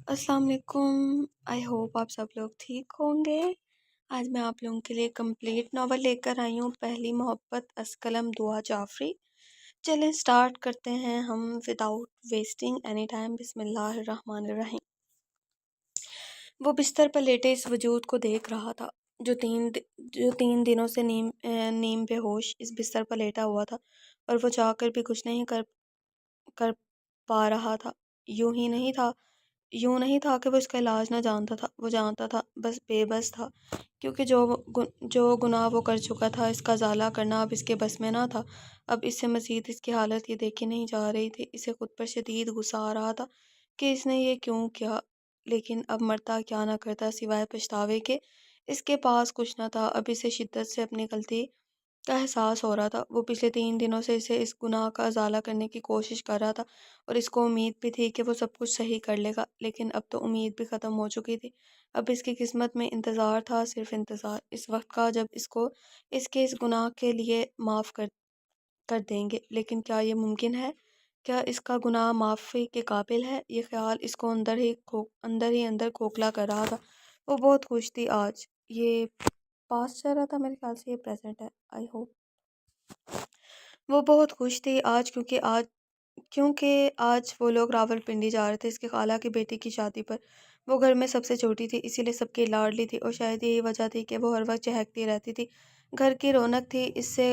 अस्सलाम वालेकुम। I hope आप सब लोग ठीक होंगे। आज मैं आप लोगों के लिए कंप्लीट नावल लेकर आई हूँ, पहली मोहब्बत असकलम दुआ जाफरी। चलें स्टार्ट करते हैं हम विदाउट वेस्टिंग एनी टाइम। बिस्मिल्लाहिर्रहमानिर्रहीम। वो बिस्तर पर लेटे इस वजूद को देख रहा था जो तीन दिनों से नीम बेहोश इस बिस्तर पर लेटा हुआ था, और वो चाहकर भी कुछ नहीं कर कर पा रहा था। यूं ही नहीं था यूं नहीं था कि वो इसका इलाज ना जानता था, वो जानता था, बस बेबस था, क्योंकि जो गुनाह वो कर चुका था इसका इजाला करना अब इसके बस में ना था। अब इससे मज़ीद इसकी हालत ये देखी नहीं जा रही थी। इसे खुद पर शदीद गुस्सा आ रहा था कि इसने ये क्यों किया, लेकिन अब मरता क्या ना करता सिवाय पछतावे के। इसके पास कुछ ना था। अब इसे शिद्दत से अपनी गलती का एहसास हो रहा था। वो पिछले 3 दिनों से इसे इस गुनाह का इजाला करने की कोशिश कर रहा था, और इसको उम्मीद भी थी कि वो सब कुछ सही कर लेगा, लेकिन अब तो उम्मीद भी ख़त्म हो चुकी थी। अब इसकी किस्मत में इंतज़ार था, सिर्फ इंतज़ार इस वक्त का जब इसको इसके इस गुनाह के लिए माफ़ कर देंगे। लेकिन क्या ये मुमकिन है? क्या इसका गुनाह माफ़ी के काबिल है? ये ख्याल इसको अंदर खोखला कर रहा था। वो बहुत खुश थी आज। ये पास्ट चल रहा था, मेरे ख्याल से ये प्रेजेंट है। I hope. वो बहुत खुश थी आज, क्योंकि आज वो लोग रावलपिंडी जा रहे थे इसके खाला की बेटी की शादी पर। वो घर में सबसे छोटी थी, इसीलिए सबकी लाडली थी, और शायद यही वजह थी कि वो हर वक्त चहकती रहती थी। घर की रौनक थी, इससे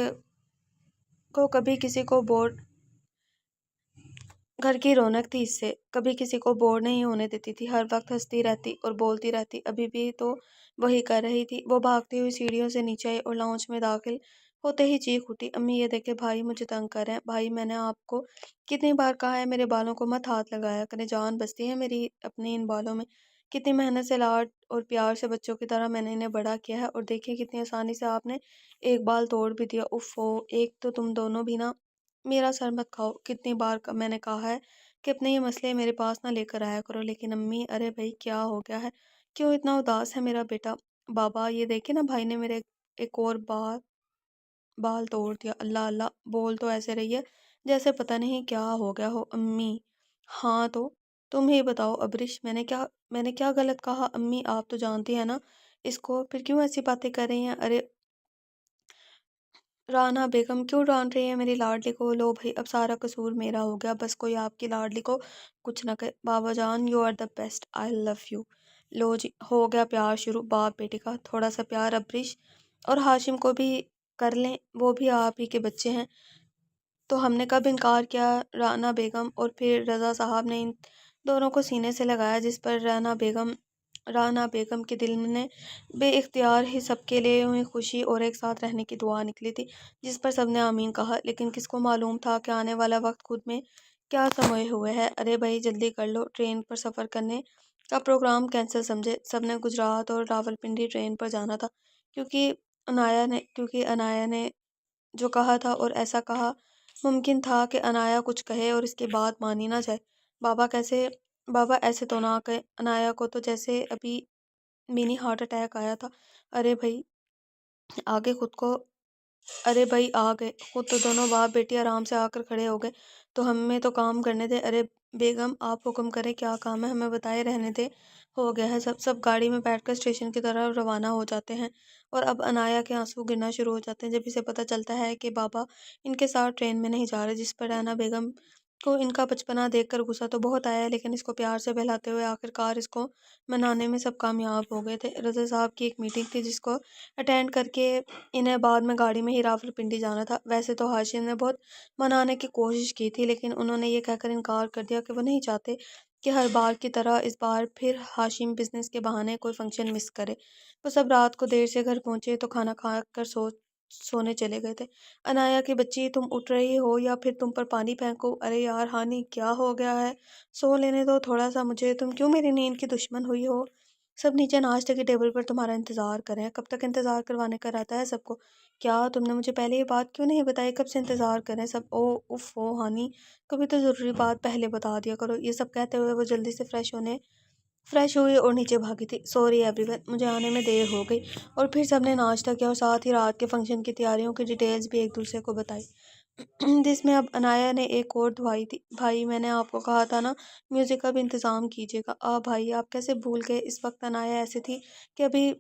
को कभी किसी को बोर घर की रौनक थी, इससे कभी किसी को बोर नहीं होने देती थी। हर वक्त हंसती रहती और बोलती रहती। अभी भी तो वही कर रही थी। वो भागती हुई सीढ़ियों से नीचे आई और लाउंज में दाखिल होते ही चीख उठी, अम्मी ये देखे भाई मुझे तंग कर रहे हैं। भाई मैंने आपको कितनी बार कहा है मेरे बालों को मत हाथ लगाया करें, जान बसती है मेरी अपने इन बालों में। कितनी मेहनत से लाड और प्यार से बच्चों की तरह मैंने इन्हें बड़ा किया है, और देखिए कितनी आसानी से आपने एक बाल तोड़ भी दिया। उफ एक तो तुम दोनों भी ना मेरा सर मत खाओ। कितनी बार मैंने कहा है कि अपने ये मसले मेरे पास ना लेकर आया करो, लेकिन अम्मी अरे भाई क्या हो गया है, क्यों इतना उदास है मेरा बेटा? बाबा ये देखिए ना, भाई ने मेरे एक और बाल तोड़ दिया। अल्लाह अल्लाह बोल तो ऐसे रही है जैसे पता नहीं क्या हो गया हो। अम्मी हाँ तो तुम ही बताओ अबरिश, मैंने क्या गलत कहा? अम्मी आप तो जानती है ना इसको, फिर क्यों ऐसी बातें कर रही हैं? अरे राना बेगम क्यों डांट रही है मेरी लाडली को? लो भाई अब सारा कसूर मेरा हो गया, बस कोई आपकी लाडली को कुछ ना करे। बाबा जान you are the best, I love you. लो जी हो गया प्यार शुरू बाप बेटी का। थोड़ा सा प्यार अब्रिश और हाशिम को भी कर लें, वो भी आप ही के बच्चे हैं, तो हमने कब इनकार किया? राना बेगम और फिर रज़ा साहब ने इन दोनों को सीने से लगाया, जिस पर राना बेगम के दिल में बेइख्तियार ही सबके लिए हुई खुशी और एक साथ रहने की दुआ निकली थी, जिस पर सबने आमीन कहा। लेकिन किसको मालूम था कि आने वाला वक्त खुद में क्या समोए हुए है। अरे भाई जल्दी कर लो, ट्रेन पर सफ़र करने का प्रोग्राम कैंसिल समझे। सबने गुजरात और रावलपिंडी ट्रेन पर जाना था, क्योंकि अनाया ने जो कहा था, और ऐसा कहा मुमकिन था कि अनाया कुछ कहे और इसकी बात मानी ना जाए। बाबा ऐसे तो ना कहे। अनाया को तो जैसे अभी मिनी हार्ट अटैक आया था। अरे भाई आगे खुद को अरे भाई आ गए खुद तो दोनों बाप बेटी आराम से आकर खड़े हो गए। तो हमें तो काम करने दे। अरे बेगम आप हुक्म करें, क्या काम है हमें बताए, रहने दे। हो गया है सब सब गाड़ी में बैठकर स्टेशन की तरफ रवाना हो जाते हैं, और अब अनाया के आंसू गिरना शुरू हो जाते हैं जब इसे पता चलता है कि बाबा इनके साथ ट्रेन में नहीं जा रहे। जिस पर रैना बेगम को इनका बचपना देखकर गुस्सा तो बहुत आया, लेकिन इसको प्यार से बहलाते हुए आखिरकार इसको मनाने में सब कामयाब हो गए थे। रज़ा साहब की एक मीटिंग थी जिसको अटेंड करके इन्हें बाद में गाड़ी में ही रावलपिंडी जाना था। वैसे तो हाशिम ने बहुत मनाने की कोशिश की थी, लेकिन उन्होंने ये कहकर इनकार कर दिया कि वो नहीं चाहते कि हर बार की तरह इस बार फिर हाशिम बिजनेस के बहाने कोई फंक्शन मिस करे। वो सब रात को देर से घर पहुंचे तो खाना खा कर सोने चले गए थे। अनाया की बच्ची तुम उठ रही हो या फिर तुम पर पानी फेंको? अरे यार हानी क्या हो गया है, सो लेने दो थोड़ा सा मुझे, तुम क्यों मेरी नींद की दुश्मन हुई हो? सब नीचे नाश्ते की टेबल पर तुम्हारा इंतजार कर रहे हैं। कब तक इंतजार करवाने का रहता है सबको? क्या तुमने मुझे पहले ये बात क्यों नहीं बताई? कब से इंतजार कर रहे हैं सब। ओ उफ ओ हानी, कभी तो ज़रूरी बात पहले बता दिया करो। ये सब कहते हुए वो जल्दी से फ्रेश हुई और नीचे भागी थी। सॉरी एवरीवन, मुझे आने में देर हो गई। और फिर सबने नाश्ता किया और साथ ही रात के फंक्शन की तैयारियों की डिटेल्स भी एक दूसरे को बताई। जिसमें अब अनाया ने एक और दुआई दी, भाई मैंने आपको कहा था ना, म्यूजिक का भी इंतजाम कीजिएगा। भाई आप कैसे भूल गए, इस वक्त अनाया ऐसी थी कि अभी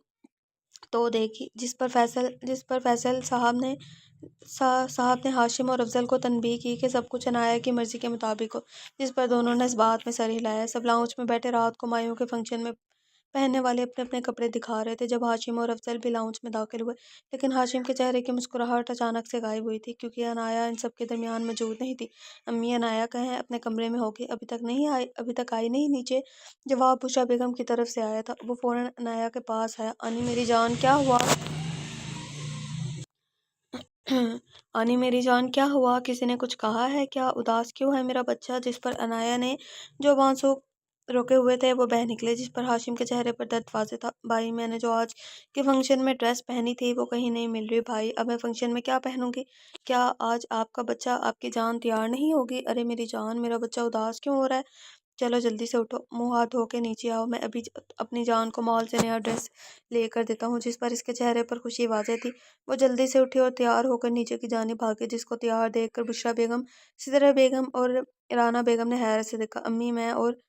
तो देखी। जिस पर फैसल साहब ने हाशिम और अफजल को तनबीह की कि सब कुछ अनाया की मर्जी के मुताबिक हो, जिस पर दोनों ने इस बात में सर हिलाया। सब लाउंज में बैठे रात को मायूं के फंक्शन में पहनने वाले अपने अपने कपड़े दिखा रहे थे जब हाशिम और अफजल भी लाउंज में दाखिल हुए। लेकिन हाशिम के चेहरे की मुस्कुराहट अचानक से गायब हुई थी, क्योंकि अनाया इन सब के दरमियान मौजूद नहीं थी। अम्मी, अनाया कहाँ है? अपने कमरे में होगी, अभी तक आई नहीं नीचे। जवाब बुशरा बेगम की तरफ से आया था। वो फौरन अनाया के पास आया। अनी मेरी जान क्या हुआ? अनी मेरी जान क्या हुआ? किसी ने कुछ कहा है क्या? उदास क्यों है मेरा बच्चा? जिस पर अनाया ने जो आंसू रोके हुए थे वो बह निकले, जिस पर हाशिम के चेहरे पर दर्द वाज़ेह था। भाई मैंने जो आज के फंक्शन में ड्रेस पहनी थी वो कहीं नहीं मिल रही भाई, अब मैं फंक्शन में क्या पहनूंगी? क्या आज आपका बच्चा, आपकी जान तैयार नहीं होगी? अरे मेरी जान, मेरा बच्चा उदास क्यों हो रहा है? चलो जल्दी से उठो, मुंह हाथ धो के नीचे आओ, मैं अभी अपनी जान को मॉल से नया ड्रेस लेकर देता हूँ। जिस पर इसके चेहरे पर खुशी वाज़ेह थी। वो जल्दी से उठी और तैयार होकर नीचे की जानिब भागी, जिसको तैयार देखकर बुशरा बेगम, सिदरा बेगम और राना बेगम ने हैरत से देखा। अम्मी, मैं और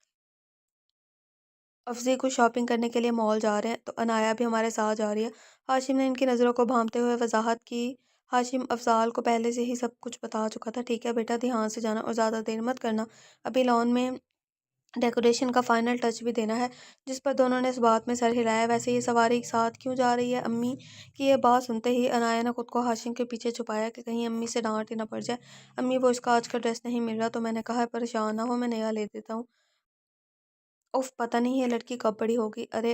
अफजी को शॉपिंग करने के लिए मॉल जा रहे हैं, तो अनाया भी हमारे साथ जा रही है। हाशिम ने इनकी नज़रों को भांपते हुए वजाहत की। हाशिम अफजाल को पहले से ही सब कुछ बता चुका था। ठीक है बेटा, ध्यान से जाना और ज़्यादा देर मत करना, अभी लॉन में डेकोरेशन का फाइनल टच भी देना है। जिस पर दोनों ने इस बात में सर हिलाया। वैसे ये सवारी एक साथ क्यों जा रही है अम्मी? की ये बात सुनते ही अनाया ने खुद को हाशिम के पीछे छुपाया कि कहीं अम्मी से डांट ही ना पड़ जाए। अम्मी, वो इसका आज का ड्रेस नहीं मिल रहा, तो मैंने कहा है परेशान ना हो, मैं नया ले देता हूँ। उफ, पता नहीं ये लड़की कब बड़ी होगी। अरे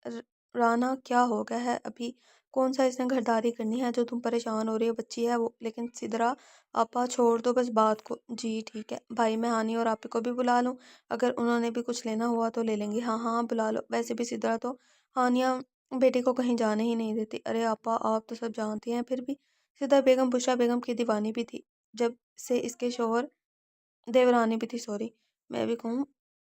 र- राना, क्या हो गया है अभी? कौन सा इसने घरदारी करनी है जो तुम परेशान हो रही हो? बच्ची है वो। लेकिन सिदरा आपा, छोड़ दो बस बात को। जी ठीक है भाई, मैं हानी और आपे को भी बुला लूं? अगर उन्होंने भी कुछ लेना हुआ तो ले लेंगी। हाँ हाँ बुला लो। वैसे भी सिदरा तो हानिया बेटी को कहीं जाने ही नहीं देती। अरे आपा, आप तो सब जानती हैं। फिर भी सिदरा बेगम बुशरा बेगम की दीवानी भी थी, जब से इसके शोहर, देवरानी भी थी सॉरी, मैं भी कहूँ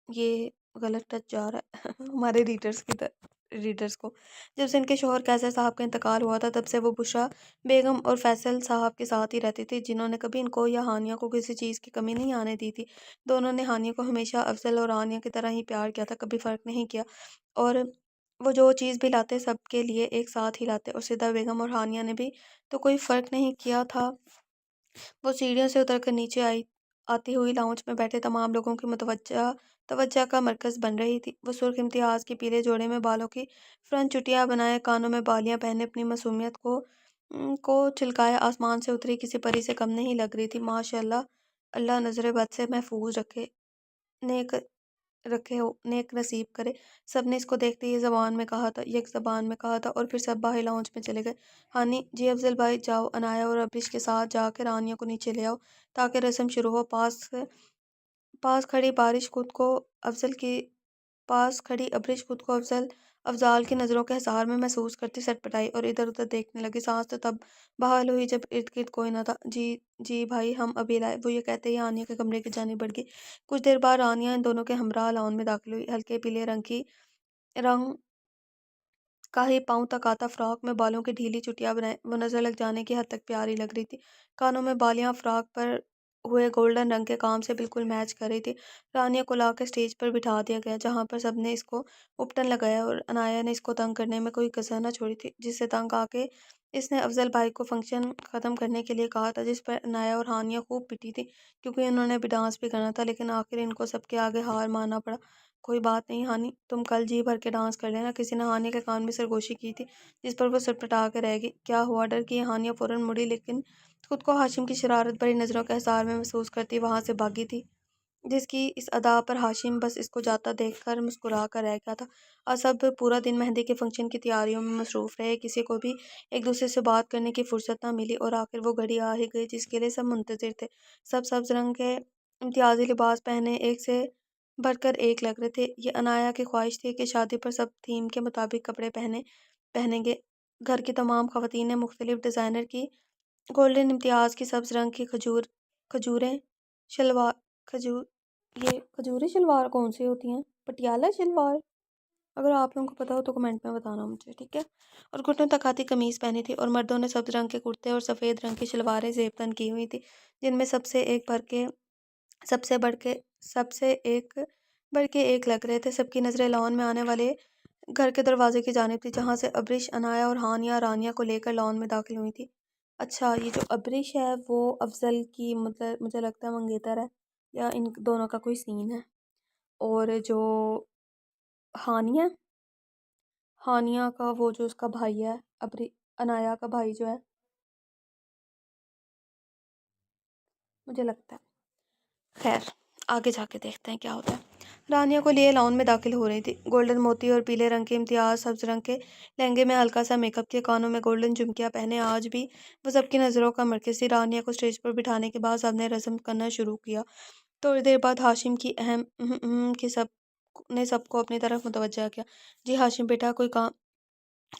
ये गलत टच जा रहा है हमारे रीडर्स को। जब से इनके शोहर कैसर साहब का इंतकाल हुआ था, तब से वो बुशरा बेगम और फैसल साहब के साथ ही रहती थी, जिन्होंने कभी इनको या हानिया को किसी चीज़ की कमी नहीं आने दी थी। दोनों ने हानिया को हमेशा अफजल और हानिया की तरह ही प्यार किया था, कभी फ़र्क नहीं किया। और वो जो चीज़ भी लाते सबके लिए एक साथ ही लाते, और सिदा बेगम और हानिया ने भी तो कोई फ़र्क नहीं किया था। वो सीढ़ियों से उतरकर नीचे आई। आती हुई लाउंज में बैठे तमाम लोगों की मुतवज्जा तवज्जा का मरकज़ बन रही थी। वो सुर्ख इम्तियाज़ के पीले जोड़े में बालों की फ्रंट चुटियाँ बनाए, कानों में बालियाँ पहने अपनी मासूमियत को चिलकाए आसमान से उतरी किसी परी से कम नहीं लग रही थी। माशाअल्लाह, अल्लाह नज़र बद से महफूज रखे, नेक रखे हो, नेक नसीब करे। सबने इसको देखते ही ज़बान में कहा था, एक ज़बान में कहा था, और फिर सब बाहर लाउंज में चले गए। हानी जी, अफजल भाई जाओ, अनाया और अब्रिश के साथ जाकर रानियों को नीचे ले आओ ताकि रस्म शुरू हो। पास खड़ी बारिश खुद को अफजल की पास खड़ी अब्रिश खुद को अफजाल की नज़रों के हिसार में महसूस करती सटपटाई और इधर उधर देखने लगी। सांस तो तब बहाल हुई जब इर्द गिर्द कोई ना था। जी जी भाई, हम अभी लाए, वो ये कहते ही आनिया के कमरे की जानी बढ़ गई। कुछ देर बाद आनिया इन दोनों के हमरा लॉन में दाखिल हुई। हल्के पीले रंग का ही पाँव तक आता फ्रॉक में बालों की ढीली चुटिया बनाए, वो नजर लग जाने की हद तक प्यारी लग रही थी। कानों में बालियां फ्रॉक पर हुए गोल्डन रंग के काम से बिल्कुल मैच कर रही थी। रानिया को लाकर स्टेज पर बिठा दिया गया, जहां पर सबने इसको उपटन लगाया, और अनाया ने इसको तंग करने में कोई कसर न छोड़ी थी, जिससे तंग आके इसने अफजल भाई को फंक्शन ख़त्म करने के लिए कहा था। जिस पर अनाया और हानिया खूब पिटी थी, क्योंकि उन्होंने भी डांस भी करना था, लेकिन आखिर इनको सबके आगे हार मानना पड़ा। कोई बात नहीं हानि, तुम कल जी भर के डांस कर लेना, किसी ने हानि के कान में सरगोशी की थी, जिस पर वो सटपटा के रह गई। क्या हुआ? डर की हानिया फौरन मुड़ी, लेकिन खुद को हाशिम की शरारत भरी नज़रों के हिसार में महसूस करती वहां से भागी थी, जिसकी इस अदा पर हाशिम बस इसको जाता देखकर मुस्कुरा कर रह गया था। और सब पूरा दिन मेहंदी के फंक्शन की तैयारियों में मसरूफ रहे, किसी को भी एक दूसरे से बात करने की फुर्सत ना मिली, और आखिर वो घड़ी आ ही गई जिसके लिए सब मुंतजिर थे। सब सब्ज रंग के इम्तियाजी लिबास पहने एक से बढ़कर एक लग रहे थे। ये अनाया की ख्वाहिश थी कि शादी पर सब थीम के मुताबिक कपड़े पहनेंगे। घर की तमाम खवातीन ने मुख्तलिफ डिज़ाइनर की गोल्डन इम्तियाज की सब्ज रंग की खजूरें शलवार खजूर ये खजूरी शलवार कौन सी होती हैं? पटियाला शलवार? अगर आप लोगों को पता हो तो कमेंट में बताना मुझे, ठीक है। और घुटनों तक आती कमीज पहनी थी और मर्दों ने सब्ज रंग के कुर्ते और सफ़ेद रंग की शलवारें जेबतन की हुई थी, जिनमें सबसे बढ़ के सबसे एक बढ़ के एक लग रहे थे। सबकी नज़रें लॉन में आने वाले घर के दरवाजे की जानिब थी, जहाँ से अब्रिश, अनाया और हानिया रानिया को लेकर लॉन में दाखिल हुई थी। अच्छा, ये जो अब्रिश है वो अफजल की, मतलब मुझे लगता है मंगेतर है, या इन दोनों का कोई सीन है। और जो हानिया हानिया का वो जो उसका भाई है, अब्रि अनाया का भाई जो है, मुझे लगता है। खैर, आगे जाके देखते हैं क्या होता है। रानिया को लिए लॉन में दाखिल हो रही थी। गोल्डन मोती और पीले रंग के इम्तियाज सब्ज रंग के लहंगे में हल्का सा मेकअप किया, कानों में गोल्डन झुमकियां पहने आज भी वो सबकी नज़रों का मरकज थी। रानिया को स्टेज पर बिठाने के बाद सबने रस्म करना शुरू किया। थोड़ी देर बाद हाशिम की अहम कि सब ने सबको अपनी तरफ मुतवज्जा किया। जी हाशिम बेटा, कोई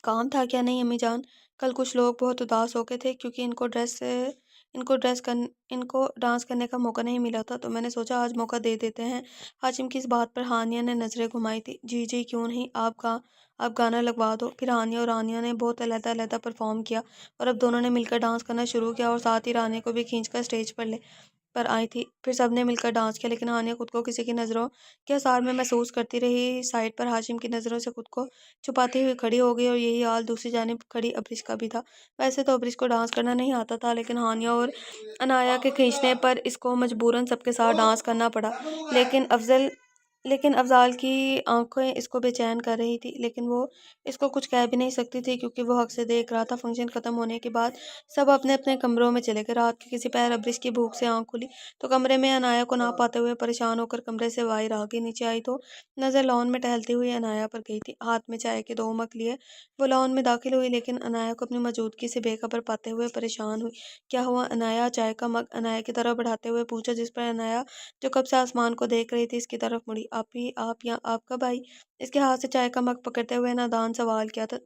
काम था क्या? नहीं अम्मी जान, कल कुछ लोग बहुत उदास हो गए थे क्योंकि इनको डांस करने का मौका नहीं मिला था, तो मैंने सोचा आज मौका दे देते हैं। हाशिम की इस बात पर हानिया ने नज़रें घुमाई थी। जी जी, क्यों नहीं, आप गाना लगवा दो। फिर हानिया और रानिया ने बहुत अलग-अलग परफॉर्म किया और अब दोनों ने मिलकर डांस करना शुरू किया और साथ ही रानिया को भी खींचकर स्टेज पर आई थी। फिर सबने मिलकर डांस किया, लेकिन हानिया खुद को किसी की नज़रों के आसार में महसूस करती रही। साइड पर हाशिम की नज़रों से खुद को छुपाती हुई खड़ी हो गई और यही हाल दूसरी जानिब खड़ी अब्रिश का भी था। वैसे तो अब्रिश को डांस करना नहीं आता था, लेकिन हानिया और अनाया के खींचने पर इसको मजबूरन सबके साथ डांस करना पड़ा। लेकिन अफजाल की आंखें इसको बेचैन कर रही थी, लेकिन वो इसको कुछ कह भी नहीं सकती थी क्योंकि वो हक से देख रहा था। फंक्शन खत्म होने के बाद सब अपने अपने कमरों में चले गए। रात के किसी पैर अब्रिश की भूख से आंख खुली तो कमरे में अनाया को ना पाते हुए परेशान होकर कमरे से बाहर आ गई। नीचे आई तो नजर लॉन में टहलती हुई अनाया पर गई थी। हाथ में चाय के 2 मग लिए वो लॉन में दाखिल हुई, लेकिन अनाया को अपनी मौजूदगी से बेखबर पाते हुए परेशान हुई। क्या हुआ अनाया? चाय का मग अनाया की तरफ बढ़ाते हुए पूछा, जिस पर अनाया, जो कब से आसमान को देख रही थी, इसकी तरफ मुड़ी। आप या आपका भाई? इसके हाथ से चाय का मग पकड़ते हुए नादान सवाल किया था,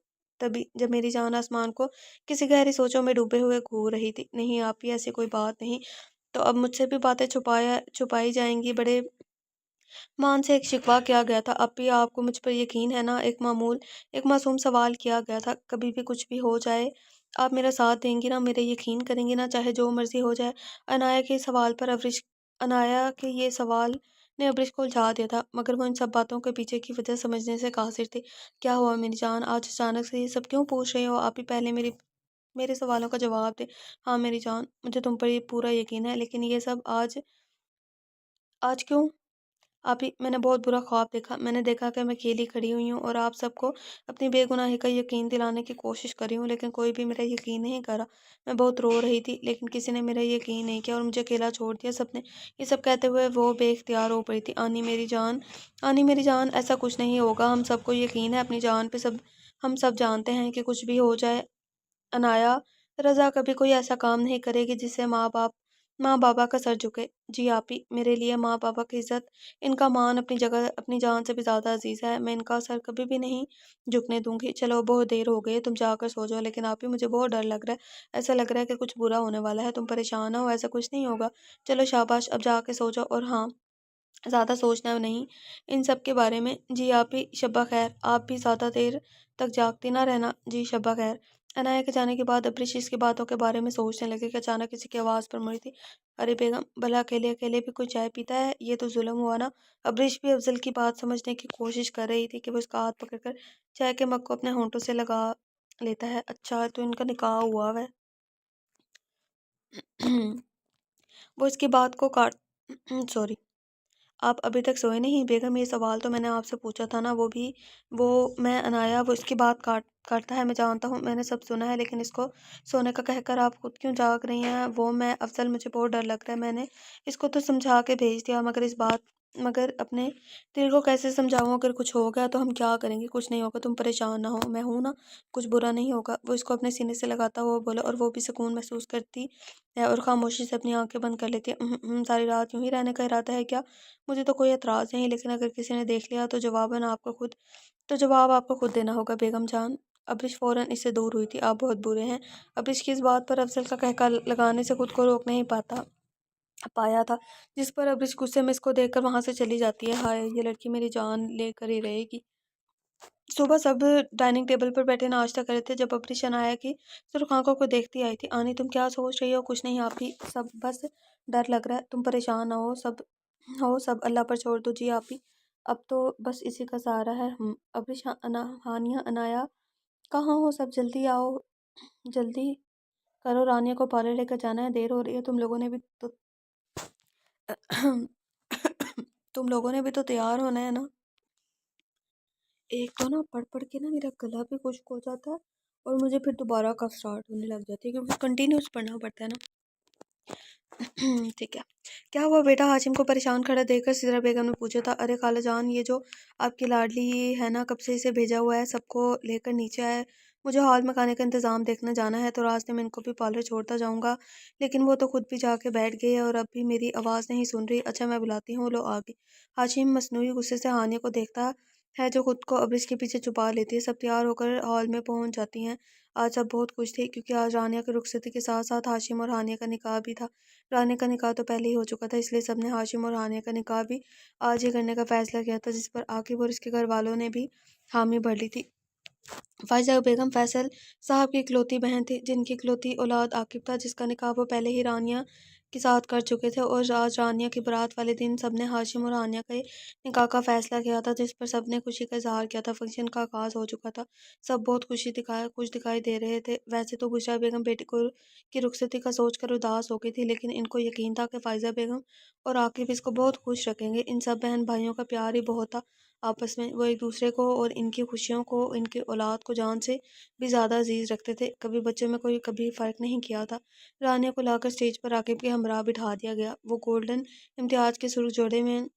तभी जब मेरी जान आसमान को किसी गहरी सोचों में डूबे हुए घूर रही थी। नहीं आप ही, ऐसी कोई बात नहीं, तो अब मुझसे भी बातें छुपाई जाएंगी? बड़े मान से एक शिकवा किया गया था। अब भी आपको मुझ पर यकीन है ना? एक मासूम सवाल किया गया था। कभी भी कुछ भी हो जाए, आप मेरा साथ देंगी ना, मेरे यकीन करेंगी ना, चाहे जो मर्जी हो जाए? अनाया के ये सवाल ने अब्रिश को उलझा दिया था, मगर वो इन सब बातों के पीछे की वजह समझने से कासिर थी। क्या हुआ मेरी जान, आज अचानक से ये सब क्यों पूछ रही हो? आप ही पहले मेरे सवालों का जवाब दे। हाँ मेरी जान, मुझे तुम पर ये पूरा यकीन है, लेकिन ये सब आज आज क्यों? आप ही, मैंने बहुत बुरा ख्वाब देखा। मैंने देखा कि मैं अकेली खड़ी हुई हूँ और आप सबको अपनी बेगुनाही का यकीन दिलाने की कोशिश कर रही हूँ, लेकिन कोई भी मेरा यकीन नहीं करा। मैं बहुत रो रही थी, लेकिन किसी ने मेरा यकीन नहीं किया और मुझे अकेला छोड़ दिया सबने। ये सब कहते हुए वो बेख्तियार हो पड़ी थी। आनी मेरी जान, ऐसा कुछ नहीं होगा। हम सबको यकीन है अपनी जान पे। हम सब जानते हैं कि कुछ भी हो जाए अनाया, रज़ा कभी कोई ऐसा काम नहीं करेगी जिससे माँ बाबा का सर झुके। जी आप ही, मेरे लिए माँ बाबा की इज्जत, इनका मान अपनी जगह अपनी जान से भी ज़्यादा अजीज़ है। मैं इनका सर कभी भी नहीं झुकने दूंगी। चलो बहुत देर हो गई है, तुम जाकर सो जाओ। लेकिन आप ही, मुझे बहुत डर लग रहा है। ऐसा लग रहा है कि कुछ बुरा होने वाला है। तुम परेशान ना हो, ऐसा कुछ नहीं होगा। चलो शाबाश, अब जाके सो जाओ, और हाँ, ज़्यादा सोचना नहीं इन सब के बारे में। जी आप ही, शब्बा खैर। आप भी ज़्यादा देर तक जागती ना रहना। जी शब्बा खैर। अनाया के जाने के बाद अब्रिश इसकी बातों के बारे में सोचने लगे कि अचानक किसी की आवाज़ पर मुड़ी थी। अरे बेगम, भला अकेले अकेले भी कोई चाय पीता है? ये तो जुल्म हुआ ना। अब्रिश भी अफजल की बात समझने की कोशिश कर रही थी कि वो उसका हाथ पकड़कर चाय के मग को अपने होंठों से लगा लेता है। अच्छा, तो इनका निकाह हुआ है। वो इसकी बात को काट सॉरी, आप अभी तक सोए नहीं? बेगम, ये सवाल तो मैंने आपसे पूछा था ना। वो मैं अनाया, वो इसकी बात काटता है। मैं जानता हूँ, मैंने सब सुना है, लेकिन इसको सोने का कहकर आप खुद क्यों जाग रही हैं? वो मैं अफजल, मुझे बहुत डर लग रहा है। मैंने इसको तो समझा के भेज दिया, मगर अपने दिल को कैसे समझाऊं? अगर कुछ हो गया तो हम क्या करेंगे? कुछ नहीं होगा, तुम परेशान ना हो, मैं हूं ना, कुछ बुरा नहीं होगा। वो इसको अपने सीने से लगाता हुआ बोला, और वो भी सुकून महसूस करती है और खामोशी से अपनी आंखें बंद कर लेती है। सारी रात यूं ही रहने का इरादा है क्या? मुझे तो कोई एतराज़ नहीं, लेकिन अगर किसी ने देख लिया तो जवाब आपको खुद देना होगा बेगम जान। अब्रिश फ़ौरन इससे दूर हुई थी। आप बहुत बुरे हैं। अब्रिश की इस बात पर अफजल का कहका लगाने से खुद को रोक नहीं पाया था, जिस पर अब्रिश गुस्से में इसको देखकर वहां से चली जाती है। हाय, ये लड़की मेरी जान लेकर ही रहेगी। सुबह सब डाइनिंग टेबल पर बैठे नाश्ता कर रहे थे जब अप्रिश अनाया की सुर्ख आंखों को देखती आई थी। आनी, तुम क्या सोच रही हो? कुछ नहीं आप ही, सब बस डर लग रहा है। तुम परेशान ना हो, सब अल्लाह पर छोड़ दो जी आप ही। अब तो बस इसी का सहारा है हम। अप्रिश, हानिया, अनाया, कहाँ हो सब? जल्दी आओ, जल्दी करो, रानिया को पार्लर लेकर जाना है, देर हो रही है। तुम लोगों ने भी तो तुम लोगों ने भी तो तैयार होना है ना। एक तो ना पढ़ पढ़ के ना मेरा गला भी खुश्क हो जाता है और मुझे फिर दोबारा कफ स्टार्ट होने लग जाती है क्योंकि कंटिन्यूस पढ़ना पड़ता है ना। ठीक है। क्या हुआ बेटा? हाशिम को परेशान खड़ा देखकर सिदरा बेगम ने पूछा था। अरे खाला जान, ये जो आपकी लाडली है ना, कब से इसे भेजा हुआ है सबको लेकर नीचे आए। मुझे हॉल में खाने का इंतजाम देखने जाना है तो रास्ते में इनको भी पार्लर छोड़ता जाऊंगा, लेकिन वो तो खुद भी जाके बैठ गई है और अब भी मेरी आवाज़ नहीं सुन रही। अच्छा मैं बुलाती हूँ, लो आ गई। हाशिम मसनूई गुस्से से हानिया को देखता है जो खुद को अब्रिश के पीछे छुपा लेती है। सब तैयार होकर हॉल में पहुंच जाती हैं। आज सब बहुत खुश थे क्योंकि आज रानिया की रुखसती के साथ साथ हाशिम और हानिया का निकाह भी था। रानी का निकाह तो पहले ही हो चुका था, इसलिए सबने हाशिम और हानिया का निकाह भी आज ही करने का फैसला किया था, जिस पर आकिब और इसके घर वालों ने भी हामी भर ली थी। फ़ाइज़ा बेगम फैसल साहब की इकलौती बहन थी, जिनकी इकलौती औलाद आकिब था, जिसका निकाह वो पहले ही रानिया के साथ कर चुके थे। और आज रानिया की बारात वाले दिन सबने हाशिम और हानिया के निकाह का फैसला किया था, जिस पर सबने खुशी का इजहार किया था। फंक्शन का आगाज़ हो चुका था, सब बहुत खुश दिखाई दे रहे थे। वैसे तो बुशरा बेगम बेटी को की रुखसती का सोचकर उदास हो गई थी, लेकिन इनको यकीन था कि फ़ाइज़ा बेगम और आकिब इसको बहुत खुश रखेंगे। इन सब बहन भाइयों का प्यार ही बहुत था आपस में। वो एक दूसरे को और इनकी खुशियों को, इनकी औलाद को जान से भी ज़्यादा अजीज रखते थे। कभी बच्चों में कोई कभी फ़र्क नहीं किया था। रानिया को लाकर स्टेज पर आकिब के हमरा बिठा दिया गया। वो गोल्डन इम्तियाज के सुर्ख जोड़े में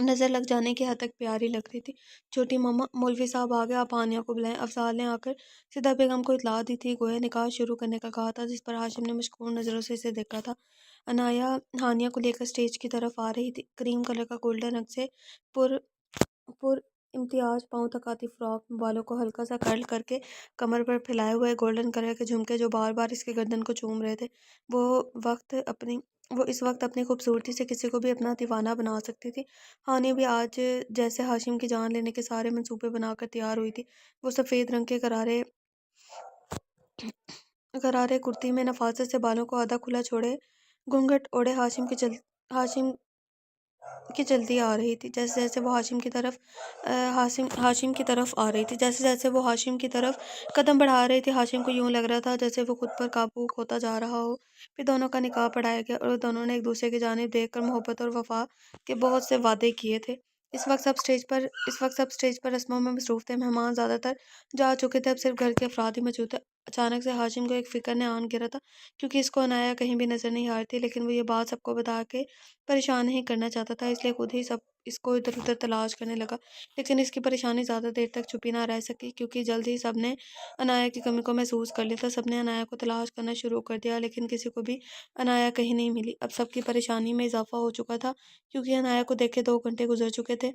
नज़र लग जाने की हद तक प्यारी लग रही थी। छोटी मम्मा, मौलवी साहब आ गए, आप हानिया को बुलाएं। अफजाल ने आकर सिदा बेगम को इतला दी थी, गोया निकाह शुरू करने का कहा था, जिस पर हाशिम ने मशकूर नज़रों से इसे देखा था। अनाया हानिया को लेकर स्टेज की तरफ आ रही थी। क्रीम कलर का गोल्डन रंग से पुर पुर इम्तियाज पाँव तक आती फ्रॉक में बालों को हल्का सा कर्ल करके कमर पर फैलाए हुए गोल्डन कलर के झुमके जो बार बार इसके गर्दन को चूम रहे थे। वो वक्त अपनी वो इस वक्त अपनी खूबसूरती से किसी को भी अपना दीवाना बना सकती थी। हानि भी आज जैसे हाशिम की जान लेने के सारे मंसूबे बनाकर तैयार हुई थी। वो सफ़ेद रंग के गरारे कुर्ती में नफासत से बालों को आधा खुला छोड़े घूंघट ओढ़े हाशिम की जल्दी आ रही थी। जैसे जैसे वो हाशिम की तरफ हाशिम हाशिम की तरफ आ रही थी, जैसे जैसे वो हाशिम की तरफ कदम बढ़ा रही थी, हाशिम को यूं लग रहा था जैसे वो खुद पर काबू खोता जा रहा हो। फिर दोनों का निकाह पढ़ाया गया और दोनों ने एक दूसरे की जानिब देखकर मोहब्बत और वफा के बहुत से वादे किए थे। इस वक्त सब स्टेज पर रस्मों में मसरूफ थे। मेहमान ज़्यादातर जा चुके थे, अब सिर्फ घर के अफराद ही मौजूद थे। अचानक से हाशिम को एक फ़िक्र ने आन गिरा था, क्योंकि इसको अनाया कहीं भी नज़र नहीं आ रही थी, लेकिन वो ये बात सबको बता के परेशान नहीं करना चाहता था, इसलिए खुद ही सब इसको इधर-उधर तलाश करने लगा। लेकिन इसकी परेशानी ज़्यादा देर तक छुपी ना रह सकी, क्योंकि जल्द ही सबने अनाया की कमी को महसूस कर लिया था। सबने अनाया को तलाश करना शुरू कर दिया, लेकिन किसी को भी अनाया कहीं नहीं मिली। अब सबकी परेशानी में इज़ाफ़ा हो चुका था, क्योंकि अनाया को देखे 2 घंटे गुज़र चुके थे।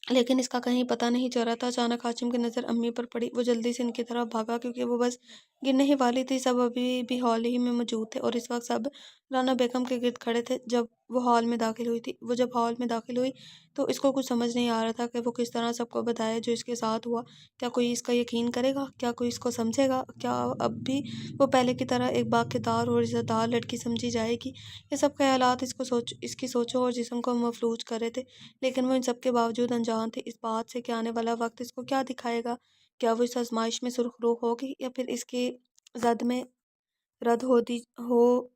लेकिन इसका कहीं पता नहीं चल रहा था। अचानक हाशिम की नज़र अम्मी पर पड़ी। वो जल्दी से इनकी तरफ भागा, क्योंकि वो बस गिरने ही वाली थी। सब अभी भी हॉल ही में मौजूद थे और इस वक्त सब राना बेगम के गिर्द खड़े थे। जब हॉल में दाखिल हुई तो इसको कुछ समझ नहीं आ रहा था कि वो किस तरह सबको बताए जो इसके साथ हुआ। क्या कोई इसका यकीन करेगा? क्या कोई इसको समझेगा? क्या अब भी वो पहले की तरह एक बाक़िदार और इज़्ज़तदार लड़की समझी जाएगी? ये सब ख़यालात इसकी सोचों और जिस्म को मफलूज कर रहे थे। लेकिन वो इन सब के बावजूद अनजान थे इस बात से कि आने वाला वक्त इसको क्या दिखाएगा। क्या वो इस आजमाइश में सुरखरू होगी या फिर इसकी जद में रद्द हो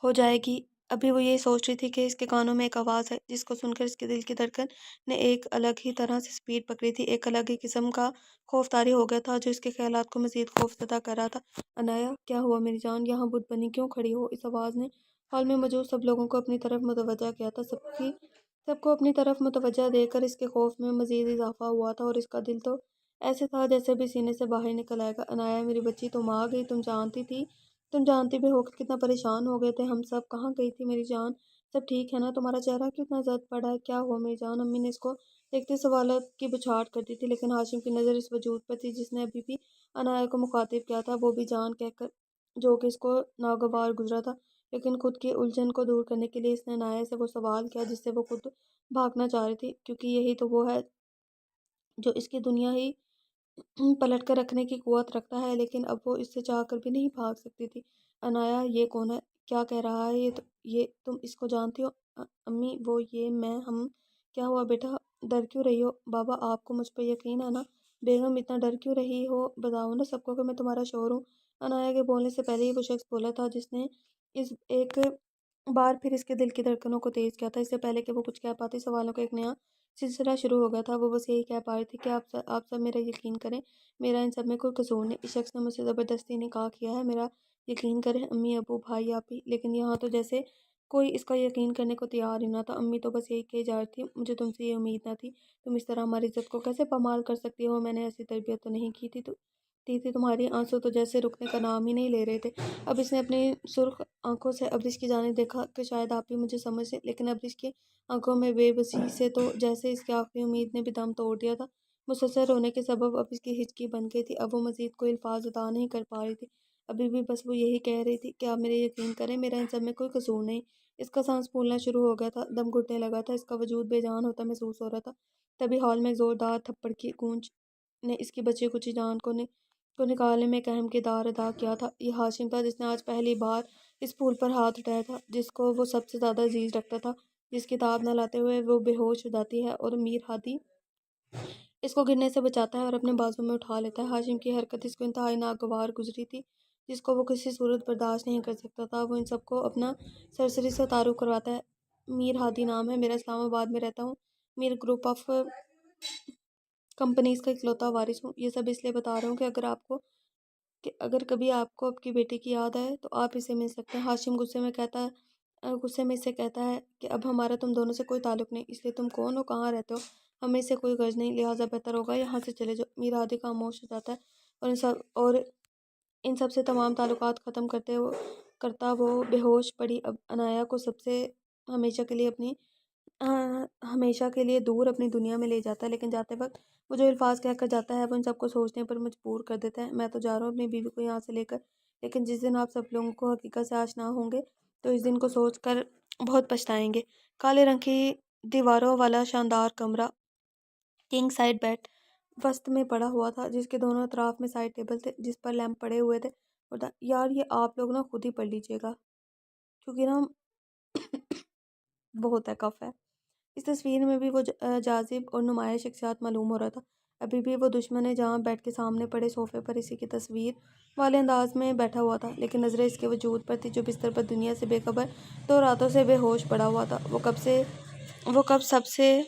हो जाएगी। अभी वो ये सोच रही थी कि इसके कानों में एक आवाज़ है, जिसको सुनकर इसके दिल की धड़कन ने एक अलग ही तरह से स्पीड पकड़ी थी। एक अलग ही किस्म का खौफ तारी हो गया था, जो इसके ख़यालात को मज़ीद खौफज़दा कर रहा था। अनाया, क्या हुआ मेरी जान? यहाँ बुत बनी क्यों खड़ी हो? इस आवाज़ ने हॉल में मौजूद सब लोगों को अपनी तरफ मुतवज्जा किया था। सबको अपनी तरफ मुतवज्जा देखकर इसके खौफ में मज़ीद इज़ाफ़ा हुआ था और इसका दिल तो ऐसे था जैसे भी सीने से बाहर निकल आएगा। अनाया मेरी बच्ची, तुम आ गई। तुम जानती भी हो कि कितना परेशान हो गए थे हम सब। कहाँ गई थी मेरी जान? सब ठीक है ना? तुम्हारा चेहरा क्यों इतना जर्द पड़ा है? क्या हुआ मेरी जान? अम्मी ने इसको देखते सवालत की बौछार कर दी थी, लेकिन हाशिम की नज़र इस वजूद पर थी जिसने अभी भी अनाया को मुखातिब किया था, वो भी जान कहकर, जो कि इसको नागवार गुजरा था। लेकिन खुद की उलझन को दूर करने के लिए इसने अनाया से वो सवाल किया जिससे वो खुद भागना चाह रही थी, क्योंकि यही तो वो है जो इसकी दुनिया ही पलट कर रखने की कुव्वत रखता है। लेकिन अब वो इससे चाह कर भी नहीं भाग सकती थी। अनाया, ये कौन है? क्या कह रहा है ये तुम इसको जानती हो? अम्मी, वो ये मैं हम। क्या हुआ बेटा? डर क्यों रही हो? बाबा, आपको मुझ पर यकीन है ना? बेगम, इतना डर क्यों रही हो? बताओ ना सबको कि मैं तुम्हारा शोहर हूँ। अनाया के बोलने से पहले ही वो शख्स बोला था जिसने इस एक बार फिर इसके दिल की धड़कनों को तेज किया था। इससे पहले कि वो कुछ कह पाती, सवालों का एक नया सिलसिला शुरू हो गया था। वो बस यही कह पा रही थी कि आप सब मेरा यकीन करें, मेरा इन सब में कोई कसूर नहीं। इस शख्स ने मुझसे ज़बरदस्ती निकाह किया है, मेरा यकीन करें अम्मी, अबू, भाई, आप ही। लेकिन यहाँ तो जैसे कोई इसका यकीन करने को तैयार ही ना था। अम्मी तो बस यही कही जा रही थी, मुझे तुमसे ये उम्मीद ना थी। तुम इस तरह हमारी इज्जत को कैसे पामाल कर सकती हो? मैंने ऐसी तरबियत तो नहीं की थी। थी तुम्हारी आंसू तो जैसे रुकने का नाम ही नहीं ले रहे थे। अब इसने अपनी सुर्ख आंखों से अब्रिश की जानिब देखा कि शायद आप ही मुझे समझ से, लेकिन अब्रिश की आंखों में बेबसी से तो जैसे इसकी आखिरी उम्मीद ने भी दम तोड़ दिया था। मुसलसल रोने के सबब अब इसकी हिचकी बन गई थी। अब वो मजीद कोई अल्फाज अदा नहीं कर पा रही थी। अभी भी बस वो यही कह रही थी कि आप मेरे यकीन करें, मेरा इन सब में कोई कसूर नहीं। इसका सांस फूलना शुरू हो गया था, दम घुटने लगा था, इसका वजूद बेजान होता महसूस हो रहा था। तभी हॉल में एक जोरदार थप्पड़ की गूंज ने इसकी बची कुची जान को निकालने में एक अहम किरदार अदा किया था। ये हाशिम था जिसने आज पहली बार इस फूल पर हाथ उठाया था, जिसको वो सबसे ज़्यादा अजीज रखता था, जिस किताब न लाते हुए वो बेहोश हो जाती है और मीर हादी इसको गिरने से बचाता है और अपने बाजू में उठा लेता है। हाशिम की हरकत इसको इंतहाई नागवार गुजरी थी, जिसको वो किसी सूरत बर्दाश्त नहीं कर सकता था। वो इन सबको अपना सरसरी से तारुफ करवाता है। मीर हादी नाम है मेरा, इस्लामाबाद में रहता हूँ। मीर ग्रुप ऑफ कंपनीज का इकलौता वारिस हूँ। ये सब इसलिए बता रहा हूँ कि अगर कभी आपको आपकी बेटी की याद आए तो आप इसे मिल सकते हैं। हाशिम गुस्से में इससे कहता है कि अब हमारा तुम दोनों से कोई ताल्लुक नहीं, इसलिए तुम कौन हो, कहाँ रहते हो, हमें इससे कोई गर्ज नहीं, लिहाजा बेहतर होगा यहाँ से चले जाओ। मीरा आदि खामोश हो जाता है और इन सब से तमाम ताल्लुकात ख़त्म करता वो बेहोश पड़ी अब अनाया को सबसे हमेशा के लिए अपनी हमेशा के लिए दूर अपनी दुनिया में ले जाता है। लेकिन जाते वक्त वो जो अल्फाज कहकर जाता है वो इन सबको सोचने पर मजबूर कर देता है। मैं तो जा रहा हूँ अपनी बीवी को यहाँ से लेकर, लेकिन जिस दिन आप सब लोगों को हकीकत से आशना होंगे तो इस दिन को सोच कर बहुत पछताएंगे। काले रंग की दीवारों वाला शानदार कमरा, किंग साइड बेड वस्त में पड़ा हुआ था, जिसके दोनों तरफ में साइड टेबल थे जिस पर लैंप पड़े हुए थे। और यार, ये आप लोग ना खुद ही पढ़ लीजिएगा, क्योंकि ना बहुत है, कफ है। इस तस्वीर में भी वो जाजिब और नुमाया शख्सियत मालूम हो रहा था। अभी भी वो दुश्मन है जहाँ बेड के सामने पड़े सोफे पर इसी की तस्वीर वाले अंदाज में बैठा हुआ था, लेकिन नज़रें इसके वजूद पर थी जो बिस्तर पर दुनिया से बेखबर 2 रातों से बेहोश पड़ा हुआ था। वो कब सबसे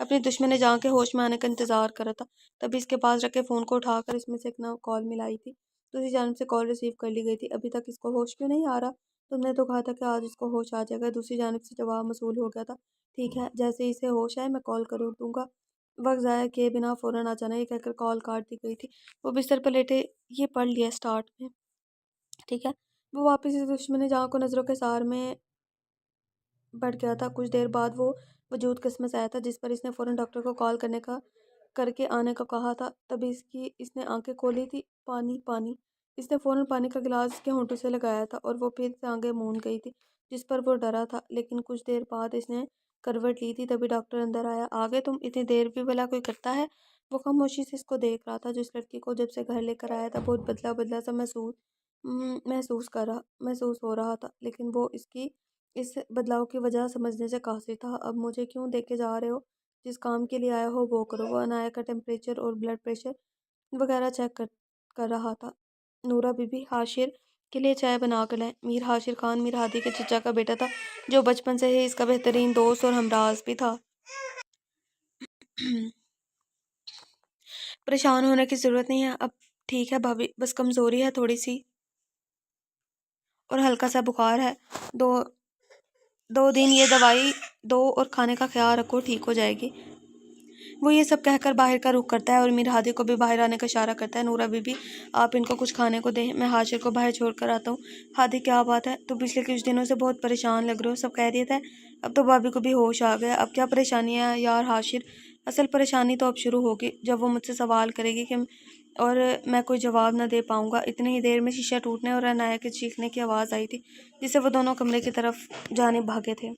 अपनी दुश्मन जहाँ के होश में आने का इंतजार कर रहा था। तभी इसके पास रखे फ़ोन को उठाकर इसमें से एक ना कॉल मिलाई थी। दूसरी जानब से कॉल रिसीव कर ली गई थी। अभी तक इसको होश क्यों नहीं आ रहा? तुमने तो कहा था कि आज इसको होश आ जाएगा। दूसरी जानब से जवाब मसूल हो गया था। ठीक है, जैसे ही इसे होश आए मैं कॉल कर दूंगा। वक्त ज़ाया किए बिना फ़ौरन आ जाना, ये कहकर कॉल काट दी गई थी। वो बिस्तर पर लेटे ये पढ़ लिया स्टार्ट में, ठीक है। वो वापस इस दुश्मन जहाँ को नज़रों के सार में बढ़ गया था। कुछ देर बाद वो वजूद किस्मत आया था जिस पर इसने फ़ौरन डॉक्टर को कॉल करके आने को कहा था। तभी इसने आंखें खोली थी। पानी पानी, इसने फ़ौरन पानी का गिलास इसके होंठों से लगाया था और वो फिर से आंखें मूंद गई थी, जिस पर वो डरा था। लेकिन कुछ देर बाद इसने करवट ली थी। तभी डॉक्टर अंदर आया। आ गए तुम? इतनी देर भी भला कोई करता है? वो खामोशी से इसको देख रहा था। जिस लड़की को जब से घर लेकर आया था बहुत बदला बदला सा महसूस हो रहा था, लेकिन वो इसकी इस बदलाव की वजह समझने से कासिर था। अब मुझे क्यों देखे जा रहे हो? जिस काम के लिए आया हो वो करो। वो अनाया का टेम्परेचर और ब्लड प्रेशर वगैरह चेक कर रहा था। नूरा बीबी, हाशिर के लिए चाय बना कर लाएं। मीर हाशिर खान मीर हादी के चचा का बेटा था, जो बचपन से ही इसका बेहतरीन दोस्त और हमराज भी था। परेशान होने की ज़रूरत नहीं है, अब ठीक है भाभी, बस कमज़ोरी है थोड़ी सी और हल्का सा बुखार है। दो 2 दिन ये दवाई दो और खाने का ख्याल रखो, ठीक हो जाएगी। वो ये सब कहकर बाहर का रुख करता है और मीर हादी को भी बाहर आने का इशारा करता है। नूरा बीबी, आप इनको कुछ खाने को दें, मैं हाशिर को बाहर छोड़ कर आता हूँ। हादी, क्या बात है? तो पिछले कुछ दिनों से बहुत परेशान लग रहे हो, सब खैरियत है? अब तो भाभी को भी होश आ गया। अब क्या परेशानी है यार हाशिर? असल परेशानी तो अब शुरू होगी जब वो मुझसे सवाल करेगी कि और मैं कोई जवाब न दे पाऊंगा। इतनी ही देर में शीशा टूटने और अनाया के चीखने की आवाज़ आई थी, जिससे वो दोनों कमरे की तरफ जाने भागे थे।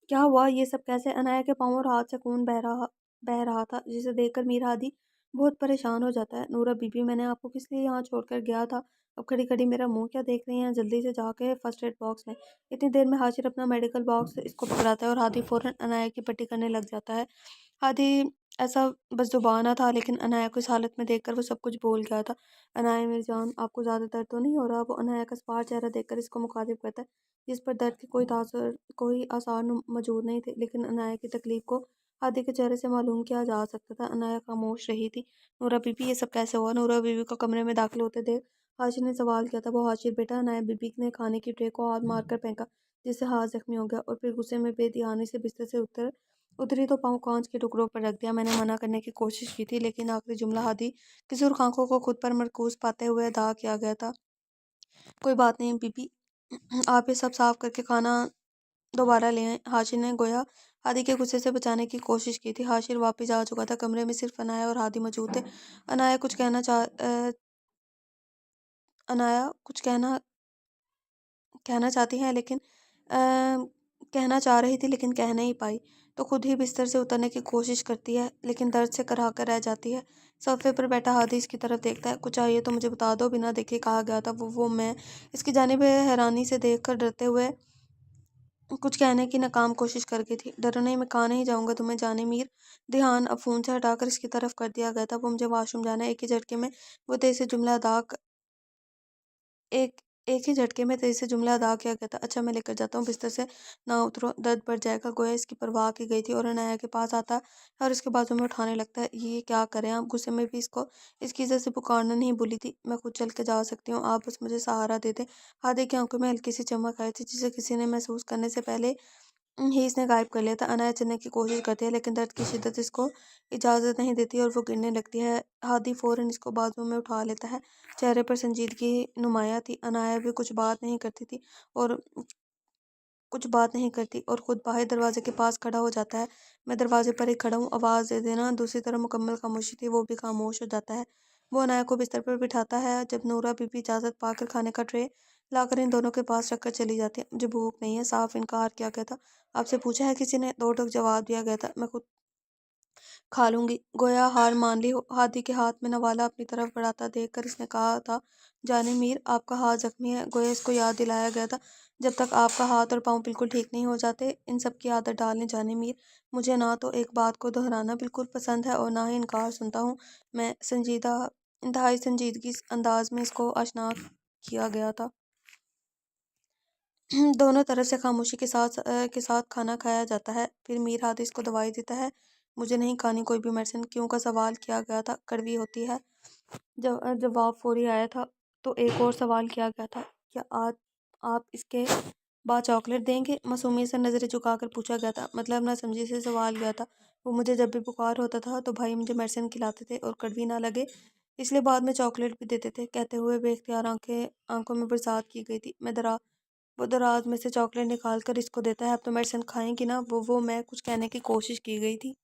क्या हुआ? ये सब कैसे? अनाया के पाँव और हाथ से खून बह रहा था, जिसे देखकर मीर हादी बहुत परेशान हो जाता है। नूरा बीबी, मैंने आपको किस लिए यहाँ छोड़कर गया था? अब खड़ी खड़ी मेरा मुंह क्या देख रही हैं? जल्दी से जाके फर्स्ट एड बॉक्स में। इतनी देर में हाशिर अपना मेडिकल बॉक्स इसको पकड़ाता है और हादी फौरन अनाया की पट्टी करने लग जाता है। हादी ऐसा बस जुबाना था, लेकिन अनाया को इस हालत में देखकर वो सब कुछ भूल गया था। अनाया मेरी जान, आपको ज़्यादा दर्द तो नहीं हो रहा? वो अनाया का सवार चेहरा देखकर इसको मुखातिब करता है, जिस पर दर्द के कोई आसार मौजूद नहीं थे, लेकिन अनाया की तकलीफ को हादी के चेहरे से मालूम किया जा सकता था। अनाया खामोश रही थी। नूरा बीबी, ये सब कैसे हुआ? नूरा बीबी को कमरे में दाखिल होते देख हाशिर ने सवाल किया था। वो हाशिर बेटा, अनाया बीबी ने खाने की ट्रे को हाथ मारकर फेंका, जिससे हाथ जख्मी हो गया और फिर गुस्से में बेध्यानी से बिस्तर से उतरी तो पाँव कांच के टुकड़ों पर रख दिया। मैंने मना करने की कोशिश की थी, लेकिन आखिरी जुमला हादी की सुर्ख आंखों को खुद पर मरकूज पाते हुए अदा किया गया था। कोई बात नहीं बीबी, आप ये सब साफ करके खाना दोबारा ले आए। हाशिर ने गोया हादी के गुस्से से बचाने की कोशिश की थी। हाशिर वापस आ चुका था। कमरे में सिर्फ अनाया और हादी मौजूद थे। अनाया कुछ कहना चाह अ, अनाया कुछ कहना चाहती है, लेकिन कहना चाह रही थी, लेकिन कह नहीं पाई। तो खुद ही बिस्तर से उतरने की कोशिश करती है, लेकिन दर्द से कराह कर रह जाती है। सोफे पर बैठा हादी इसकी तरफ देखता है। कुछ चाहिए तो मुझे बता दो, बिना देखे कहा गया था वो मैं। इसकी जानिब हैरानी से देखकर डरते हुए कुछ कहने की नाकाम कोशिश कर गई थी। डरो नहीं, मैं कहा नहीं जाऊंगा तुम्हें जाने मीर। ध्यान अब फोन से हटाकर इसकी तरफ कर दिया गया था। वो मुझे वॉशरूम जाना है। एक ही झटके में वो तेज से जुमला अदा एक एक ही झटके में तेजी से जुमला अदा किया गया था। अच्छा, मैं लेकर जाता हूँ, बिस्तर से ना उतरो, दर्द बढ़ जाएगा। गोया इसकी परवाह की गई थी और अनाया के पास आता है और इसके बाजू में उठाने लगता है। ये क्या करें आप? गुस्से में भी इसको इसकी इज्जत से पुकारना नहीं भूली थी। मैं खुद चल के जा सकती हूँ, आप बस मुझे सहारा दे दें। हादी की आंखों में हल्की सी चमक आई थी, जिसे किसी ने महसूस करने से पहले ही इसने गायब कर लिया था। अनाया चलने की कोशिश करती है, लेकिन दर्द की शिद्दत इसको इजाज़त नहीं देती और वो गिरने लगती है। हादी फौरन इसको बाजू में उठा लेता है। चेहरे पर संजीदगी नुमाया थी। अनाया भी कुछ बात नहीं करती और खुद बाहर दरवाजे के पास खड़ा हो जाता है। मैं दरवाजे पर ही खड़ा हूँ, आवाज़ दे देना। दूसरी तरफ मुकम्मल खामोशी थी। वो भी खामोश हो जाता है। वो अनाया को बिस्तर पर बिठाता है। जब नूरा बीबी इजाज़त पाकर खाने का ट्रे लाकर इन दोनों के पास रखकर चली जाती है। मुझे भूख नहीं है, साफ इनकार किया गया था। आपसे पूछा है किसी ने? दो टूक जवाब दिया गया था। मैं खुद खा लूंगी। गोया हार मान ली हो। हादी के हाथ में नवाला अपनी तरफ बढ़ाता देखकर इसने कहा था, जाने मीर, आपका हाथ जख्मी है। गोया इसको याद दिलाया गया था, जब तक आपका हाथ और पाँव बिल्कुल ठीक नहीं हो जाते इन सब की आदत डालने जाने मीर। मुझे ना तो एक बात को दोहराना बिल्कुल पसंद है और ना ही इनकार सुनता हूँ। मैं संजीदा इंतहाई संजीदगी अंदाज में इसको आशना किया गया था। दोनों तरफ से खामोशी के साथ खाना खाया जाता है। फिर मीर हादिस को दवाई देता है। मुझे नहीं खानी कोई भी मेडिसिन। क्यों का सवाल किया गया था। कड़वी होती है। जब जवाब फौरी आया था, तो एक और सवाल किया गया था, क्या आज आप इसके बाद चॉकलेट देंगे? मासूमियत से नज़रें झुकाकर पूछा गया था। मतलब ना समझी से सवाल गया था। वो मुझे जब भी बुखार होता था तो भाई मुझे मेडिसिन खिलाते थे और कड़वी ना लगे इसलिए बाद में चॉकलेट भी देते थे। कहते हुए बेख्तियार आंखों में बरसात की गई थी। वो दराज में से चॉकलेट निकाल कर इसको देता है। अब तो मेडिसिन खाएंगी ना? वो मैं कुछ कहने की कोशिश की गई थी।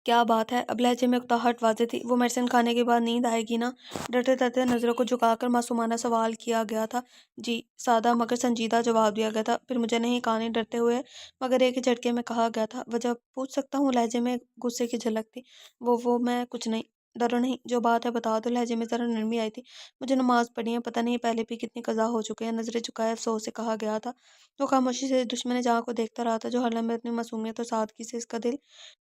क्या बात है? अब लहजे में उकताहट वाज़ेह थी। वो मेडिसिन खाने के बाद नींद आएगी ना? डरते डरते नज़रों को झुकाकर मासूमाना सवाल किया गया था। जी, सादा मगर संजीदा जवाब दिया गया था। फिर मुझे नहीं कहानी डरते हुए मगर एक ही झटके में कहा गया था। वजह पूछ सकता हूँ? लहजे में गुस्से की झलक थी। वो मैं कुछ नहीं। डरो नहीं, जो बात है बता दो। लहजे में ज़रा नरमी आई थी। मुझे नमाज पढ़ी है, पता नहीं पहले भी कितनी कज़ा हो चुके हैं। नज़रें झुकाए अफसोस से कहा गया था। वो खामोशी से दुश्मन जहाँ को देखता रहा था, जो हर लम्हे अपनी मासूमियत और सादगी से इसका दिल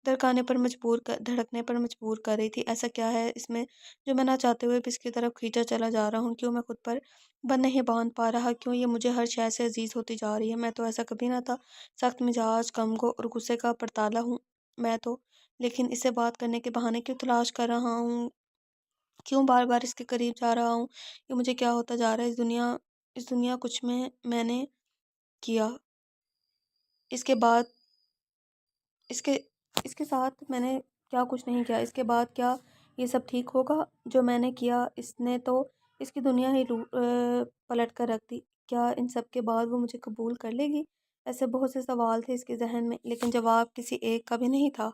धड़कने पर मजबूर कर रही थी। ऐसा क्या है इसमें जो मैं ना चाहते हुए भी इसकी तरफ खींचा चला जा रहा हूँ? क्यों मैं खुद पर बन नहीं बांध पा रहा? क्यों ये मुझे हर शय से अजीज होती जा रही है? मैं तो ऐसा कभी ना था। सख्त मिजाज, कमगो और गुस्से का परताला हूँ मैं तो। लेकिन इससे बात करने के बहाने क्यों तलाश कर रहा हूँ? क्यों बार बार इसके करीब जा रहा हूँ? ये मुझे क्या होता जा रहा है? इस दुनिया कुछ में मैंने किया। इसके बाद इसके इसके साथ मैंने क्या कुछ नहीं किया? इसके बाद क्या ये सब ठीक होगा? जो मैंने किया इसने तो इसकी दुनिया ही पलट कर रख दी। क्या इन सब के बाद वो मुझे कबूल कर लेगी? ऐसे बहुत से सवाल थे इसके जहन में, लेकिन जवाब किसी एक का भी नहीं था।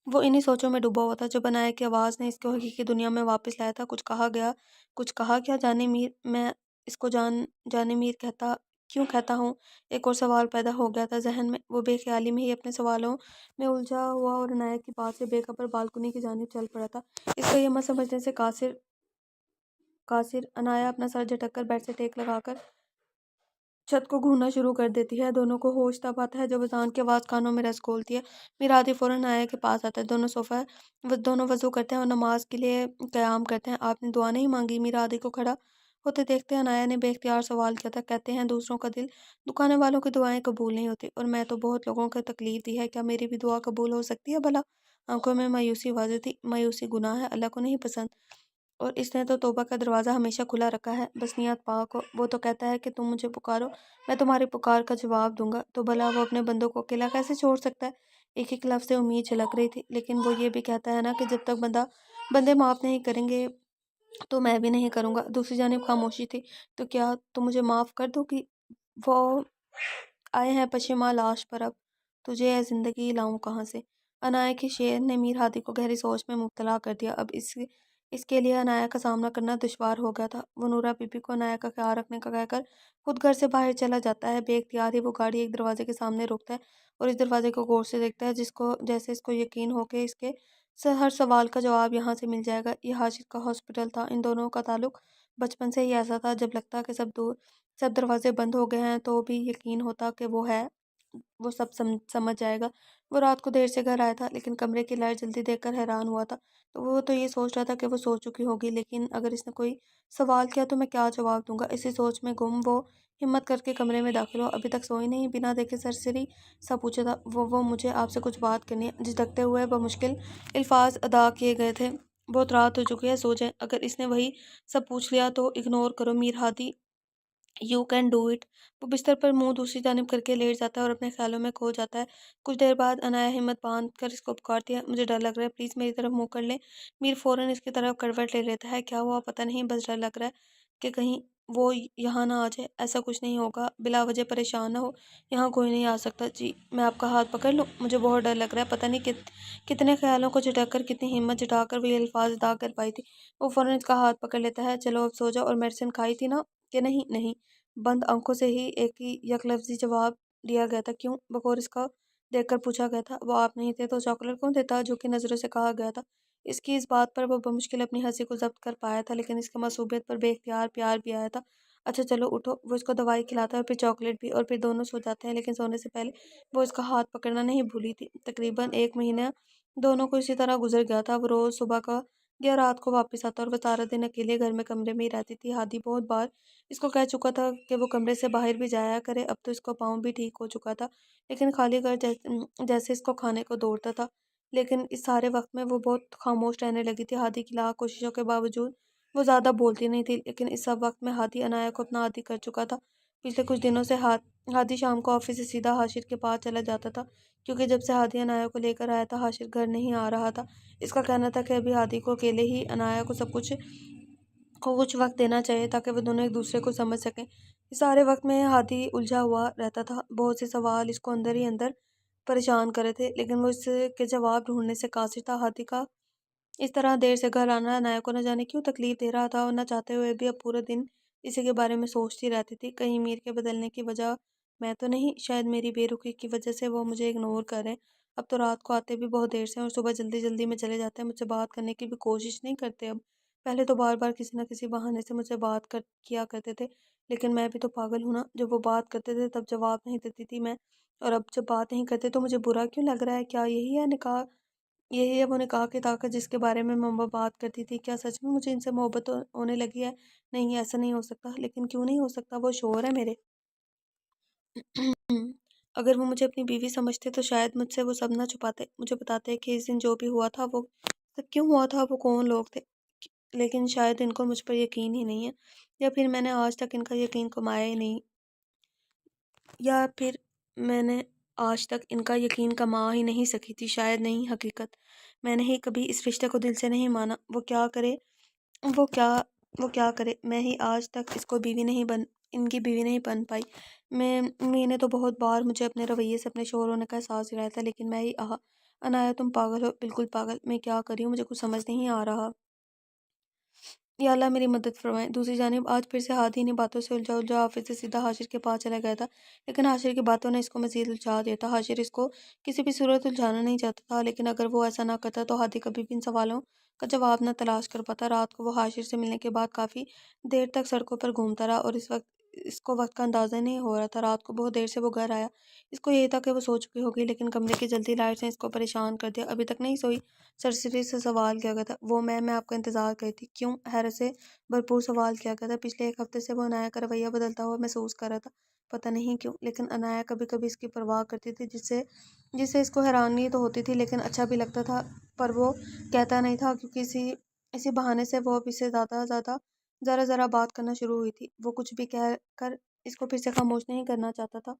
वो इन्हीं सोचों में डूबा हुआ था जब अनाया की आवाज़ ने इसको हकीकी दुनिया में वापस लाया था। कुछ कहा क्या जाने मीर, मैं इसको जाने मीर कहता क्यों कहता हूँ। एक और सवाल पैदा हो गया था जहन में। वो बेख्याली में ही अपने सवालों में उलझा हुआ और अनाया की बात से बेखबर बालकनी की जानिब चल पड़ा था। इसको यह मत समझने से कासिर कासिर अनाया अपना सर झटक कर बेड से टेक लगाकर छत को घूरना शुरू कर देती है। दोनों को होश तब आता है जब अजान की आवाज़ कानों में रस घोलती है। मीरादी फ़ौरन आया के पास आता है। दोनों वज़ू करते हैं और नमाज के लिए क़याम करते हैं। आपने दुआ नहीं मांगी? मीरादी को खड़ा होते देखते अनाया ने बेख्तियार सवाल किया था। कहते हैं दूसरों का दिल दुखाने वालों की दुआएं कबूल नहीं होती, और मैं तो बहुत लोगों को तकलीफ दी है, क्या मेरी भी दुआ कबूल हो सकती है भला? आंखों में मायूसी वाज़ेह थी। मायूसी गुनाह है, अल्लाह को नहीं पसंद, और इसने तो तौबा का दरवाज़ा हमेशा खुला रखा है। बस नियत पाक हो। वो तो कहता है कि तुम मुझे पुकारो, मैं तुम्हारी पुकार का जवाब दूंगा। तो भला वो अपने बंदों को अकेला कैसे छोड़ सकता है? एक एक लफ्ज़ से उम्मीद झलक रही थी, लेकिन वो ये भी कहता है ना कि जब तक बंदे माफ़ नहीं करेंगे तो मैं भी नहीं करूँगा। दूसरी जानिब खामोशी थी। तो क्या तुम मुझे माफ़ कर दो कि वो आए हैं पशिमा लाश पर अब? तुझे है ज़िंदगी लाऊं कहाँ से? अनाया के शेर ने मीर हादी को गहरी सोच में मुब्तला कर दिया। अब इसके लिए अनाया का सामना करना दुश्वार हो गया था। वो नूरा बीबी को अनाया का ख्याल रखने का कहकर खुद घर से बाहर चला जाता है। बेख्तियार ही वो गाड़ी एक दरवाजे के सामने रोकता है और इस दरवाजे को गौर से देखता है, जिसको जैसे इसको यकीन हो के इसके हर सवाल का जवाब यहाँ से मिल जाएगा। ये हाशिर का हॉस्पिटल था। इन दोनों का ताल्लुक बचपन से ही ऐसा था। जब लगता कि सब दरवाजे बंद हो गए हैं तो भी यकीन होता कि वो सब समझ जाएगा। वो रात को देर से घर आया था, लेकिन कमरे की लाइट जल्दी देखकर हैरान हुआ था। तो वो तो ये सोच रहा था कि वो सो चुकी होगी, लेकिन अगर इसने कोई सवाल किया तो मैं क्या जवाब दूंगा। इसी सोच में गुम वो हिम्मत करके कमरे में दाखिल हुआ। अभी तक सोई नहीं, बिना देखे सरसरी सा पूछा था। वो मुझे आपसे कुछ बात करनी है। झिझकते हुए बमुश्किल अल्फाज अदा किए गए थे। बहुत रात हो चुकी है, सो जाएं। अगर इसने वही सब पूछ लिया तो इग्नोर करो Mir Hadi, you can do it. वो बिस्तर पर मुंह दूसरी जानिब करके लेट जाता है और अपने ख्यालों में खो जाता है। कुछ देर बाद अनाया हिम्मत बांध कर इसको पुकारती है। मुझे डर लग रहा है, प्लीज़ मेरी तरफ मुंह कर ले। मीर फौरन इसकी तरफ करवट ले लेता है। क्या हुआ? पता नहीं, बस डर लग रहा है कि कहीं वो यहाँ ना आ जाए। ऐसा कुछ नहीं होगा, बिला वजह परेशान ना हो, यहाँ कोई नहीं आ सकता। जी, मैं आपका हाथ पकड़ लूँ? मुझे बहुत डर लग रहा है। पता नहीं कितने ख्यालों को झटक कर, कितनी हिम्मत जुटाकर वो ये अल्फाज अदा कर पाई थी। वो फौरन इसका हाथ पकड़ लेता है। चलो अब सो जाओ। और मेडिसिन खाई थी ना? कि नहीं? नहीं। बंद आंखों से ही एक ही यकलफ्ज़ी जवाब दिया गया था। क्यों? बगौर इसका देखकर पूछा गया था। वो आप नहीं थे तो चॉकलेट कौन देता? झुकी नज़रों से कहा गया था। इसकी इस बात पर वो बमुश्किल अपनी हंसी को जब्त कर पाया था, लेकिन इसकी मासूमियत पर बेख्तियार प्यार भी आया था। अच्छा चलो उठो। वो इसको दवाई खिलाता है, फिर चॉकलेट भी, और फिर दोनों सो जाते हैं। लेकिन सोने से पहले वो इसका हाथ पकड़ना नहीं भूली थी। तकरीबन 1 महीना दोनों को इसी तरह गुजर गया था। वो रोज़ सुबह का या रात को वापस आता और वह सारा दिन अकेले घर में कमरे में ही रहती थी। हादी बहुत बार इसको कह चुका था कि वो कमरे से बाहर भी जाया करे। अब तो इसका पाँव भी ठीक हो चुका था, लेकिन खाली घर जैसे इसको खाने को दौड़ता था। लेकिन इस सारे वक्त में वो बहुत खामोश रहने लगी थी। हादी की लाख कोशिशों के बावजूद वो ज़्यादा बोलती नहीं थी, लेकिन इस सब वक्त में हादी अनाया को अपना आदी कर चुका था। पिछले कुछ दिनों से हादी शाम को ऑफिस से सीधा हाशिर के पास चला जाता था, क्योंकि जब से हादी अनाया को लेकर आया था हाशिर घर नहीं आ रहा था। इसका कहना था कि अभी हादी को अकेले ही अनाया को कुछ वक्त देना चाहिए, ताकि वो दोनों एक दूसरे को समझ सकें। इस सारे वक्त में हादी उलझा हुआ रहता था। बहुत से सवाल इसको अंदर ही अंदर परेशान कर रहे थे, लेकिन वो इसके जवाब ढूंढने से कासिर था। हादी का इस तरह देर से घर आना अनाया को न जाने क्यों तकलीफ दे रहा था, और न चाहते हुए भी अब पूरे दिन इसी के बारे में सोचती रहती थी। कहीं मीर के बदलने की वजह मैं तो नहीं, शायद मेरी बेरुखी की वजह से वो मुझे इग्नोर कर रहे हैं। अब तो रात को आते भी बहुत देर से हैं और सुबह जल्दी जल्दी में चले जाते हैं। मुझसे बात करने की भी कोशिश नहीं करते अब। पहले तो बार बार किसी न किसी बहाने से मुझसे बात कर किया करते थे, लेकिन मैं भी तो पागल हूँ ना। जब वो बात करते थे तब जवाब नहीं देती थी मैं, और अब जब बात नहीं करते तो मुझे बुरा क्यों लग रहा है? क्या यही है वो निकाह की ताकत जिसके बारे में मम्मा बात करती थी? क्या सच में मुझे इनसे मोहब्बत होने लगी है? नहीं, ऐसा नहीं हो सकता। लेकिन क्यों नहीं हो सकता? वो शोर है मेरे। अगर वो मुझे अपनी बीवी समझते तो शायद मुझसे वो सब ना छुपाते। मुझे बताते कि इस दिन जो भी हुआ था वो सब क्यों हुआ था, वो कौन लोग थे। लेकिन शायद इनको मुझ पर यकीन ही नहीं है, या फिर मैंने आज तक इनका यकीन कमाया ही नहीं, या फिर मैंने आज तक इनका यकीन कमा ही नहीं सकी थी। शायद नहीं, हकीकत मैंने ही कभी इस रिश्ते को दिल से नहीं माना। वो क्या करे, वो क्या करे, मैं ही आज तक इसको बीवी नहीं इनकी बीवी नहीं बन पाई। मैंने तो बहुत बार मुझे अपने रवैये से अपने शौहर होने का एहसास दिलाया था, लेकिन मैं ही अनाया तुम पागल हो, बिल्कुल पागल। मैं क्या करी हूँ, मुझे कुछ समझ नहीं आ रहा। या अल्लाह मेरी मदद फरमाए। दूसरी जानिब आज फिर से हादी इन्हीं बातों से उलझा उलझा ऑफिस से सीधा हाशिर के पास चला गया था, लेकिन हाशिर की बातों ने इसको मजीद उलझा दिया था। हाशिर इसको किसी भी सूरत उलझाना नहीं चाहता था, लेकिन अगर वो ऐसा ना करता तो हादी कभी भी इन सवालों का जवाब न तलाश कर पाता। रात को वो हाशिर से मिलने के बाद काफ़ी देर तक सड़कों पर घूमता रहा और इस वक्त इसको वक्त का अंदाजा नहीं हो रहा था। रात को बहुत देर से वो घर आया। इसको यही था कि वो सो चुकी होगी, लेकिन कमरे की जल्दी लाइट ने इसको परेशान कर दिया। अभी तक नहीं सोई? सरसरी से सवाल किया गया था। वो मैं आपका इंतजार कर रही थी। क्यों? हैरत से भरपूर सवाल किया गया था। पिछले एक हफ्ते से वो अनाया का रवैया बदलता हुआ महसूस कर रहा था, पता नहीं क्यों। लेकिन अनाया कभी कभी इसकी परवाह करती थी, जिससे जिससे इसको हैरानी तो होती थी, लेकिन अच्छा भी लगता था। पर वो कहता नहीं था, क्योंकि इसी इसी बहाने से वो अब इससे ज़्यादा ज़्यादा ज़रा ज़रा बात करना शुरू हुई थी। वो कुछ भी कह कर इसको फिर से खामोश नहीं करना चाहता था।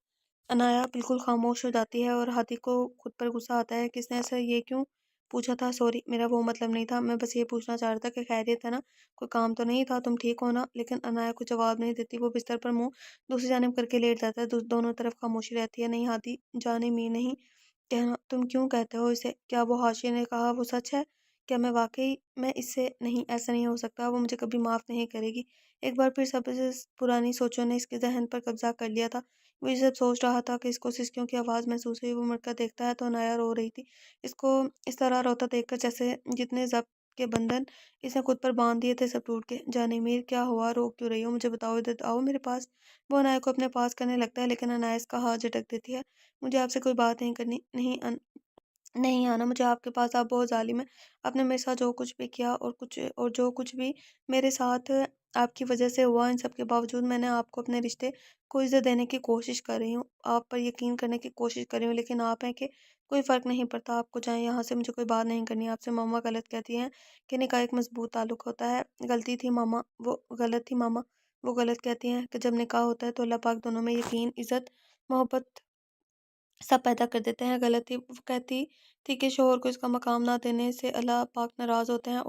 अनाया बिल्कुल खामोश हो जाती है और हाथी को खुद पर गुस्सा आता है। किसने ऐसा ये क्यों पूछा था? सॉरी, मेरा वो मतलब नहीं था। मैं बस ये पूछना चाह रहा था कि खैरियत है ना? कोई काम तो नहीं था? तुम ठीक हो ना? लेकिन अनाया को जवाब नहीं देती। वो बिस्तर पर मुंह दूसरी जानिब करके लेट जाता है। दोनों तरफ खामोशी रहती है। नहीं हाथी, जाने मी नहीं कहना। तुम क्यों कहते हो इसे? क्या वो हाशिर ने कहा वो सच है? क्या मैं वाकई मैं इससे नहीं, ऐसा नहीं हो सकता। वो मुझे कभी माफ़ नहीं करेगी। एक बार फिर सब पुरानी सोचों ने इसके जहन पर कब्जा कर लिया था। वो ये सब सोच रहा था कि इसको सिसकियों की आवाज़ महसूस हुई। वो मुड़कर देखता है तो अनाया रो रही थी। इसको इस तरह रोता देखकर जैसे जितने ज़ब्त के बंधन इसने खुद पर बांध दिए थे सब टूट गए। जाने मीर, क्या हुआ? रो क्यों रही हो? मुझे बताओ, इधर आओ मेरे पास। वो अनाया को अपने पास करने लगता है, लेकिन अनाया इसका हाथ झटक देती है। मुझे आपसे कोई बात नहीं करनी। नहीं आना मुझे आपके पास। आप बहुत ज़ालिम हैं। आपने मेरे साथ जो कुछ भी किया और जो कुछ भी मेरे साथ आपकी वजह से हुआ, इन सब के बावजूद मैंने आपको अपने रिश्ते को इज़्ज़त देने की कोशिश कर रही हूँ। आप पर यकीन करने की कोशिश कर रही हूँ, लेकिन आप हैं कि कोई फ़र्क नहीं पड़ता। आपको जाएँ यहाँ से, मुझे कोई बात नहीं करनी आपसे। मम्मा गलत कहती हैं कि निकाह एक मज़बूत ताल्लुक होता है। गलती थी मामा, वो गलत थी मामा। वो गलत कहती हैं कि जब निकाह होता है तो अल्लाह पाक दोनों में यकीन, इज़्ज़त, मोहब्बत सब पैदा कर देते हैं। गलत थी। वो कहती थी कि शोहर को इसका मकाम ना देने से अल्लाह पाक नाराज़ होते हैं।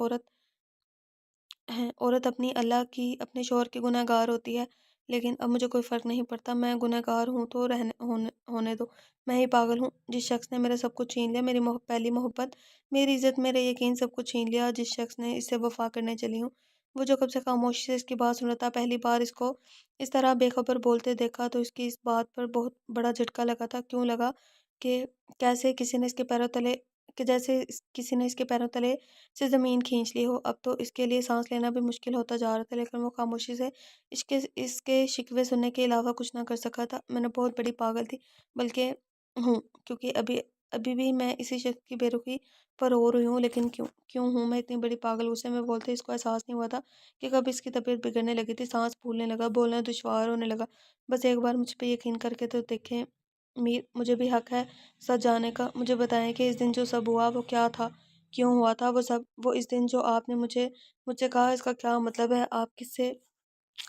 औरत अपनी अल्लाह की, अपने शोहर की गुनहगार होती है। लेकिन अब मुझे कोई फ़र्क नहीं पड़ता। मैं गुनहगार हूँ तो होने दो। मैं ही पागल हूँ। जिस शख्स ने मेरा सब कुछ छीन लिया, मेरी पहली मोहब्बत, मेरी इज़्ज़त, मेरा यकीन, सब कुछ छीन लिया। जिस शख्स ने इससे वफ़ा करने चली हूँ, वो जो कब से खामोशी से इसकी बात सुन रहा था, पहली बार इसको इस तरह बेखबर बोलते देखा तो इसकी इस बात पर बहुत बड़ा झटका लगा था। क्यों लगा? कि कैसे किसी ने इसके पैरों तले कि जैसे किसी ने इसके पैरों तले से ज़मीन खींच ली हो। अब तो इसके लिए सांस लेना भी मुश्किल होता जा रहा था, लेकिन वो खामोशी से इसके इसके शिकवे सुनने के अलावा कुछ ना कर सका था। मैंने बहुत बड़ी पागल थी, बल्कि हूँ, क्योंकि अभी अभी भी मैं इसी शख्स की बेरुखी पर रो रही हूँ। लेकिन क्यों क्यों हूँ मैं इतनी बड़ी पागल? गुस्से में बोलते इसको एहसास नहीं हुआ था कि कब इसकी तबीयत बिगड़ने लगी थी। सांस फूलने लगा, बोलना दुश्वार होने लगा। बस एक बार मुझ पे यकीन करके तो देखें मीर, मुझे भी हक है सच जानने का। मुझे बताएं कि इस दिन जो सब हुआ वो क्या था, क्यों हुआ था वो सब? वो इस दिन जो आपने मुझसे कहा, इसका क्या मतलब है? आप किससे?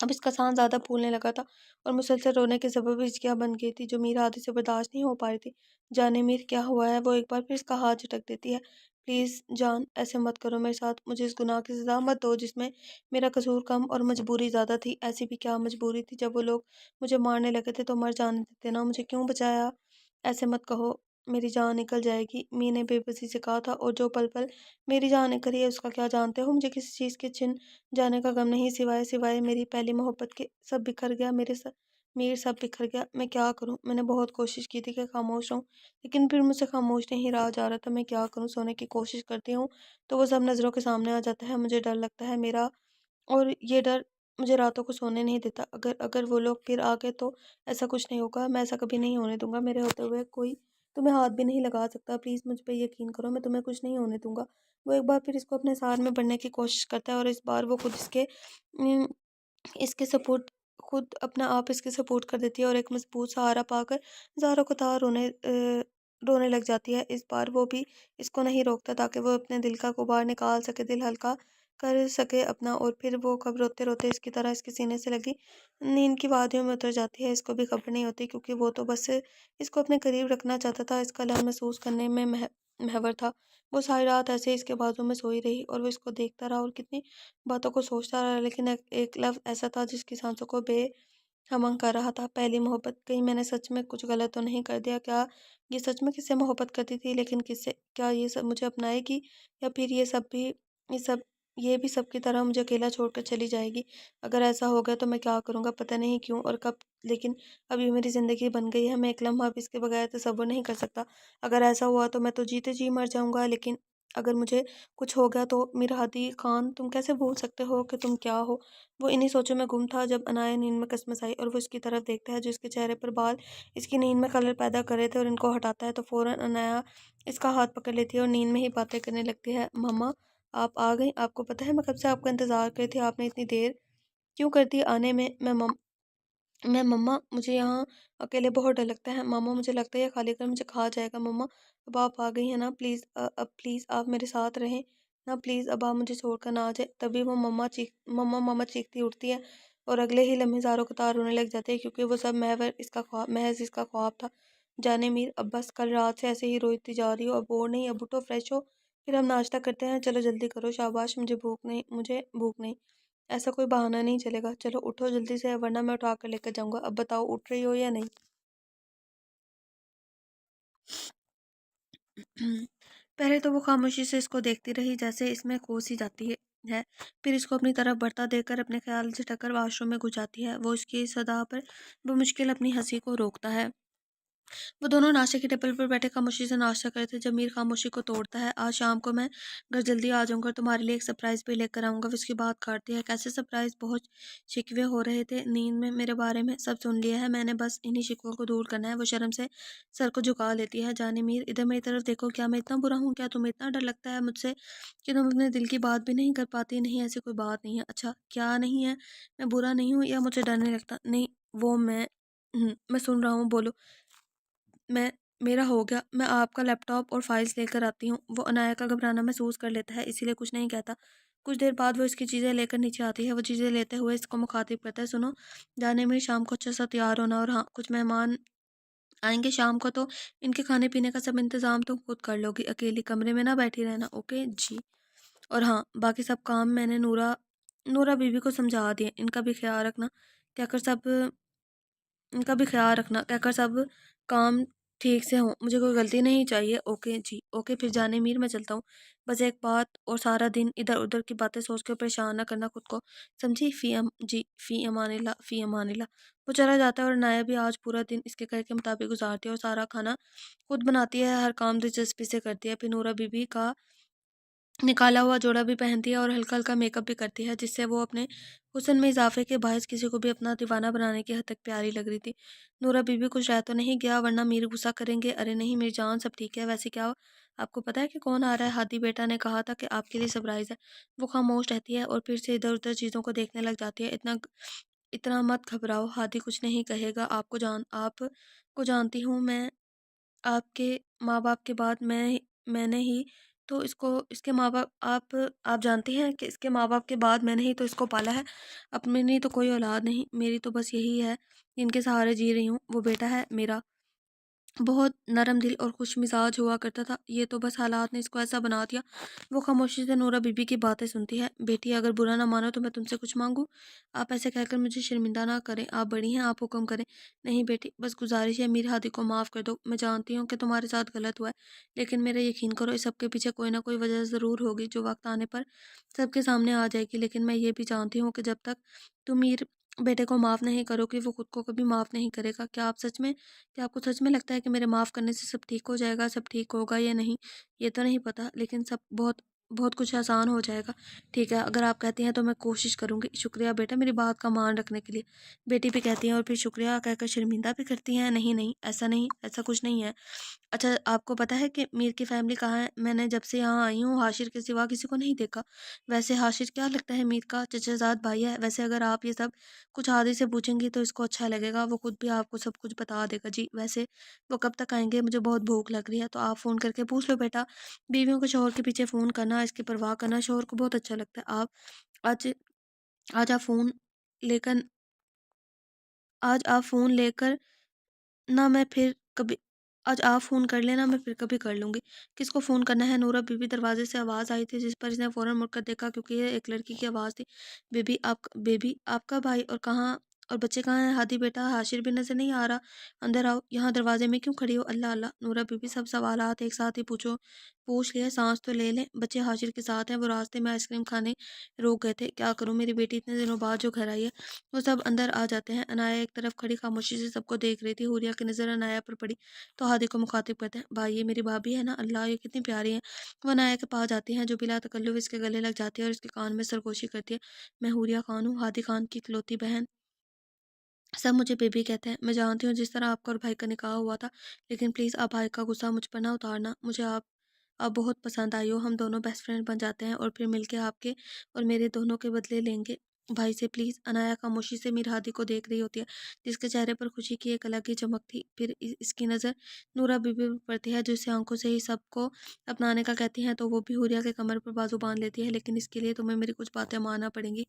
अब इसका सांस ज़्यादा फूलने लगा था और मुसलसल रोने के सबब हिचकियाँ बन गई थी, जो मीरा आदि से बर्दाश्त नहीं हो पा रही थी। जाने मीर, क्या हुआ है? वो एक बार फिर इसका हाथ झटक देती है। प्लीज़ जान, ऐसे मत करो मेरे साथ। मुझे इस गुनाह की सज़ा मत दो जिसमें मेरा कसूर कम और मजबूरी ज़्यादा थी। ऐसी भी क्या मजबूरी थी? जब वो लोग मुझे मारने लगे थे तो मर जाने देते ना, मुझे क्यों बचाया? ऐसे मत कहो, मेरी जान निकल जाएगी। मी ने बेबसी से कहा था, और जो पल पल मेरी जान निकली है उसका क्या जानते हो? मुझे किसी चीज़ के छिन जाने का गम नहीं, सिवाय सिवाय मेरी पहली मोहब्बत के। सब बिखर गया मीर, सब बिखर गया। मैं क्या करूं? मैंने बहुत कोशिश की थी कि खामोश रहूं, लेकिन फिर मुझसे खामोश नहीं रहा जा रहा था। मैं क्या करूं? सोने की कोशिश करती हूँ तो वो सब नज़रों के सामने आ जाता है। मुझे डर लगता है मेरा, और ये डर मुझे रातों को सोने नहीं देता। अगर अगर वो लोग फिर आ गए तो ऐसा कुछ नहीं होगा। मैं ऐसा कभी नहीं होने दूंगा। मेरे होते हुए कोई तुम्हें हाथ भी नहीं लगा सकता। प्लीज़ मुझ पे यकीन करो, मैं तुम्हें कुछ नहीं होने दूंगा। वो एक बार फिर इसको अपने साथ में बढ़ने की कोशिश करता है, और इस बार वो खुद इसके सपोर्ट खुद अपना आप इसके सपोर्ट कर देती है, और एक मजबूत सहारा पाकर ज़ारो को तार रोने लग जाती है। इस बार वो भी इसको नहीं रोकता, ताकि वो अपने दिल का गुबार निकाल सके, दिल हल्का कर सके अपना। और फिर वो कब रोते रोते इसकी तरह इसके सीने से लगी नींद की वादियों में उतर जाती है। इसको भी खबर नहीं होती, क्योंकि वो तो बस इसको अपने करीब रखना चाहता था। इसका लहर महसूस करने में महवर था। वो सारी रात ऐसे ही इसके बाजू में सोई रही, और वो इसको देखता रहा और कितनी बातों को सोचता रहा, लेकिन एक लफ्ज़ ऐसा था जिसकी सांसों को हमंग कर रहा था। पहली मोहब्बत, कहीं मैंने सच में कुछ गलत तो नहीं कर दिया? क्या ये सच में किससे मोहब्बत करती थी? लेकिन किससे? क्या ये सब मुझे अपनाएगी, या फिर ये सब ये भी सबकी तरह मुझे अकेला छोड़कर चली जाएगी? अगर ऐसा हो गया तो मैं क्या करूँगा? पता नहीं क्यों और कब, लेकिन अब ये मेरी ज़िंदगी बन गई है। मैं एक लम्हा भी इसके बगैर तसव्वुर नहीं कर सकता। अगर ऐसा हुआ तो मैं तो जीते जी मर जाऊँगा, लेकिन अगर मुझे कुछ हो गया तो मेरा हादी खान, तुम कैसे भूल सकते हो कि तुम क्या हो? वो इन्हीं सोचों में गुम था जब अनाया नींद में कसमस आई और वो इसकी तरफ देखता है जो इसके चेहरे पर बाल इसकी नींद में खलल पैदा कर रहे थे, और इनको हटाता है तो फ़ौरन अनाया इसका हाथ पकड़ लेती है और नींद में ही बातें करने लगती है। मम्मा, आप आ गई? आपको पता है मैं कब से आपका इंतज़ार कर रही थी, आपने इतनी देर क्यों कर दी आने में? मम्मा, मुझे यहाँ अकेले बहुत डर लगता है। मम्मा, मुझे लगता है ये खाली घर मुझे खा जाएगा। मम्मा, अब आप आ गई हैं ना, प्लीज़ अब प्लीज़ आप मेरे साथ रहें ना, प्लीज़ अब आप मुझे छोड़कर ना आ जाए। तभी वो मम्मा चीखती उठती है और अगले ही लम्हे ज़ारो कतार रोने लग जाते हैं, क्योंकि वो सब महज इसका ख्वाब था। जाने मीर, अब बस कल रात से ऐसे ही रोती जा रही हो, अब बोर नहीं, अब उठो, फ्रेश हो, फिर हम नाश्ता करते हैं। चलो जल्दी करो, शाबाश, मुझे भूख नहीं। ऐसा कोई बहाना नहीं चलेगा। चलो उठो जल्दी से, वरना मैं उठा कर लेकर जाऊँगा। अब बताओ, उठ रही हो या नहीं? पहले तो वो खामोशी से इसको देखती रही, जैसे इसमें खो सी जाती है। फिर इसको अपनी तरफ बढ़ता देखकर अपने ख्याल से टकर वॉशरूम में घुस जाती है। वो इसकी इस अदा पर बमुश्किल अपनी हंसी को रोकता है। वो दोनों नाश्ते की टेबल पर बैठे खामोशी से नाश्ता कर रहे थे जब मीर खामोशी को तोड़ता है। आज शाम को मैं घर जल्दी आ जाऊंगा और तुम्हारे लिए एक सरप्राइज भी लेकर आऊंगा। वो इसकी बात काटती है। कैसे सरप्राइज? बहुत शिकवे हो रहे थे नींद में मेरे बारे में, सब सुन लिया है मैंने, बस इन्हीं शिकवों को दूर करना है। वो शर्म से सर को झुका लेती है। जाने मीर, इधर मेरी तरफ देखो, क्या मैं इतना बुरा हूँ? क्या तुम्हें इतना डर लगता है मुझसे कि तुम अपने दिल की बात भी नहीं कर पाती? नहीं, ऐसी कोई बात नहीं है। अच्छा, क्या नहीं है? मैं बुरा नहीं हूँ या मुझे डर नहीं लगता? नहीं, वो मैं सुन रहा हूँ, बोलो। मैं मेरा हो गया, मैं आपका लैपटॉप और फाइल्स लेकर आती हूँ। वो अनाया का घबराना महसूस कर लेता है, इसीलिए कुछ नहीं कहता। कुछ देर बाद वो इसकी चीज़ें लेकर नीचे आती है। वो चीज़ें लेते हुए इसको मुखातिब करता है। सुनो, जाने में शाम को अच्छा सा तैयार होना, और हाँ, कुछ मेहमान आएंगे शाम को, तो इनके खाने पीने का सब इंतज़ाम तुम खुद कर लोगी, अकेली कमरे में ना बैठी रहना, ओके जी? और हाँ, बाकी सब काम मैंने नूरा नूरा बीवी को समझा दिए, इनका भी ख्याल रखना, कहकर सब काम ठीक से हों, मुझे कोई गलती नहीं चाहिए, ओके जी? ओके, फिर जाने मीर, मैं चलता हूँ। बस एक बात, और सारा दिन इधर उधर की बातें सोच के परेशान ना करना खुद को, समझी? फ़ी अमानिल्लाह, फ़ी अमानिल्लाह। वो चला जाता है और नाया भी आज पूरा दिन इसके कहे के मुताबिक गुजारती है और सारा खाना खुद बनाती है, हर काम दिलचस्पी से करती है। फिर नूरा बीबी का निकाला हुआ जोड़ा भी पहनती है और हल्का-हल्का मेकअप भी करती है, जिससे वो अपने हुस्न में इज़ाफ़े के बायस किसी को भी अपना दीवाना बनाने की हद तक प्यारी लग रही थी। नूरा बीबी कुछ रह तो नहीं गया, वरना मीर गुस्सा करेंगे। अरे नहीं मेरी जान, सब ठीक है। वैसे क्या आपको पता है कि कौन आ रहा है? हादी बेटा ने कहा था कि आपके लिए सरप्राइज़ है। वो खामोश रहती है और फिर से इधर-उधर चीज़ों को देखने लग जाती है। इतना मत घबराओ, हादी कुछ नहीं कहेगा। आपको जानती हूँ मैं, आपके माँ-बाप के बाद मैंने ही तो इसको इसके माँ-बाप आप जानती हैं कि इसके माँ-बाप के बाद मैंने ही तो इसको पाला है। अपनी तो कोई औलाद नहीं, मेरी तो बस यही है, इनके सहारे जी रही हूँ। वो बेटा है मेरा, बहुत नरम दिल और खुश मिजाज हुआ करता था। ये तो बस हालात ने इसको ऐसा बना दिया। वो खामोशी से नूरा बीबी की बातें सुनती है। बेटी, अगर बुरा ना मानो तो मैं तुमसे कुछ मांगूं? आप ऐसे कहकर मुझे शर्मिंदा ना करें, आप बड़ी हैं, आप हुक्म करें। नहीं बेटी, बस गुजारिश है, मीर हादी को माफ़ कर दो। मैं जानती हूँ कि तुम्हारे साथ गलत हुआ है, लेकिन मेरा यकीन करो, इस सब के पीछे कोई ना कोई वजह ज़रूर होगी जो वक्त आने पर सबके सामने आ जाएगी। लेकिन मैं ये भी जानती हूँ कि जब तक तुम मीर बेटे को माफ़ नहीं करोगी, वो खुद को कभी माफ़ नहीं करेगा। क्या आपको सच में लगता है कि मेरे माफ़ करने से सब ठीक हो जाएगा, सब ठीक होगा या नहीं? ये तो नहीं पता, लेकिन सब बहुत बहुत कुछ आसान हो जाएगा। ठीक है, अगर आप कहती हैं तो मैं कोशिश करूँगी। शुक्रिया बेटा, मेरी बात का मान रखने के लिए। बेटी भी कहती हैं और फिर शुक्रिया कहकर शर्मिंदा भी करती हैं। नहीं, नहीं, ऐसा कुछ नहीं है। अच्छा, आपको पता है कि मीर की फैमिली कहाँ है? मैंने जब से यहाँ आई हूँ, हाशिर के सिवा किसी को नहीं देखा। वैसे हाशिर क्या लगता है मीर का चचेज़ाद भाई है। वैसे अगर आप ये सब कुछ आदि से पूछेंगी तो इसको अच्छा लगेगा, वो खुद भी आपको सब कुछ बता देगा जी। वैसे वो कब तक आएँगे? मुझे बहुत भूख लग रही है, तो आप फ़ोन करके पूछ लो बेटा। बीवियों को शौहर के पीछे फ़ोन करना, इसकी परवाह करना शौहर को बहुत अच्छा लगता है। आज आज आप फ़ोन लेकर आज आप फ़ोन लेकर ना मैं फिर कभी आज आप फ़ोन कर लेना, मैं फिर कभी कर लूँगी। किसको फ़ोन करना है? नूरा बीबी, दरवाज़े से आवाज़ आई थी जिस पर इसने फ़ौरन मुड़कर देखा, क्योंकि ये एक लड़की की आवाज़ थी। बेबी, आपका भाई, और कहाँ और बच्चे कहाँ हैं? हादी बेटा, हाशिर भी नजर नहीं आ रहा। अंदर आओ। यहाँ दरवाजे में क्यों खड़ी हो? अल्लाह अल्लाह। नूरा बीबी, सब सवालात एक साथ ही पूछ लिए, सांस तो ले लें। बच्चे हाशिर के साथ हैं, वो रास्ते में आइसक्रीम खाने रोक गए थे। क्या करूँ, मेरी बेटी इतने दिनों बाद जो घर आई है। वो सब अंदर आ जाते हैं। अनाया एक तरफ खड़ी खामोशी से सबको देख रही थी। हुरिया की नज़र अनाया पर पड़ी तो हादी को मुखातिब करते हैं, भाई ये मेरी भाभी है ना, अल्लाह ये कितनी प्यारी है। वो अनाया के पास जाती हैं, जो बिला तकल्लुफ इसके गले लग जाती है और इसके कान में सरगोशी करती है, मैं हुरिया खान हूँ, हादी खान की इकलौती बहन। सब मुझे बेबी कहते हैं। मैं जानती हूँ जिस तरह आपका और भाई का निकाह हुआ था, लेकिन प्लीज़ आप भाई का गुस्सा मुझ पर ना उतारना। मुझे आप बहुत पसंद आई हो। हम दोनों बेस्ट फ्रेंड बन जाते हैं और फिर मिलके आपके और मेरे दोनों के बदले लेंगे भाई से, प्लीज़। अनाया खामोशी से मीर को देख रही होती है, जिसके चेहरे पर खुशी की एक अलग ही चमक थी। फिर इसकी नज़र नूरा बीबी पर पड़ती है, जो इसे आंखों से ही सबको अपनाने का कहती हैं, तो वो भी हुरिया के कमर पर बाजू बांध लेती है, लेकिन इसके लिए तुम्हें मेरी कुछ बातें मानना पड़ेंगी।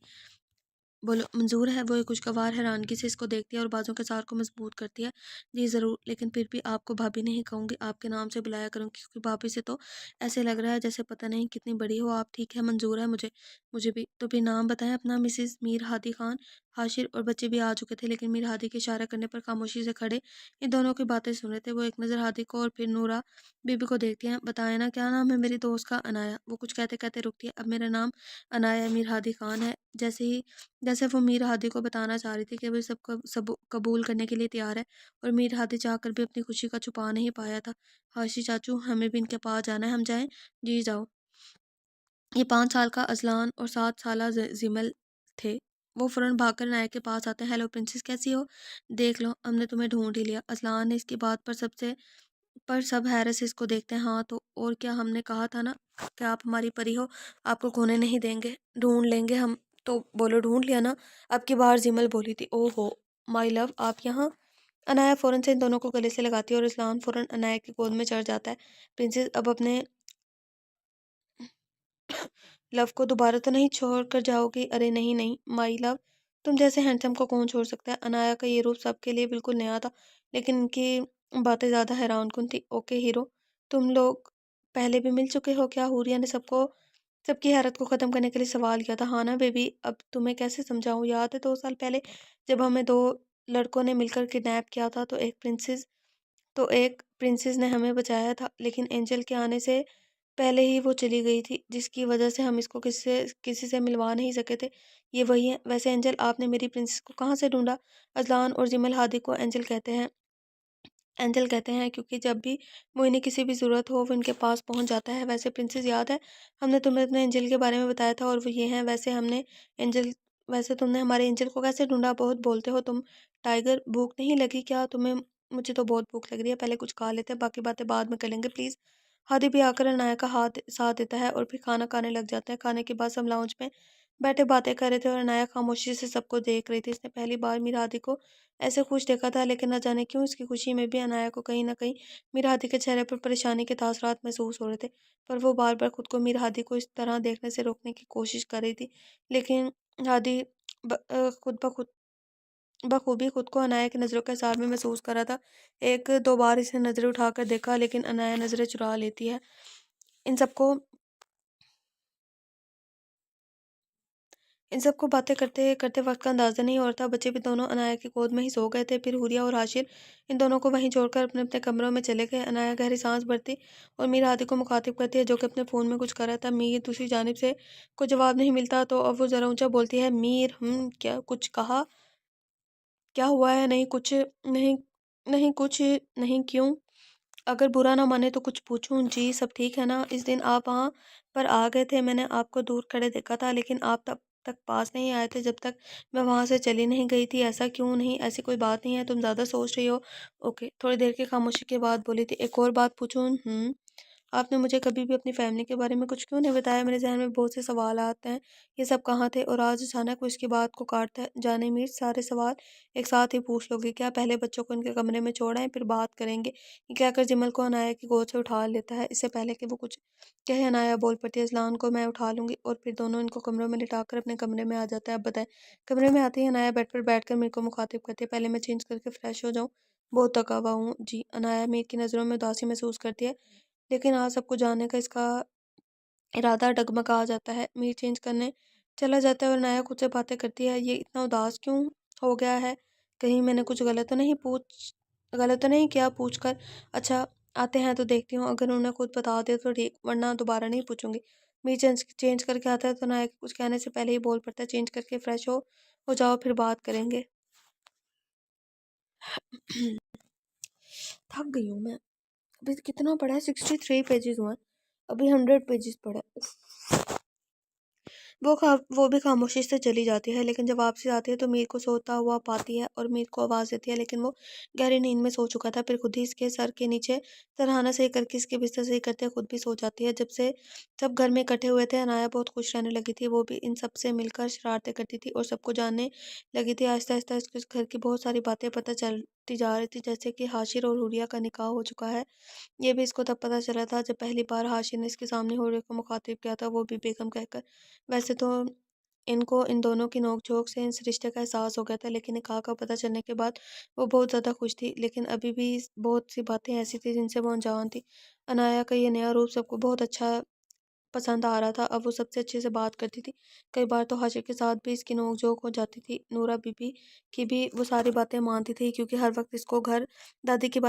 बोलो, मंजूर है? वो एक खुशगवार हैरानगी से इसको देखती है और बाजों के सार को मजबूत करती है। जी ज़रूर, लेकिन फिर भी आपको भाभी नहीं कहूँगी, आपके नाम से बुलाया करूँगी, क्योंकि भाभी से तो ऐसे लग रहा है जैसे पता नहीं कितनी बड़ी हो आप। ठीक है, मंजूर है मुझे। मुझे भी। तो फिर नाम बताएं अपना। मिसिस मीर हादी खान। हाशिर और बच्चे भी आ चुके थे, लेकिन मीर हादी के इशारा करने पर खामोशी से खड़े इन दोनों की बातें सुन रहे थे। वो एक नज़र हादी को और फिर नूरा बीबी को देखती हैं। बताए ना क्या नाम है मेरी दोस्त का? अनाया। वो कुछ कहते कहते रुकती है। अब मेरा नाम अनाया मीर हादी खान है। जैसे वो मीर हादी को बताना चाह रही थी कि वो सब कबूल करने के लिए तैयार है, और मीर हादी चाहकर भी अपनी खुशी का छुपा नहीं पाया था। हाशी चाचू, हमें भी इनके पास जाना है, हम जाएं? जी जाओ। ये 5 साल का अजलान और 7 साला जिमल थे। वो फौरन भागकर नायक के पास आते हैं। हेलो प्रिंसेस, कैसी हो? देख लो, हमने तुम्हें ढूंढ ही लिया। अजलान ने इसकी बात पर सब हैरत से इसको देखते हैं। हाँ तो और क्या, हमने कहा था ना कि आप हमारी परी हो, आपको खोने नहीं देंगे, ढूंढ लेंगे हम। तो बोलो, ढूंढ लिया ना? अब की बार जिमल बोली थी। ओहो माय लव, आप यहाँ? अनाया फौरन से इन दोनों को गले से लगाती है और इस्लान फौरन अनाया की गोद में चढ़ जाता है। प्रिंसेस, अब अपने लव को दोबारा तो नहीं छोड़ कर जाओगी? अरे नहीं नहीं माई लव, तुम जैसे हैंडसम को कौन छोड़ सकता है? अनाया का ये रूप सबके लिए बिल्कुल नया था, लेकिन इनकी बातें ज़्यादा हैरानकुन थी। ओके हीरो, तुम लोग पहले भी मिल चुके हो क्या? हुरिया ने सबकी हैरत को ख़त्म करने के लिए सवाल किया था। हाँ ना बेबी, अब तुम्हें कैसे समझाऊं? याद है 2 साल पहले जब हमें दो लड़कों ने मिलकर किडनैप किया था, तो एक प्रिंसेस ने हमें बचाया था, लेकिन एंजल के आने से पहले ही वो चली गई थी, जिसकी वजह से हम इसको किसी से मिलवा नहीं सके थे। ये वही है। वैसे एंजल, आपने मेरी प्रिंसेस को कहाँ से ढूंढा? अजलान और जिमल हादी को एंजल कहते हैं क्योंकि जब भी वो इन्हें किसी भी ज़रूरत हो वो इनके पास पहुंच जाता है। वैसे प्रिंसेस, याद है हमने तुम्हें अपने एंजल के बारे में बताया था, और वो ये हैं। एंजल वैसे तुमने हमारे एंजल को कैसे ढूंढा? बहुत बोलते हो तुम। टाइगर, भूख नहीं लगी क्या तुम्हें? मुझे तो बहुत भूख लग रही है, पहले कुछ खा लेते हैं, बाकी बातें बाद में कर लेंगे प्लीज़। हादी भी आकर अनाया का हाथ साथ देता है और फिर खाना खाने लग जाते हैं। खाने के बाद सब लाउंज में बैठे बातें कर रहे थे और अनाया खामोशी से सबको देख रही थी। इसने पहली बार मीरा हादी को ऐसे खुश देखा था, लेकिन न जाने क्यों इसकी खुशी में भी अनाया को कहीं न कहीं मीरा हादी के चेहरे पर परेशानी के तासरात महसूस हो रहे थे। पर वो बार-बार खुद को मीरा हादी को इस तरह देखने से रोकने की कोशिश कर रही थी। लेकिन हादी खुद ब खुद बखूबी खुद को अनाया की नज़रों के हिसाब में महसूस कर रहा था। 1-2 बार इसने नज़रें उठाकर देखा, लेकिन अनाया नज़रें चुरा लेती है। इन सबको इन सबको बातें करते करते वक्त का अंदाजा नहीं हो रहा था। बच्चे भी दोनों अनाया की गोद में ही सो गए थे। फिर हुरिया और हाशिर इन दोनों को वहीं छोड़कर अपने अपने कमरों में चले गए। अनाया गहरी सांस भरती और मीर हादी को मुखातिब करती है, जो कि अपने फ़ोन में कुछ कर रहा था। मीर दूसरी जानिब से कोई जवाब नहीं मिलता, तो अब वो ज़रा ऊंचा बोलती है, मीर, क्या कुछ कहा? क्या हुआ है? नहीं कुछ नहीं। नहीं कुछ नहीं, क्यों? अगर बुरा ना माने तो कुछ पूछूं? जी सब ठीक है ना? इस दिन आप वहाँ पर आ गए थे, मैंने आपको दूर खड़े देखा था, लेकिन आप तब तक पास नहीं आए थे जब तक मैं वहाँ से चली नहीं गई थी। ऐसा क्यों? नहीं, ऐसी कोई बात नहीं है, तुम ज़्यादा सोच रही हो। ओके, थोड़ी देर की खामोशी के बाद बोली थी, एक और बात पूछूं? आपने मुझे कभी भी अपनी फैमिली के बारे में कुछ क्यों नहीं बताया? मेरे जहन में बहुत से सवाल आते हैं, ये सब कहाँ थे? और आज अचानक वो इसकी बात को काटता है। जाने मीर, सारे सवाल एक साथ ही पूछ लोगे क्या? पहले बच्चों को इनके कमरे में छोड़ाएं, फिर बात करेंगे। ये कहकर जिमल को अनाया की गोद से उठा लेता है। इससे पहले कि वो कुछ कहे, अनाया बोल पड़ती है, इस्लान को मैं उठा लूंगी, और फिर दोनों इनको कमरों में लिटाकर अपने कमरे में आ जाता है। अब बताएं। कमरे में आते ही अनाया बेड पर बैठकर मीर को मुखातिब करती है, पहले मैं चेंज करके फ्रेश हो जाऊँ, बहुत थका हुआ हूँ। जी। अनाया मीर की नज़रों में उदासी महसूस करती है, लेकिन आज सब कुछ जानने का इसका इरादा डगमगा जाता है। मीर चेंज करने चला जाता है और अनाया खुद से बातें करती है, ये इतना उदास क्यों? हो गया है? कहीं मैंने कुछ गलत तो नहीं किया पूछ कर? अच्छा, आते हैं तो देखती हूँ, अगर उन्होंने खुद बता दिया तो ठीक, वरना दोबारा नहीं पूछूँगी। मीर चेंज चेंज करके आता है तो नायक कुछ कहने से पहले ही बोल पड़ता है, चेंज करके फ्रेश हो जाओ, फिर बात करेंगे। थक गई हूँ मैं। अभी कितना पड़ा है? 63 पेजेस हुए हैं। अभी 100 पेजेस पड़े हैं। उफ। वो भी खामोशी से चली जाती है, लेकिन जब वापसी आती है तो मीर को सोता हुआ पाती है और मीर को आवाज़ देती है, लेकिन वो गहरी नींद में सो चुका था। फिर खुद ही इसके सर के नीचे सरहाना सही करके इसके बिस्तर सही करते खुद भी सो जाती है। जब से सब घर में इकट्ठे हुए थे, अनाया बहुत खुश रहने लगी थी। वो भी इन सब से मिलकर शरारतें करती थी और सबको जानने लगी थी। आहिस्ता आहिस्ता इसके घर की बहुत सारी बातें पता चलती जा रही थी, जैसे कि हाशिर और हुरिया का निकाह हो चुका है। ये भी इसको तब पता चला था जब पहली बार हाशिर ने इसके सामने हुर्रे को मुखातिब किया था, वो भी बेगम कहकर। वैसे तो इनको इन दोनों की नोक-झोंक से इस रिश्ते का एहसास हो गया था, लेकिन निकाह का पता चलने के बाद वो बहुत ज़्यादा खुश थी। लेकिन अभी भी बहुत सी बातें ऐसी थी जिनसे वो अनजान थी। अनाया का ये नया रूप सबको बहुत अच्छा पसंद आ रहा था। अब वो सबसे अच्छे से बात करती थी। कई बार तो हाशिर के साथ भी इसकी नोक-झोंक हो जाती थी। नूरा बीबी की भी वो सारी बातें मानती थी, क्योंकि हर वक़्त इसको घरदारी की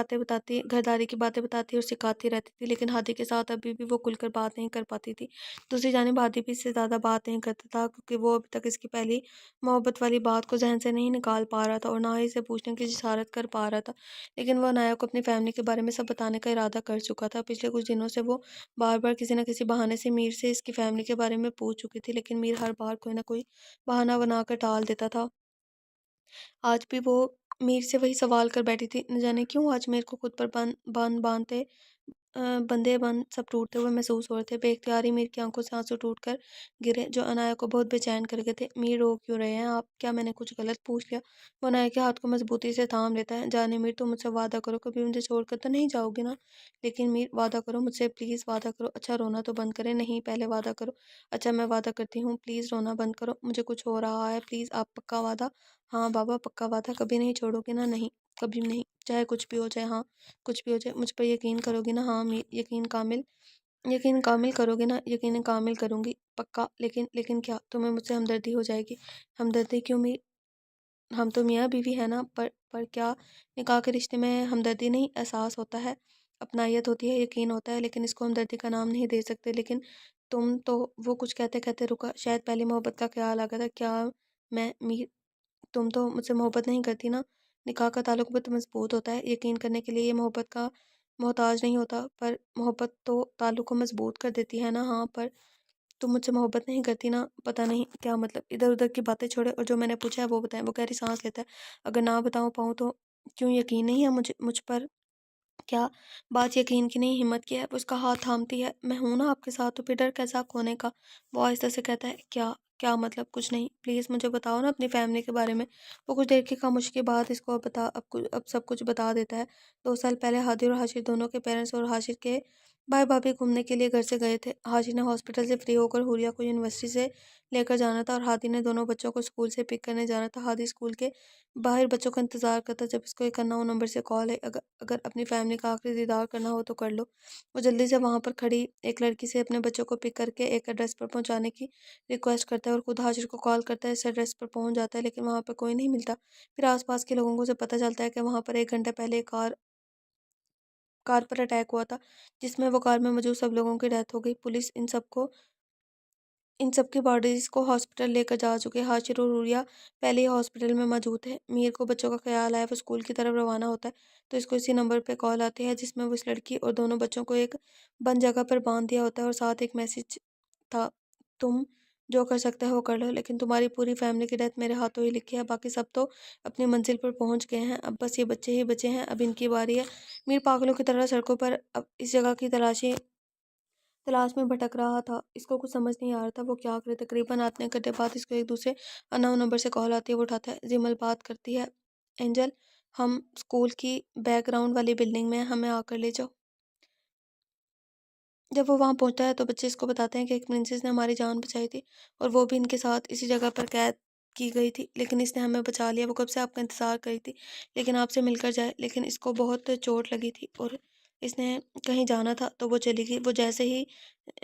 बातें बताती और सिखाती रहती थी। लेकिन हादी के साथ अभी भी वो खुलकर बात नहीं कर पाती थी। दूसरी जानिब हादी भी इससे ज़्यादा बात नहीं करता था, क्योंकि वो अभी तक इसकी पहली मोहब्बत वाली बात को ज़हन से नहीं निकाल पा रहा था और ना ही इसे पूछने की जिसारत कर पा रहा था। लेकिन वो अनाया को अपनी फैमिली के बारे में सब बताने का इरादा कर चुका था। पिछले कुछ दिनों से वो बार-बार किसी न किसी बहाने से मीर से इसकी फैमिली के बारे में पूछ चुकी थी, लेकिन मीर हर बार कोई न कोई बहाना बनाकर टाल देता था। आज भी वो मीर से वही सवाल कर बैठी थी। न जाने क्यों आज मेरे को खुद पर बाँधते बंधे बंध सब टूटते हुए महसूस हो रहे थे। बेइख्तियार मीर की आंखों से आंसू टूटकर गिरे, जो अनाया को बहुत बेचैन कर गए थे। मीर, रो क्यों रहे हैं आप? क्या मैंने कुछ गलत पूछ लिया? वो अनाया के हाथ को मजबूती से थाम लेता है। जाने मीर, तुम मुझसे वादा करो, कभी मुझे छोड़कर तो नहीं जाओगे ना? लेकिन मीर, वादा करो मुझसे, प्लीज़ वादा करो। अच्छा, रोना तो बंद करें। नहीं, पहले वादा करो। अच्छा, मैं वादा करती हूँ, प्लीज़ रोना बंद करो। मुझे कुछ हो रहा है, प्लीज़ आप पक्का वादा? हाँ बाबा, पक्का वादा, कभी नहीं छोड़ोगे ना? नहीं, कभी नहीं, चाहे कुछ भी हो जाए। हाँ, कुछ भी हो जाए, मुझ पर यकीन करोगी ना? हाँ यकीन कामिल करोगे ना? यकीन कामिल करूँगी, पक्का। लेकिन क्या? तुम्हें मुझसे हमदर्दी हो जाएगी? हमदर्दी क्यों हम तो मियाँ बीवी है ना? पर क्या निकाह के रिश्ते में हमदर्दी नहीं एहसास होता है? अपनायत होती है, यकीन होता है, लेकिन इसको हमदर्दी का नाम नहीं दे सकते। लेकिन तुम तो, वो कुछ कहते-कहते रुका। शायद पहली मोहब्बत का ख्याल आ गया था। क्या मैं मीर, तुम तो मुझसे मोहब्बत नहीं करती ना? निकाह का ताल्लुक बहुत मज़बूत होता है। यकीन करने के लिए ये मोहब्बत का मोहताज नहीं होता, पर मोहब्बत तो ताल्लुक को मज़बूत कर देती है ना? हाँ, पर तुम मुझसे मोहब्बत नहीं करती ना? पता नहीं क्या मतलब। इधर-उधर की बातें छोड़े और जो मैंने पूछा है वो बताएँ। वो गहरी साँस लेता है। अगर ना बताऊँ पाऊँ तो क्यों यकीन नहीं है मुझ पर? क्या बात यकीन की नहीं, हिम्मत की है? वो उसका हाथ थामती है। मैं हूँ ना आपके साथ, तो फिर डर कैसा खोने का? वो आहिस्ता से कहता है, क्या क्या मतलब? कुछ नहीं, प्लीज़ मुझे बताओ ना अपनी फैमिली के बारे में। वो कुछ देर की खामोशी के बाद इसको अब सब कुछ बता देता है। 2 साल पहले हादी और हाशिर दोनों के पेरेंट्स और हाशिर के भाई भाभी घूमने के लिए घर से गए थे। हाशिर ने हॉस्पिटल से फ्री होकर हुरिया को यूनिवर्सिटी से लेकर जाना था और हादी ने दोनों बच्चों को स्कूल से पिक करने जाना था। हादी स्कूल के बाहर बच्चों का इंतज़ार करता, जब इसको एक अननोन नंबर से कॉल है। अगर अगर अपनी फैमिली का आखिरी दीदार करना हो तो कर लो। वो जल्दी से वहाँ पर खड़ी एक लड़की से अपने बच्चों को पिक करके एक एड्रेस पर पहुँचाने की रिक्वेस्ट करता है और खुद हाजिर को कॉल करता है। इस एड्रेस पर पहुँच जाता है, लेकिन वहाँ पर कोई नहीं मिलता। फिर आसपास के लोगों को से पता चलता है कि वहाँ पर 1 घंटा पहले कार पर अटैक हुआ था, जिसमें वो कार में मौजूद सब लोगों की डेथ हो गई। पुलिस इन सब की बॉडीज़ को हॉस्पिटल लेकर जा चुके हैं। हाशिर और हुरिया पहले ही हॉस्पिटल में मौजूद है। मीर को बच्चों का ख्याल आया, वो स्कूल की तरफ रवाना होता है, तो इसको इसी नंबर पे कॉल आती है, जिसमें वो इस लड़की और दोनों बच्चों को एक बंद जगह पर बांध दिया होता है और साथ एक मैसेज था, तुम जो कर सकते हो कर लो, लेकिन तुम्हारी पूरी फैमिली की डेथ मेरे हाथों ही लिखी है। बाकी सब तो अपनी मंजिल पर पहुंच गए हैं, अब बस ये बच्चे ही बचे हैं, अब इनकी बारी है। मीर पागलों की तरह सड़कों पर अब इस जगह की तलाश में भटक रहा था। इसको कुछ समझ नहीं आ रहा था वो क्या करे। तकरीबन आधे घंटे बाद इसको एक दूसरे अननोन नंबर से कॉल आती है। वो उठाता है। जिमल बात करती है। एंजल, हम स्कूल की बैकग्राउंड वाली बिल्डिंग में हैं, हमें आकर ले जाओ। जब वो वहाँ पहुँचता है तो बच्चे इसको बताते हैं कि एक प्रिंसेस ने हमारी जान बचाई थी और वो भी इनके साथ इसी जगह पर कैद की गई थी, लेकिन इसने हमें बचा लिया। वो कब से आपका इंतज़ार कर रही थी, लेकिन आपसे मिलकर जाए, लेकिन इसको बहुत चोट लगी थी और इसने कहीं जाना था तो वो चली गई। वो जैसे ही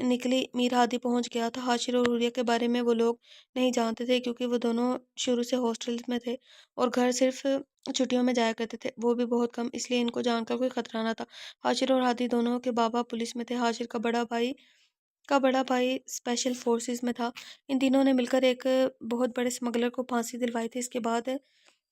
निकली मीर हादी पहुंच गया था। हाशिर और हुरिया के बारे में वो लोग नहीं जानते थे क्योंकि वो दोनों शुरू से हॉस्टल में थे और घर सिर्फ छुट्टियों में जाया करते थे, वो भी बहुत कम, इसलिए इनको जानकर कोई खतरा ना था। हाशिर और हादी दोनों के बाबा पुलिस में थे। हाशिर का बड़ा भाई स्पेशल फोर्सेस में था। इन तीनों ने मिलकर एक बहुत बड़े स्मगलर को फांसी दिलवाई थी। इसके बाद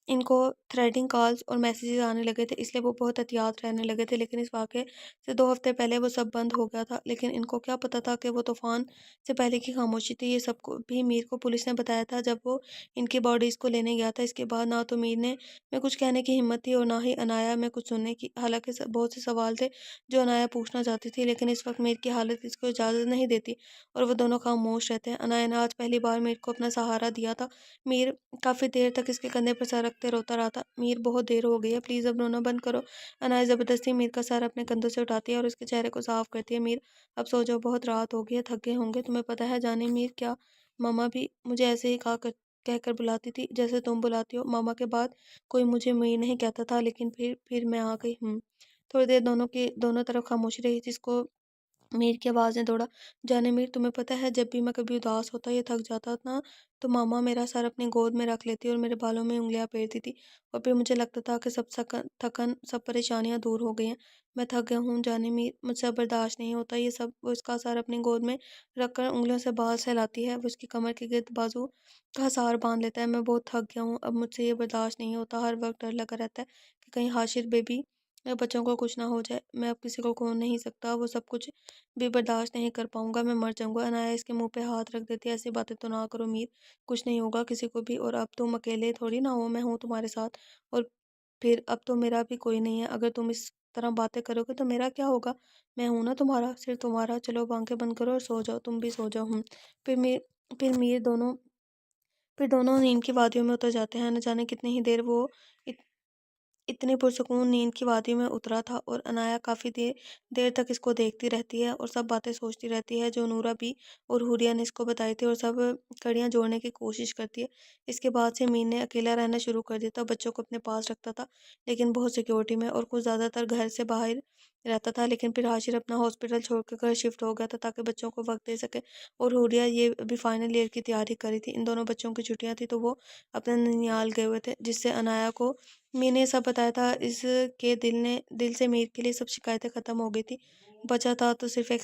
इनको थ्रेटिंग कॉल्स और मैसेजेस आने लगे थे, इसलिए वो बहुत एहतियात रहने लगे थे। लेकिन इस वाक़े से 2 हफ़्ते पहले वो सब बंद हो गया था। लेकिन इनको क्या पता था कि वो तूफ़ान से पहले की खामोशी थी। ये सब को भी मीर को पुलिस ने बताया था जब वो इनकी बॉडीज़ को लेने गया था। इसके बाद ना तो मीर ने में कुछ कहने की हिम्मत थी और ना ही अनाया में कुछ सुनने की। हालाँकि बहुत से सवाल थे जो अनाया पूछना चाहती थी, लेकिन इस वक़्त मीर की हालत इसको इजाज़त नहीं देती और वो दोनों खामोश रहते हैं। अनाया ने आज पहली बार मीर को अपना सहारा दिया था। मीर काफ़ी देर तक इसके कंधे पर सर रखते रोता रहा था। मीर, बहुत देर हो गई है, प्लीज़ अब रोना बंद करो। अनाया ज़बरदस्ती मीर का सर अपने कंधों से उठाती है और उसके चेहरे को साफ करती है। मीर, अब सो जाओ, बहुत रात हो गई है, थक गए होंगे। तुम्हें पता है जाने मीर, क्या मामा भी मुझे ऐसे ही कहकर बुलाती थी जैसे तुम बुलाती हो। मामा के बाद कोई मुझे मीर नहीं कहता था, लेकिन फिर मैं आ गई। थोड़ी देर दोनों तरफ खामोशी रही, जिसको मीर की आवाज़ ने तोड़ा। जाने मीर, तुम्हें पता है जब भी मैं कभी उदास होता या थक जाता ना, तो मामा मेरा सर अपनी गोद में रख लेती और मेरे बालों में उंगलियां फेरती थी और फिर मुझे लगता था कि सब थकन, सब परेशानियां दूर हो गई हैं। मैं थक गया हूँ जाने मीर, मुझसे अब बर्दाश्त नहीं होता ये सब। वो उसका सर अपनी गोद में रखकर उंगलियों से बाल सहलाती है। वो उसकी कमर के गिर्द बाजू का हार बांध लेता है। मैं बहुत थक गया हूँ, अब मुझसे ये बर्दाश्त नहीं होता। हर वक्त डर लगा रहता है कि कहीं हाशिर बेबी या बच्चों को कुछ ना हो जाए। मैं अब किसी को खो नहीं सकता, वो सब कुछ भी बर्दाश्त नहीं कर पाऊंगा, मैं मर जाऊंगा। अनाया इसके मुंह पे हाथ रख देती है। ऐसी बातें तो ना करो मीर, कुछ नहीं होगा किसी को भी, और अब तुम अकेले थोड़ी ना हो, मैं हूँ तुम्हारे साथ। और फिर अब तो मेरा भी कोई नहीं है, अगर तुम इस तरह बातें करोगे तो मेरा क्या होगा? मैं हूं ना तुम्हारा, सिर्फ तुम्हारा। चलो अब आंखें बंद करो और सो जाओ, तुम भी सो जाओ। फिर मीर फिर मीर दोनों फिर दोनों नींद की वादियों में उतर जाते हैं। न जाने कितनी ही देर वो इतनी पुरसुकून नींद की वादी में उतरा था और अनाया काफ़ी देर देर तक इसको देखती रहती है और सब बातें सोचती रहती है जो नूरा भी और हुरिया ने इसको बताई थी, और सब कड़ियाँ जोड़ने की कोशिश करती है। इसके बाद से मीर ने अकेला रहना शुरू कर दिया था। बच्चों को अपने पास रखता था, लेकिन बहुत सिक्योरिटी में, और कुछ ज़्यादातर घर से बाहर रहता था। लेकिन फिर हाशिर अपना हॉस्पिटल छोड़कर घर शिफ्ट हो गया था ताकि बच्चों को वक्त दे सके, और हुरिया ये अभी फाइनल ईयर की तैयारी करी थी। इन दोनों बच्चों की छुट्टियां थी तो वो अपने ननियाल गए हुए थे, जिससे अनाया को मैंने सब बताया था। इसके दिल से मीर के लिए सब शिकायतें ख़त्म हो गई थी। बचा था तो सिर्फ एक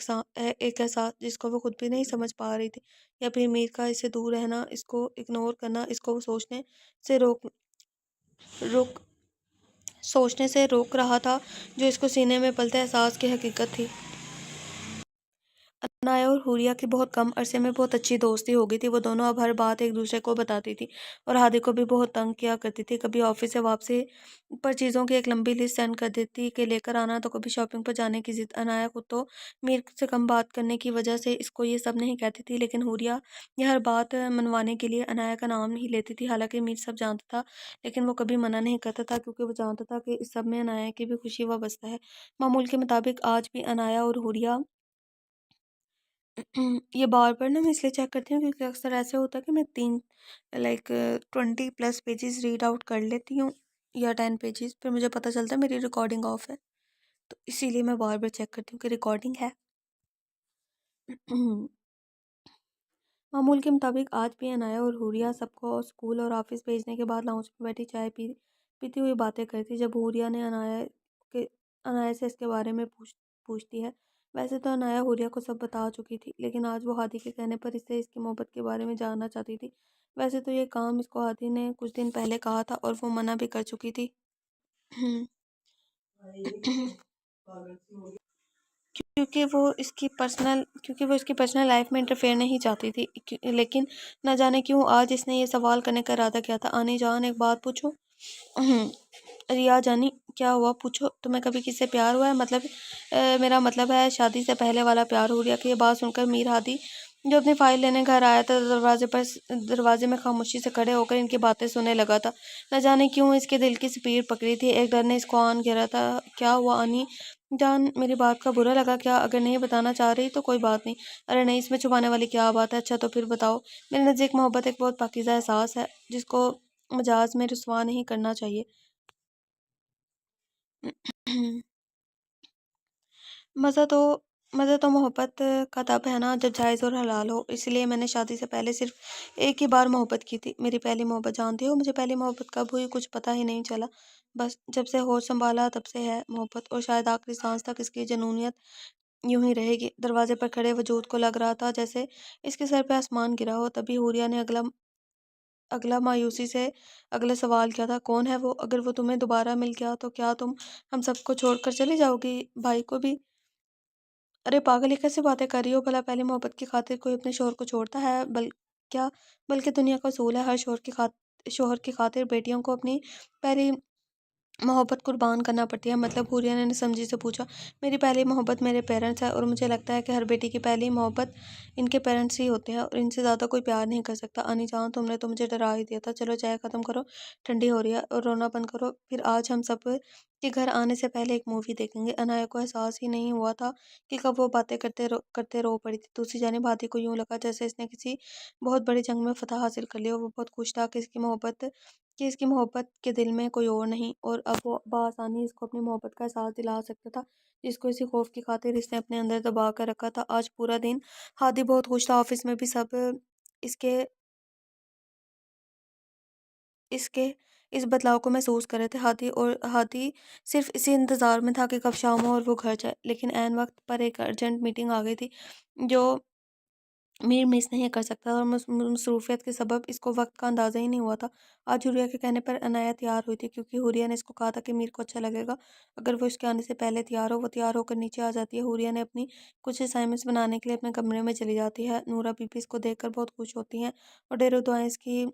एहसास जिसको वो खुद भी नहीं समझ पा रही थी, या फिर मीर का इससे दूर रहना, इसको इग्नोर करना, इसको वो से रोक रोक सोचने से रोक रहा था, जो इसको सीने में पलते एहसास की हकीकत थी। अनाया और हुरिया की बहुत कम अरसे में बहुत अच्छी दोस्ती हो गई थी। वो दोनों अब हर बात एक दूसरे को बताती थी और हादी को भी बहुत तंग किया करती थी। कभी ऑफिस से वापसी पर चीज़ों की एक लंबी लिस्ट सेंड कर देती कि लेकर आना, तो कभी शॉपिंग पर जाने की जिद। अनाया को तो मीर से कम बात करने की वजह से इसको ये सब नहीं कहती थी, लेकिन हुरिया ये हर बात मनवाने के लिए अनाया का नाम ही लेती थी। हालांकि मीर सब जानता था, लेकिन वो कभी मना नहीं करता था क्योंकि वो जानता था कि इस सब में अनाया की भी खुशी वाबस्ता है। मामूल के मुताबिक आज भी अनाया और हुरिया ये बार-बार ना मैं इसलिए चेक करती हूँ क्योंकि अक्सर ऐसे होता है कि मैं 3 like 20 plus pages read out कर लेती हूँ या 10 पेजेस, फिर मुझे पता चलता है मेरी रिकॉर्डिंग ऑफ है। तो इसीलिए मैं बार-बार चेक करती हूँ कि रिकॉर्डिंग है। मामूल के मुताबिक आज भी अनाया और हुरिया सबको स्कूल और ऑफिस भेजने के बाद लाउंज में बैठी चाय पीती हुई बातें करती। जब हुरिया ने के अनाया से इसके बारे में पूछती है। वैसे तो अनाया हुरिया को सब बता चुकी थी, लेकिन आज वो हादी के कहने पर इससे इसकी मोहब्बत के बारे में जानना चाहती थी। वैसे तो ये काम इसको हादी ने कुछ दिन पहले कहा था और वो मना भी कर चुकी थी। क्योंकि वो इसकी पर्सनल लाइफ में इंटरफेयर नहीं चाहती थी। लेकिन न जाने क्यों आज इसने ये सवाल करने का इरादा किया था। आनी जान, एक बात पूछूं? रिया जानी, क्या हुआ? पूछो। तुम्हें कभी किससे प्यार हुआ है? मतलब मेरा मतलब है शादी से पहले वाला प्यार। हो रिया की ये बात सुनकर मीर हादी, जो अपनी फाइल लेने घर आया था, दरवाजे में खामोशी से खड़े होकर इनकी बातें सुनने लगा था। न जाने क्यों इसके दिल की स्पीड पकड़ी थी, एक डर ने इसको आन घेरा था। क्या हुआ आनी जान, मेरी बात का बुरा लगा क्या? अगर नहीं बताना चाह रही तो कोई बात नहीं। अरे नहीं, इसमें छुपाने वाली क्या बात है? अच्छा तो फिर बताओ। मेरे नज़दीक मोहब्बत एक बहुत पाकीज़ा एहसास है जिसको मजाज में रुसवा नहीं करना चाहिए। मज़ा तो मज़ा तो मोहब्बत का तब है ना जब जायज़ और हलाल हो। इसलिए मैंने शादी से पहले सिर्फ़ एक ही बार मोहब्बत की थी। मेरी पहली मोहब्बत जानती हो मुझे पहली मोहब्बत कब हुई कुछ पता ही नहीं चला। बस जब से होश सँभाला तब से है मोहब्बत और शायद आखिरी साँस तक इसकी जुनूनियत यूँ ही रहेगी। दरवाज़े पर खड़े वजूद को लग रहा था जैसे इसके सर पे आसमान गिरा हो। तभी हुरिया ने अगला अगला मायूसी से अगला सवाल किया था, कौन है वो? अगर वो तुम्हें दोबारा मिल गया तो क्या तुम हम सबको छोड़कर चली जाओगी? भाई को भी? अरे पागल, ये कैसी बातें कर रही हो? भला पहली मोहब्बत की खातिर कोई अपने शौहर को छोड़ता है? क्या बल्कि दुनिया का उसूल है हर शौहर की खातिर बेटियों को अपनी पहली मोहब्बत कुर्बान करना पड़ती है। मतलब हुरिया ने समझी से पूछा। मेरी पहली मोहब्बत मेरे पेरेंट्स है और मुझे लगता है कि हर बेटी की पहली मोहब्बत इनके पेरेंट्स ही होते हैं और इनसे ज़्यादा कोई प्यार नहीं कर सकता। अनी जान, तुमने तो मुझे डरा ही दिया था। चलो चाय ख़त्म करो, ठंडी हो रही है, और रोना बंद करो। फिर आज हम सब के घर आने से पहले एक मूवी देखेंगे। अनाया को एहसास ही नहीं हुआ था कि कब वो बातें करते रो पड़ी थी। दूसरी जानिब हाथी को यूं लगा जैसे इसने किसी बहुत बड़ी जंग में फतह हासिल कर ली हो। वो बहुत खुश था कि इसकी मोहब्बत के दिल में कोई और नहीं, और अब वो बआसानी इसको अपनी मोहब्बत का एहसास दिला सकता था जिसको इसी खौफ की खातिर इसने अपने अंदर दबा कर रखा था। आज पूरा दिन हादी बहुत खुश था। ऑफिस में भी सब इसके इसके इस बदलाव को महसूस कर रहे थे। हादी सिर्फ इसी इंतजार में था कि कब शाम हो और वो घर जाए। लेकिन ऐन वक्त पर एक अर्जेंट मीटिंग आ गई थी जो मीर मिस नहीं कर सकता, और मसरूफियत के सबब इसको वक्त का अंदाज़ा ही नहीं हुआ था। आज हुरिया के कहने पर अनाया तैयार हुई थी क्योंकि हुरिया ने इसको कहा था कि मीर को अच्छा लगेगा अगर वो इसके आने से पहले तैयार हो। वो तैयार होकर नीचे आ जाती है। हुरिया ने अपनी कुछ असाइनमेंट्स बनाने के लिए अपने कमरे में चली जाती है। नूरा बीबी इसको देखकर बहुत खुश होती हैं और ढेरों दुआएं इसकी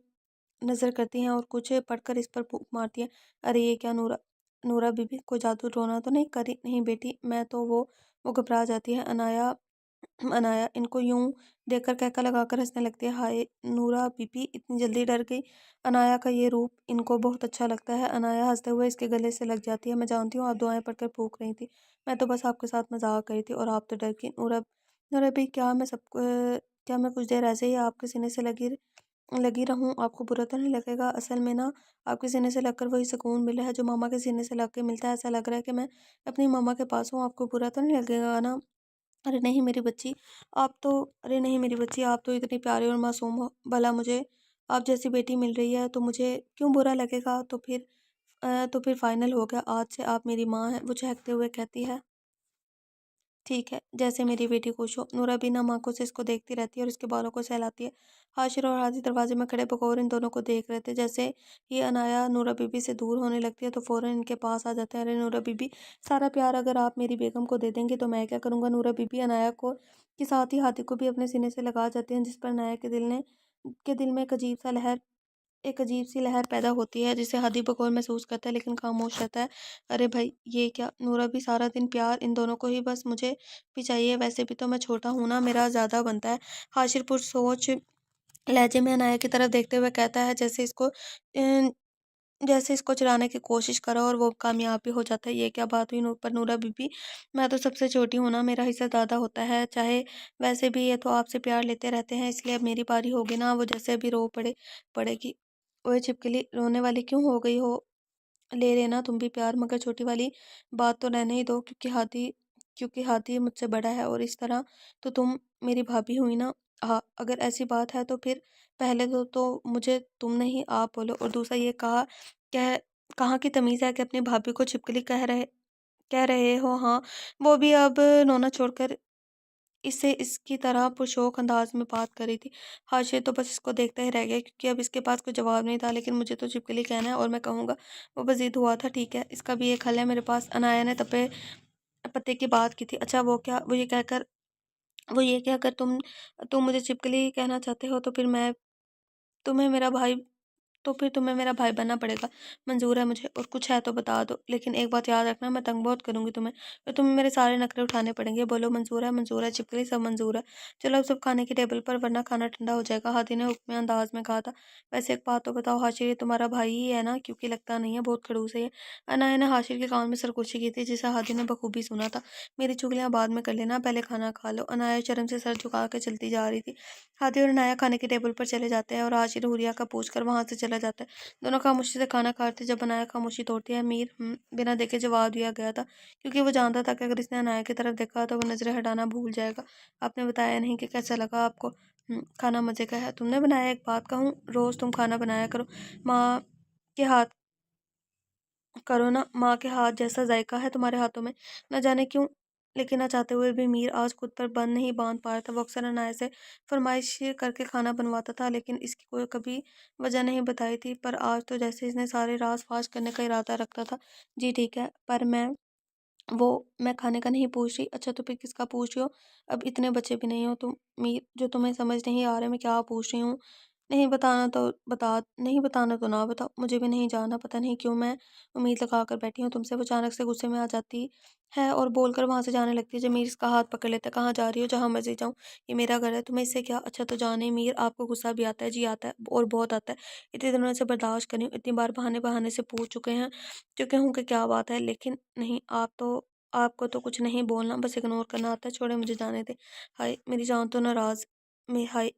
नज़र करती हैं और कुछ पढ़कर इस पर फूंक मारती हैं। अरे ये क्या नूरा, नूरा बीबी कोई जादू टोना तो नहीं करी? नहीं बेटी, मैं तो वो घबरा जाती है। अनाया अनाया इनको यूं देखकर कहका लगाकर हंसने लगती है। हाय नूरा बीबी इतनी जल्दी डर गई। अनाया का ये रूप इनको बहुत अच्छा लगता है। अनाया हंसते हुए इसके गले से लग जाती है। मैं जानती हूँ आप दुआएं पढ़कर फूंक रही थी, मैं तो बस आपके साथ मजाक कर रही थी और आप तो डर गई। नूरा नूरा भी, क्या मैं कुछ देर ऐसे ही आपके सीने से लगी रहूं? आपको बुरा तो नहीं लगेगा? असल में ना आपके सीने से लगकर वही सुकून मिला है जो मामा के सीने से लग के मिलता है। ऐसा लग रहा है कि मैं अपनी मामा के पास हूँ। आपको बुरा तो नहीं लगेगा ना? अरे नहीं मेरी बच्ची, अरे नहीं मेरी बच्ची, आप तो इतनी प्यारी और मासूम हो। भला मुझे आप जैसी बेटी मिल रही है तो मुझे क्यों बुरा लगेगा? तो फिर फाइनल हो गया, आज से आप मेरी माँ हैं। वो चहकते हुए कहती है। ठीक है, जैसे मेरी बेटी खुश हो। नूरा बिना आँखों से इसको देखती रहती है और इसके बालों को सहलाती है। हाशिर और हादी दरवाजे में खड़े बगौर इन दोनों को देख रहे थे। जैसे ही अनाया नूरा बीबी से दूर होने लगती है तो फ़ौरन इनके पास आ जाते हैं। अरे नूरा बीबी, सारा प्यार अगर आप मेरी बेगम को दे देंगे तो मैं क्या करूँगा? नूरा बीबी अनाया को के साथ ही हाथी को भी अपने सीने से लगा जाती हैं, जिस पर अनाया के दिल में एक अजीब सी लहर पैदा होती है जिसे हादी बकौल महसूस करता है लेकिन खामोश रहता है। अरे भाई ये क्या? नूरा भी सारा दिन प्यार इन दोनों को ही, बस मुझे भी चाहिए। वैसे भी तो मैं छोटा हूँ ना, मेरा ज़्यादा बनता है। हाशिरपुर सोच लहजे में अनाया की तरफ देखते हुए कहता है जैसे इसको चुराने की कोशिश करो और वो कामयाब भी हो जाता है। ये क्या बात हुई? पर नूरा बीबी, मैं तो सबसे छोटी हूँ ना, मेरा हिस्सा ज़्यादा होता है। चाहे वैसे भी ये तो आपसे प्यार लेते रहते हैं, इसलिए अब मेरी बारी होगी ना। वो जैसे अभी रो पड़ेगी। ओए छिपकली, रोने वाली क्यों हो गई हो? ले लेना तुम भी प्यार, मगर छोटी वाली बात तो रहने ही दो, क्योंकि हाथी मुझसे बड़ा है और इस तरह तो तुम मेरी भाभी हुई ना। हाँ, अगर ऐसी बात है तो फिर पहले तो मुझे तुम नहीं आप बोलो, और दूसरा ये कह कहाँ की तमीज़ है कि अपनी भाभी को छिपकली कह रहे हो? हाँ, वो भी अब नोना छोड़कर इससे इसकी तरह पुरशौक अंदाज में बात कर रही थी। हाशिर तो बस इसको देखता ही रह गया क्योंकि अब इसके पास कोई जवाब नहीं था। लेकिन मुझे तो छिपकली कहना है और मैं कहूँगा। वो बजीद हुआ था। ठीक है, इसका भी एक हल है मेरे पास। अनाया ने तपे पत्ते की बात की थी। अच्छा वो क्या? वो ये कि अगर तुम मुझे छिपकली कहना चाहते हो तुम्हें मेरा भाई तो फिर तुम्हें मेरा भाई बनना पड़ेगा। मंजूर है मुझे, और कुछ है तो बता दो, लेकिन एक बात याद रखना, मैं तंग बहुत करूंगी तुम्हें, तो तुम्हें मेरे सारे नखरे उठाने पड़ेंगे। बोलो मंजूर है? मंजूर है छिपकली, सब मंजूर है। चलो अब सब खाने की टेबल पर, वरना खाना ठंडा हो जाएगा, हाथी ने हुक्म अंदाज में कहा था। वैसे एक बात तो बताओ हाशिर, ये तुम्हारा भाई ही है ना? क्योंकि लगता नहीं है, बहुत खड़ूस है ये। अनाया ने हाशिर के कान में सरगोशी की थी जिसे हाथी ने बखूबी सुना था। मेरी चुगलियां बाद में कर लेना, पहले खाना खा लो। अनाया शर्म से सर झुका के चलती जा रही थी। हाथी और अनाया खाने की टेबल पर चले जाते हैं और हाशिर हुरिया का पूछ कर वहां से चला चला जाता है। दोनों खामोशी से खाना खाते, जब अनाया खामोशी तोड़ती है, मीर बिना देखे जवाब दिया गया था, क्योंकि वो जानता था कि अगर इसने अनाया की तरफ देखा तो वो नजरें हटाना भूल जाएगा। आपने बताया नहीं कि कैसा लगा आपको। खाना मजे का है, तुमने बनाया। एक बात कहूँ, रोज तुम खाना बनाया करो, माँ के हाथ करो ना, माँ के हाथ जैसा जायका है तुम्हारे हाथों में। न जाने क्यों, लेकिन ना चाहते हुए भी मीर आज खुद पर बंद नहीं बांध पा रहा था। वो अक्सर अनाया से फरमाइश करके खाना बनवाता था, लेकिन इसकी कोई कभी वजह नहीं बताई थी। पर आज तो जैसे इसने सारे राज फाश करने का इरादा रखता था। जी ठीक है, पर मैं खाने का नहीं पूछ रही। अच्छा तो फिर किसका पूछ रही हो? अब इतने बच्चे भी नहीं हो तुम मीर, जो तुम्हें समझ नहीं आ रहा मैं क्या पूछ रही हूँ। नहीं बताना तो बता, नहीं बताना तो ना बताओ, मुझे भी नहीं जानना। पता नहीं क्यों मैं उम्मीद लगा कर बैठी हूँ तुमसे। वो अचानक से गुस्से में आ जाती है और बोलकर वहां से जाने लगती है। जब मीर इसका हाथ पकड़ लेता है, कहाँ जा रही हो? जहाँ मर्जी जाऊँ, ये मेरा घर है, तुम्हें इससे क्या? अच्छा तो जाने मीर, आपको गुस्सा भी आता है? जी आता है, और बहुत आता है। इतने दिनों से बर्दाश्त करी हूँ, इतनी बार बहाने बहाने से पूछ चुके हूँ कि क्या बात है, लेकिन नहीं, आपको तो कुछ नहीं बोलना, बस इग्नोर करना आता है। छोड़े, मुझे जाने दे। हाय मेरी जान तो नाराज में हाय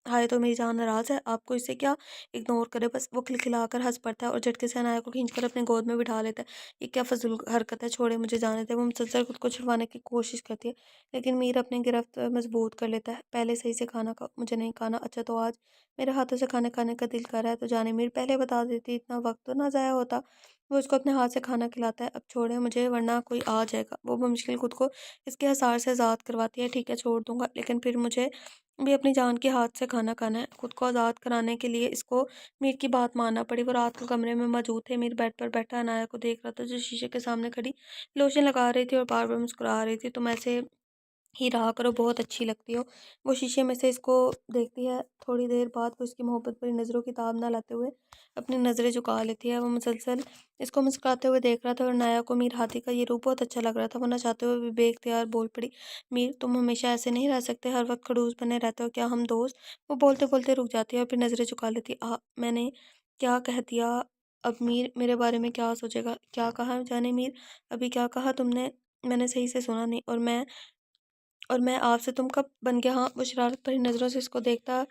हाय तो मेरी जान नाराज है, आपको इससे क्या? इग्नोर करे बस। वो खिलखिलाकर हंस पड़ता है और झटके से अनाया को खींचकर अपने गोद में बिठा लेता है। ये क्या फजूल हरकत है, छोड़े, मुझे जाने दे। वो मुसलसल खुद को छुड़वाने की कोशिश करती है, लेकिन मीर अपनी गिरफ्त मजबूत कर लेता है। पहले सही से खाना खाओ, मुझे नहीं खाना। अच्छा तो आज मेरे हाथों से खाना खाने का दिल कर रहा है तो जाने मीर, पहले बता देती, इतना वक्त तो ना ज़ाया होता। वो उसको अपने हाथ से खाना खिलाता है। अब छोड़े मुझे, वरना कोई आ जाएगा। वो मुश्किल खुद को इसके हसार से आज़ाद करवाती है। ठीक है, छोड़ दूंगा, लेकिन फिर मुझे भी अपनी जान के हाथ से खाना खाना है। खुद को आज़ाद कराने के लिए इसको मीर की बात मानना पड़ी। वो रात को कमरे में मौजूद थे। मीर बेड पर बैठा अनाया को देख रहा था, जो शीशे के सामने खड़ी लोशन लगा रही थी और बार बार मुस्कुरा रही थी। तुम ऐसे ही रहा करो, बहुत अच्छी लगती हो। वो शीशे में से इसको देखती है। थोड़ी देर बाद वो इसकी मोहब्बत भरी नज़रों की ताब ना लाते हुए अपनी नज़रें झुका लेती है। वो मुसलसल इसको मुस्कुराते हुए देख रहा था और नाया को मीर हाथी का ये रूप बहुत अच्छा लग रहा था। वो ना चाहते हुए भी बेख्तियार बोल पड़ी, मीर तुम हमेशा ऐसे नहीं रह सकते, हर वक्त खड़ूस बने रहते हो, क्या हम दोस्त? वो बोलते बोलते रुक जाती है और फिर नज़रें झुका लेती। मैंने क्या कह दिया? अब मीर मेरे बारे में क्या सोचेगा? क्या कहा जाने मीर, अभी क्या कहा तुमने? मैंने सही से सुना नहीं। और मैं आपसे तुम कब बन गया? हाँ, वो शरारत भरी नज़रों से इसको देखता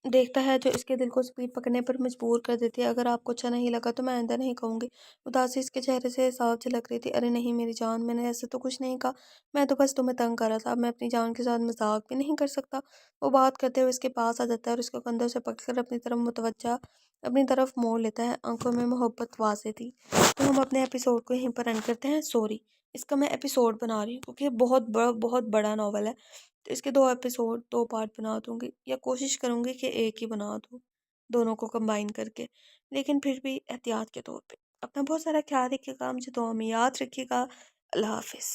देखता है, जो इसके दिल को स्पीड पकड़ने पर मजबूर कर देती है। अगर आपको अच्छा नहीं लगा तो मैं आइंदा नहीं कहूँगी। उदासी इसके चेहरे से साफ झलक रही थी। अरे नहीं मेरी जान, मैंने ऐसे तो कुछ नहीं कहा, मैं तो बस तुम्हें तंग कर रहा था। अब मैं अपनी जान के साथ मजाक भी नहीं कर सकता। वो बात करते हुए इसके पास आ जाता है और उसको कंधों से पकड़कर अपनी तरफ मोड़ लेता है। आंखों में मोहब्बत वाजे थी। तो हम अपने एपिसोड को यहीं पर एंड करते हैं। सॉरी, इसका मैं एपिसोड बना रही हूँ क्योंकि ये बहुत बड़ा नॉवल है, तो इसके 2 एपिसोड 2 पार्ट बना दूँगी, या कोशिश करूँगी कि एक ही बना दूँ, दोनों को कंबाइन करके। लेकिन फिर भी एहतियात के तौर पे। अपना बहुत सारा ख़्याल रखिएगा, मुझे दुआ में याद रखिएगा। अल्लाह हाफ़िज़।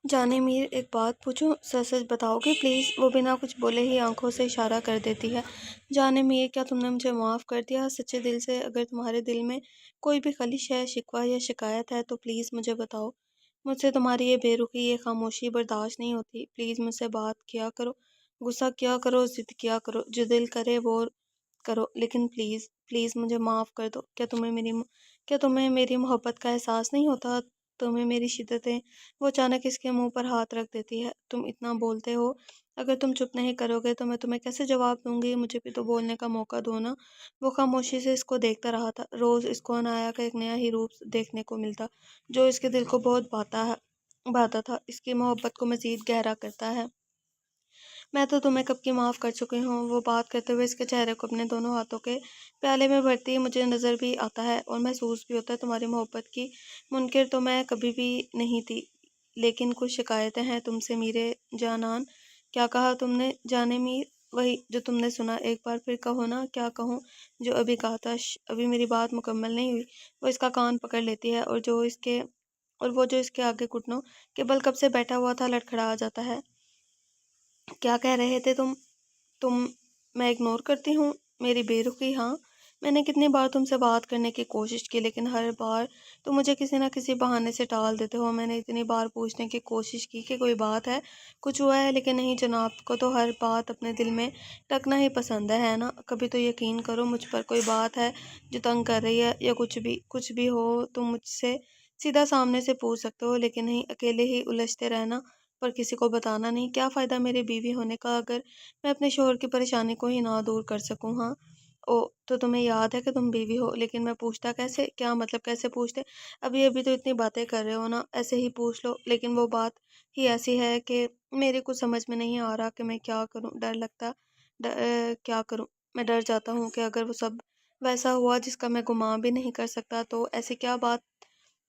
जाने मीर, एक बात पूछूं, सच सच बताओगे प्लीज़? वो बिना कुछ बोले ही आंखों से इशारा कर देती है। जाने मीर, क्या तुमने मुझे माफ़ कर दिया सच्चे दिल से? अगर तुम्हारे दिल में कोई भी खलिश है, शिकवा या शिकायत है तो प्लीज़ मुझे बताओ। मुझसे तुम्हारी ये बेरुखी, ये खामोशी बर्दाश्त नहीं होती। प्लीज़ मुझसे बात किया करो, गुस्सा किया करो, जिद किया करो, जो दिल करे वो करो, लेकिन प्लीज़ प्लीज़ मुझे माफ़ कर दो। क्या तुम्हें मेरी मोहब्बत का एहसास नहीं होता? तुम्हें मेरी शिद्दतें? वो अचानक इसके मुंह पर हाथ रख देती है। तुम इतना बोलते हो, अगर तुम चुप नहीं करोगे तो मैं तुम्हें कैसे जवाब दूंगी? मुझे भी तो बोलने का मौका दो ना। वो खामोशी से इसको देखता रहा था। रोज इसको अनाया का एक नया ही रूप देखने को मिलता, जो इसके दिल को बहुत भाता था, इसकी मोहब्बत को मजीद गहरा करता है। मैं तो तुम्हें कब की माफ़ कर चुकी हूँ। वो बात करते हुए इसके चेहरे को अपने दोनों हाथों के प्याले में भरती मुझे नज़र भी आता है और महसूस भी होता है तुम्हारी मोहब्बत की मुनकिर तो मैं कभी भी नहीं थी, लेकिन कुछ शिकायतें हैं तुमसे मेरे जानान। क्या कहा तुमने जाने मीर? वही जो तुमने सुना, एक बार फिर कहो ना। क्या कहूँ? जो अभी कहा था। अभी मेरी बात मुकम्मल नहीं हुई। वो इसका कान पकड़ लेती है और वो जो इसके आगे घुटनों के बल कब से बैठा हुआ था लड़खड़ा आ जाता है। क्या कह रहे थे तुम? मैं इग्नोर करती हूँ मेरी बेरुखी? हाँ, मैंने कितनी बार तुमसे बात करने की कोशिश की, लेकिन हर बार तुम मुझे किसी ना किसी बहाने से टाल देते हो। मैंने इतनी बार पूछने की कोशिश की कि कोई बात है, कुछ हुआ है, लेकिन नहीं जनाब को तो हर बात अपने दिल में रखना ही पसंद है ना? कभी तो यकीन करो मुझ पर कोई बात है जो तंग कर रही है, या कुछ भी हो तुम मुझसे सीधा सामने से पूछ सकते हो, लेकिन नहीं अकेले ही उलझते रहना पर किसी को बताना नहीं। क्या फ़ायदा मेरे बीवी होने का अगर मैं अपने शोहर की परेशानी को ही ना दूर कर सकूँ। हाँ, ओ तो तुम्हें याद है कि तुम बीवी हो, लेकिन मैं पूछता कैसे? क्या मतलब कैसे पूछते? अभी अभी तो इतनी बातें कर रहे हो ना, ऐसे ही पूछ लो। लेकिन वो बात ही ऐसी है कि मेरे कुछ समझ में नहीं आ रहा कि मैं क्या करूँ। डर लगता क्या करूँ? मैं डर जाता हूँ कि अगर वो सब वैसा हुआ जिसका मैं गुमान भी नहीं कर सकता, तो ऐसी क्या बात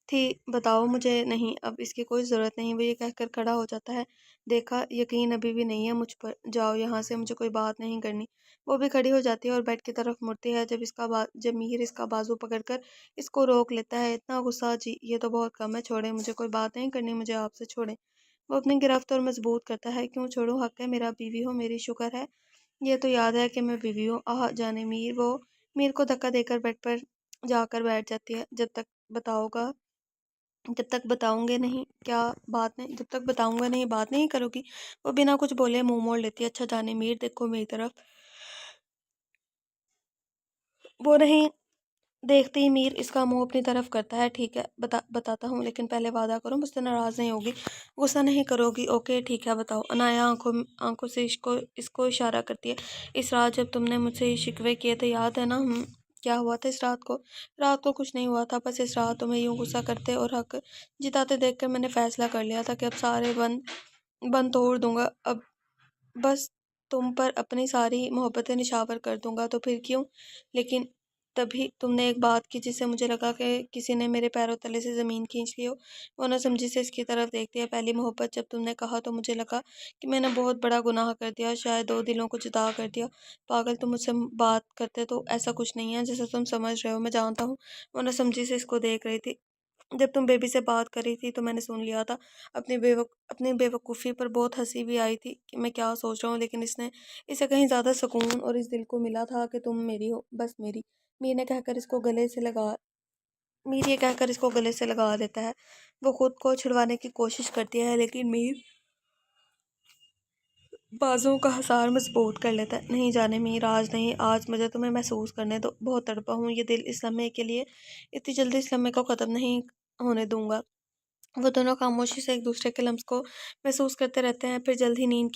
थी बताओ मुझे। नहीं, अब इसकी कोई ज़रूरत नहीं। वो ये कहकर खड़ा हो जाता है। देखा, यकीन अभी भी नहीं है मुझ पर। जाओ यहाँ से, मुझे कोई बात नहीं करनी। वो भी खड़ी हो जाती है और बेड की तरफ मुड़ती है। जब मीर इसका बाजू पकड़कर इसको रोक लेता है। इतना गुस्सा, जी ये तो बहुत कम है, छोड़े मुझे, कोई बात नहीं करनी मुझे आपसे, छोड़े। वो अपनी गिरफ्त और मजबूत करता है। क्यों छोड़ूं? हक है मेरा, बीवी हो मेरी, शुक्र है ये तो याद है कि मैं बीवी हूँ। आह जाने मीर। वो मीर को धक्का देकर बेड पर जाकर बैठ जाती है। जब तक बताऊंगे नहीं, क्या बात नहीं, जब तक बताऊंगा नहीं बात नहीं करोगी? वो बिना कुछ बोले मुंह मोड़ लेती है। अच्छा जाने मीर, देखो मेरी तरफ। वो नहीं देखते ही मीर इसका मुंह अपनी तरफ करता है। ठीक है, बताता हूँ, लेकिन पहले वादा करो मुझसे नाराज नहीं होगी, गुस्सा नहीं करोगी। ओके ठीक है, बताओ। अनाया आंखों आंखों से इसको इसको इशारा करती है। इस रात जब तुमने मुझसे ये शिकवे किए थे, याद है ना? क्या हुआ था इस रात को? रात को कुछ नहीं हुआ था, बस इस रात तुम्हें यूं गुस्सा करते और हक जिताते देखकर मैंने फैसला कर लिया था कि अब सारे बंद बंद तोड़ दूंगा। अब बस तुम पर अपनी सारी मोहब्बतें निछावर कर दूंगा। तो फिर क्यों? लेकिन तभी तुमने एक बात की जिससे मुझे लगा कि किसी ने मेरे पैरों तले से ज़मीन खींच ली हो। वो ना समझी से इसकी तरफ देखती है। पहली मोहब्बत जब तुमने कहा तो मुझे लगा कि मैंने बहुत बड़ा गुनाह कर दिया, शायद दो दिलों को जुदा कर दिया। पागल, तुम मुझसे बात करते तो ऐसा कुछ नहीं है जैसा तुम समझ रहे हो, मैं जानता हूँ। वो ना समझी से इसको देख रही थी। जब तुम बेबी से बात कर रही थी तो मैंने सुन लिया था। अपनी बेवकूफ़ी पर बहुत हंसी भी आई थी कि मैं क्या सोच रहा हूँ, लेकिन इसने इसे कहीं ज़्यादा सुकून और इस दिल को मिला था कि तुम मेरी हो, बस मेरी। मीर ने कहकर इसको गले से लगा मीर ये कहकर इसको गले से लगा देता है। वो खुद को छुड़वाने की कोशिश करती है, लेकिन मीर बाजुओं का हसार मजबूत कर लेता है। नहीं जाने मीर, आज नहीं, आज मुझे तुम्हें महसूस करने दो। बहुत तड़पा हूँ ये दिल इस लम्हे के लिए, इतनी जल्दी इस लम्हे को ख़त्म नहीं होने दूंगा। वो दोनों खामोशी से एक दूसरे के लम्स को महसूस करते रहते हैं। फिर जल्द ही नींद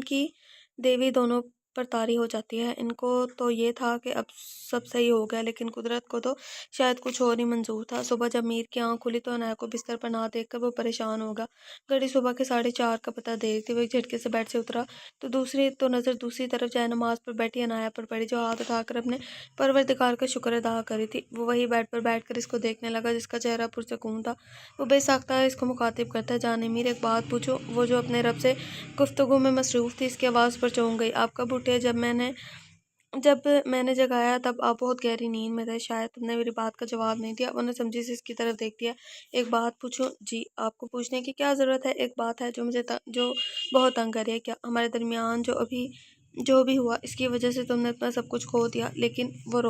की देवी दोनों पर तारी हो जाती है। इनको तो ये था कि अब सब सही हो गया, लेकिन कुदरत को तो शायद कुछ और ही मंजूर था। सुबह जब मीर की आंख खुली तो अनाया को बिस्तर पर ना देखकर वो परेशान होगा। घड़ी सुबह के 4:30 का पता दे रही थी। वो एक झटके से बेड से उतरा तो नज़र दूसरी तरफ जाए नमाज पर बैठी अनाया पर पड़ी, जो हाथ उठाकर अपने परवरदिगार का शुक्र अदा करी थी। वो वही बेड पर बैठकर इसको देखने लगा, जिसका चेहरा पुरसकून था। वो बेसाख्ता इसको मुखातिब करता है, जाने मीर एक बात पूछो। वो जो अपने रब से गुफ्तगू में मसरूफ़ थी, इसकी आवाज़ पर चौंक गई। आप कब उठे? जब मैंने जगाया तब आप बहुत गहरी नींद में थे, शायद तुमने मेरी बात का जवाब नहीं दिया। उन्होंने समझी से इसकी तरफ देख दिया। एक बात पूछूं? जी, आपको पूछने की क्या ज़रूरत है? एक बात है जो बहुत तंग कर रही है। क्या? हमारे दरमियान जो भी हुआ, इसकी वजह से तुमने अपना सब कुछ खो दिया, लेकिन वो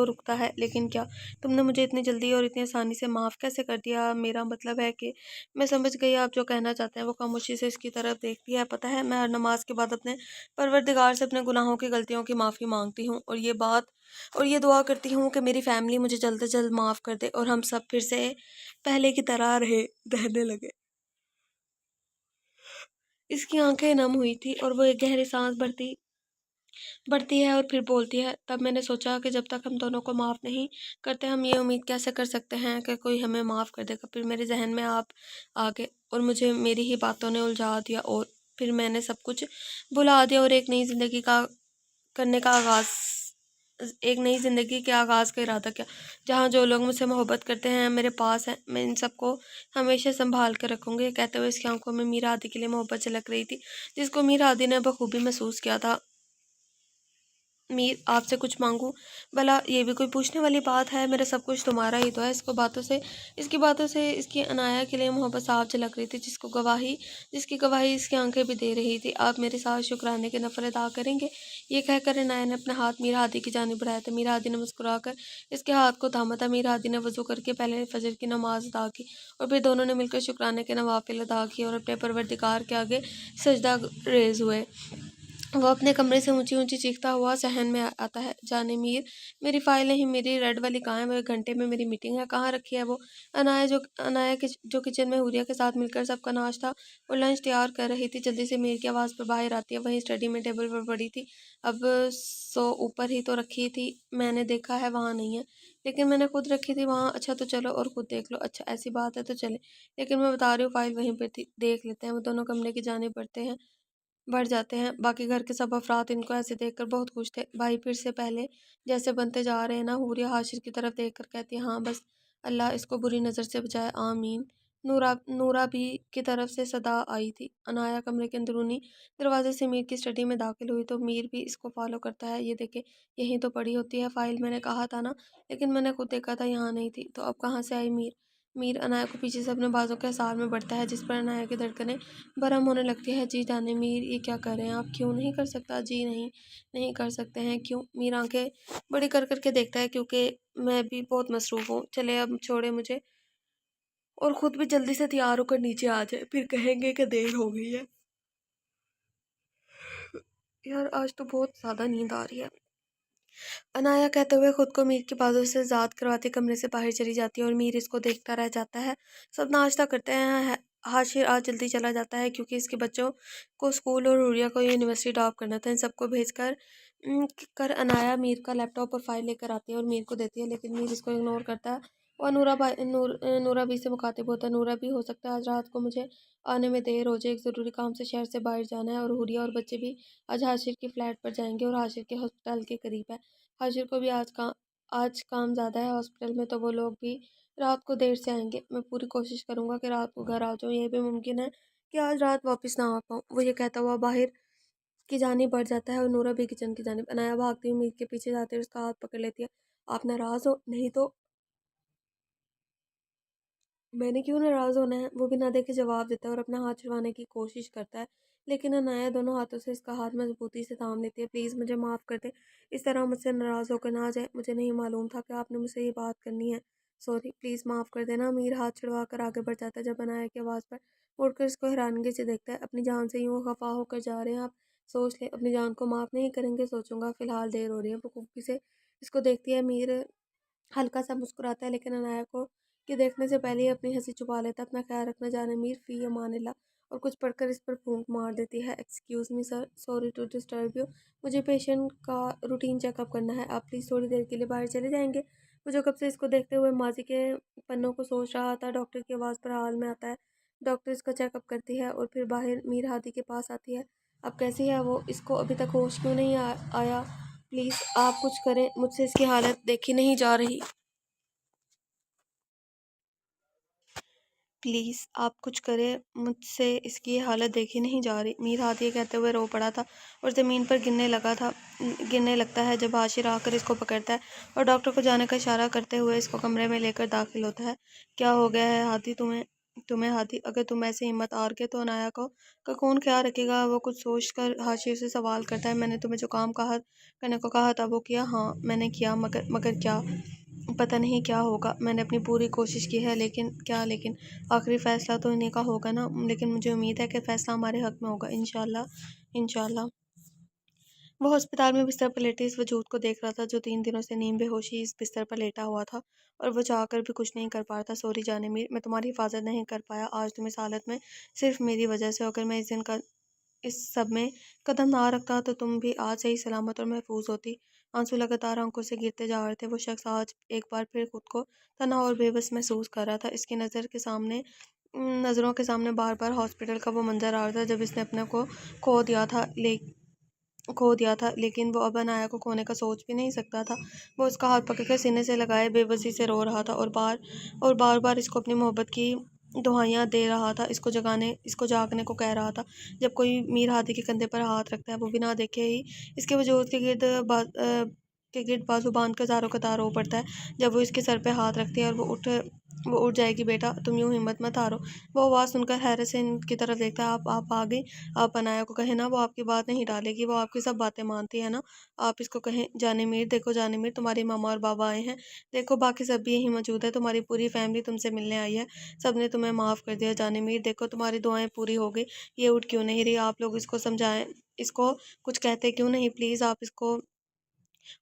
रुकता है। लेकिन क्या? तुमने मुझे इतनी जल्दी और इतनी आसानी से माफ़ कैसे कर दिया? मेरा मतलब है कि मैं समझ गई आप जो कहना चाहते हैं। वो खामोशी से इसकी तरफ देखती है। पता है, मैं हर नमाज के बाद अपने परवरदिगार से अपने गुनाहों की गलतियों की माफ़ी मांगती हूँ, और ये दुआ करती हूँ कि मेरी फैमिली मुझे जल्द से जल्द माफ़ कर दे और हम सब फिर से पहले की तरह रहने लगे। इसकी आंखें नम हुई थी और वो एक गहरी सांस बढ़ती है और फिर बोलती है, तब मैंने सोचा कि जब तक हम दोनों को माफ़ नहीं करते, हम ये उम्मीद कैसे कर सकते हैं कि कोई हमें माफ़ कर देगा। फिर मेरे जहन में आप आ गए और मुझे मेरी ही बातों ने उलझा दिया, और फिर मैंने सब कुछ भुला दिया और करने का आगाज़ एक नई ज़िंदगी के आगाज़ का इरादा किया, जहाँ जो लोग मुझसे मोहब्बत करते हैं मेरे पास हैं। मैं इन सबको हमेशा संभाल कर रखूँगी। कहते हुए इसकी आंखों में मीरा आदि के लिए मोहब्बत झलक रही थी, जिसको मीरा आदि ने बखूबी महसूस किया था। मीर, आपसे कुछ मांगूं? भला ये भी कोई पूछने वाली बात है? मेरा सब कुछ तुम्हारा ही तो है। इसकी बातों से इसकी अनाया के लिए मोहब्बत साफ झलक रही थी, जिसकी गवाही इसकी आंखें भी दे रही थी। आप मेरे साथ शुक्राने के नफल अदा करेंगे? ये कहकर अनाया ने अपना हाथ मीरा हादी की जानिब बढ़ाया था। मीरा हादी ने मुस्कुराकर इसके हाथ को थामा था। मीरा हादी ने वजू करके पहले फजर की नमाज अदा की और फिर दोनों ने मिलकर शुक्राने के नवाफिल अदा किए और अपने परवरदिगार के आगे सजदा रेज हुए। वो अपने कमरे से ऊंची ऊंची चीखता हुआ सहन में आता है। जाने मीर, मेरी फाइल नहीं, मेरी रेड वाली कहाँ है? मेरे घंटे में मेरी मीटिंग है, कहाँ रखी है वो? अनाया जो किचन में हुरिया के साथ मिलकर सबका नाश्ता और लंच तैयार कर रही थी, जल्दी से मीर की आवाज़ पर बाहर आती है। वहीं स्टडी में टेबल पर पड़ी थी, अब सो ऊपर ही तो रखी थी, मैंने देखा है वहाँ नहीं है। लेकिन मैंने खुद रखी थी वहाँ। अच्छा तो चलो और खुद देख लो। अच्छा ऐसी बात है तो चले, लेकिन मैं बता रही हूँ फाइल वहीं पर थी, देख लेते हैं। वो दोनों कमरे की जाने बढ़ते हैं, बढ़ जाते हैं। बाकी घर के सब अफराद इनको ऐसे देखकर बहुत खुश थे। भाई फिर से पहले जैसे बनते जा रहे हैं ना। हुरिया हाशिर की तरफ देखकर कहती है, हाँ बस अल्लाह इसको बुरी नज़र से बचाए, आमीन। नूरा नूरा भी की तरफ से सदा आई थी। अनाया कमरे के अंदरूनी दरवाजे से मीर की स्टडी में दाखिल हुई तो मीर भी इसको फॉलो करता है। ये देखे, यहीं तो पड़ी होती है फाइल, मैंने कहा था ना। लेकिन मैंने खुद देखा था यहाँ नहीं थी, तो अब कहाँ से आई मीर? मीर अनाया को पीछे से अपने बाजों के सार में बढ़ता है, जिस पर अनाया की धड़कनें बरहम होने लगती है। जी जाने मीर, ये क्या कर रहे हैं आप? क्यों नहीं कर सकता? जी नहीं, नहीं कर सकते हैं। क्यों? मीर आंखें बड़ी कर करके देखता है, क्योंकि मैं भी बहुत मसरूफ़ हूँ। चले अब छोड़े मुझे, और खुद भी जल्दी से तैयार होकर नीचे आ जाए, फिर कहेंगे कि देर हो गई है। यार आज तो बहुत ज़्यादा नींद आ रही है। अनाया कहते हुए खुद को मीर के बाजू से आज़ाद करवाते कमरे से बाहर चली जाती है और मीर इसको देखता रह जाता है। सब नाश्ता करते हैं। हाशिर आज जल्दी चला जाता है क्योंकि इसके बच्चों को स्कूल और हुरिया को यूनिवर्सिटी ड्रॉप करना था। इन सबको भेज कर अनाया मीर का लैपटॉप और फाइल लेकर आती है और मीर को देती है, लेकिन मीर इसको इग्नोर करता है। और नूरा भी से मुखातिब होता है। नूरा भी, हो सकता है आज रात को मुझे आने में देर हो जाए, एक ज़रूरी काम से शहर से बाहर जाना है। और हुरिया और बच्चे भी आज हाशिर की फ्लैट पर जाएंगे और हाशिर के हॉस्पिटल के करीब है। हाशिर को भी आज काम ज़्यादा है हॉस्पिटल में, तो वो लोग भी रात को देर से आएंगे। मैं पूरी कोशिश करूँगा कि रात को घर आ जाऊँ। ये भी मुमकिन है कि आज रात वापस ना आ पाऊँ। वो ये कहता हुआ बाहर की जानिब बढ़ जाता है और नूरा भी किचन की जानिब। अनाया भागती हुई मीर के पीछे जाते हुए उसका हाथ पकड़ लेती है। आप नाराज़ हो? नहीं तो मैंने क्यों नाराज़ होना है? वो बिना देखे जवाब देता है और अपना हाथ छुड़वाने की कोशिश करता है, लेकिन अनाया दोनों हाथों से इसका हाथ मजबूती से थाम लेती है। प्लीज़ मुझे माफ़ कर दे, इस तरह मुझसे नाराज़ होकर ना जाए। मुझे नहीं मालूम था कि आपने मुझसे ये बात करनी है। सॉरी, प्लीज़ माफ़ कर देना। मीर हाथ छुड़वा कर आगे बढ़ जाता है। जब अनाया की आवाज़ पर मुड़कर इसको हैरानगी से देखता है। अपनी जान से यूँ खफा होकर जा रहे हैं आप? सोच ले, अपनी जान को माफ़ नहीं करेंगे? सोचूंगा, फ़िलहाल देर हो रही है। बेवकूफ़ी से इसको देखती है। मीर हल्का सा मुस्कुराता है, लेकिन अनाया को कि देखने से पहले ही अपनी हंसी छुपा लेता है। अपना ख्याल रखना जाने मीर, फ़ी अमानिल्लाह। और कुछ पढ़कर इस पर फूंक मार देती है। Excuse me sir, sorry to disturb you, मुझे पेशेंट का रूटीन चेकअप करना है, आप प्लीज़ थोड़ी देर के लिए बाहर चले जाएंगे? वो जो कब से इसको देखते हुए माजी के पन्नों को सोच रहा था, डॉक्टर की आवाज़ पर हाल में आता है। डॉक्टर इसको चेकअप करती है और फिर बाहर मीर हादी के पास आती है। अब कैसी है वो? इसको अभी तक होश क्यों नहीं आया? प्लीज़ आप कुछ करें, मुझसे इसकी हालत देखी नहीं जा रही। प्लीज़ आप कुछ करें, मुझसे इसकी ये हालत देखी नहीं जा रही। मीर हाथ ये कहते हुए रो पड़ा था और ज़मीन पर गिरने लगता है जब हाशिर आकर इसको पकड़ता है और डॉक्टर को जाने का इशारा करते हुए इसको कमरे में लेकर दाखिल होता है। क्या हो गया है हाथी तुम्हें? तुम्हें हाथी, अगर तुम ऐसे हिम्मत हार के तो अनाया का कौन ख्याल रखेगा? वो कुछ सोच कर हाशिर से सवाल करता है। मैंने तुम्हें जो काम कहा करने को कहा था वो किया? हाँ मैंने किया, मगर मगर क्या? पता नहीं क्या होगा। मैंने अपनी पूरी कोशिश की है, लेकिन क्या लेकिन? आखिरी फ़ैसला तो इन्हीं का होगा ना। लेकिन मुझे उम्मीद है कि फ़ैसला हमारे हक़ में होगा, इंशाल्लाह, इंशाल्लाह। वो अस्पताल में बिस्तर पर लेटे इस वजूद को देख रहा था जो 3 दिनों से नीम बेहोशी इस बिस्तर पर लेटा हुआ था, और वो चाहकर भी कुछ नहीं कर पा रहा था। सॉरी जाने मीर, मैं तुम्हारी हिफाजत नहीं कर पाया आज तुम इस हालत में, सिर्फ मेरी वजह से। अगर मैं इस सब में कदम ना रखता तो तुम भी आज सही सलामत और महफूज होती। आंसू लगातार आंखों से गिरते जा रहे थे। वो शख्स आज एक बार फिर खुद को तना और बेबस महसूस कर रहा था। इसकी नज़रों के सामने बार बार हॉस्पिटल का वो मंजर आ रहा था जब इसने अपने को खो दिया था। लेकिन वो अब अनाया को खोने का सोच भी नहीं सकता था। वो उसका हाथ पकड़कर सीने से लगाए बेबसी से रो रहा था और बार बार इसको अपनी मोहब्बत की दुहाइयाँ दे रहा था, इसको जागने को कह रहा था। जब कोई मीर हाथी के कंधे पर हाथ रखता है, वो बिना देखे ही इसके वजूद के गिर्द बाजू बांध कर ज़ारों कतार रो पड़ता है। जब वो इसके सर पे हाथ रखती है और वो उठ जाएगी, बेटा तुम यूँ हिम्मत मत हारो। वो आवाज़ सुनकर हैरत से इनकी तरफ देखता है। आप आ गई? आप अनाया को कहें ना, वो आपकी बात नहीं टालेगी, वो आपकी सब बातें मानती है ना। आप इसको कहें। जाने मीर, देखो जाने मीर, तुम्हारी मामा और बाबा आए हैं, देखो बाकी सब भी यहीं मौजूद है, तुम्हारी पूरी फैमिली तुमसे मिलने आई है, सब ने तुम्हें माफ़ कर दिया। जाने मीर देखो तुम्हारी दुआएं पूरी हो गई, ये उठ क्यों नहीं रही? आप लोग इसको समझाएं, इसको कुछ कहते क्यों नहीं? प्लीज़ आप इसको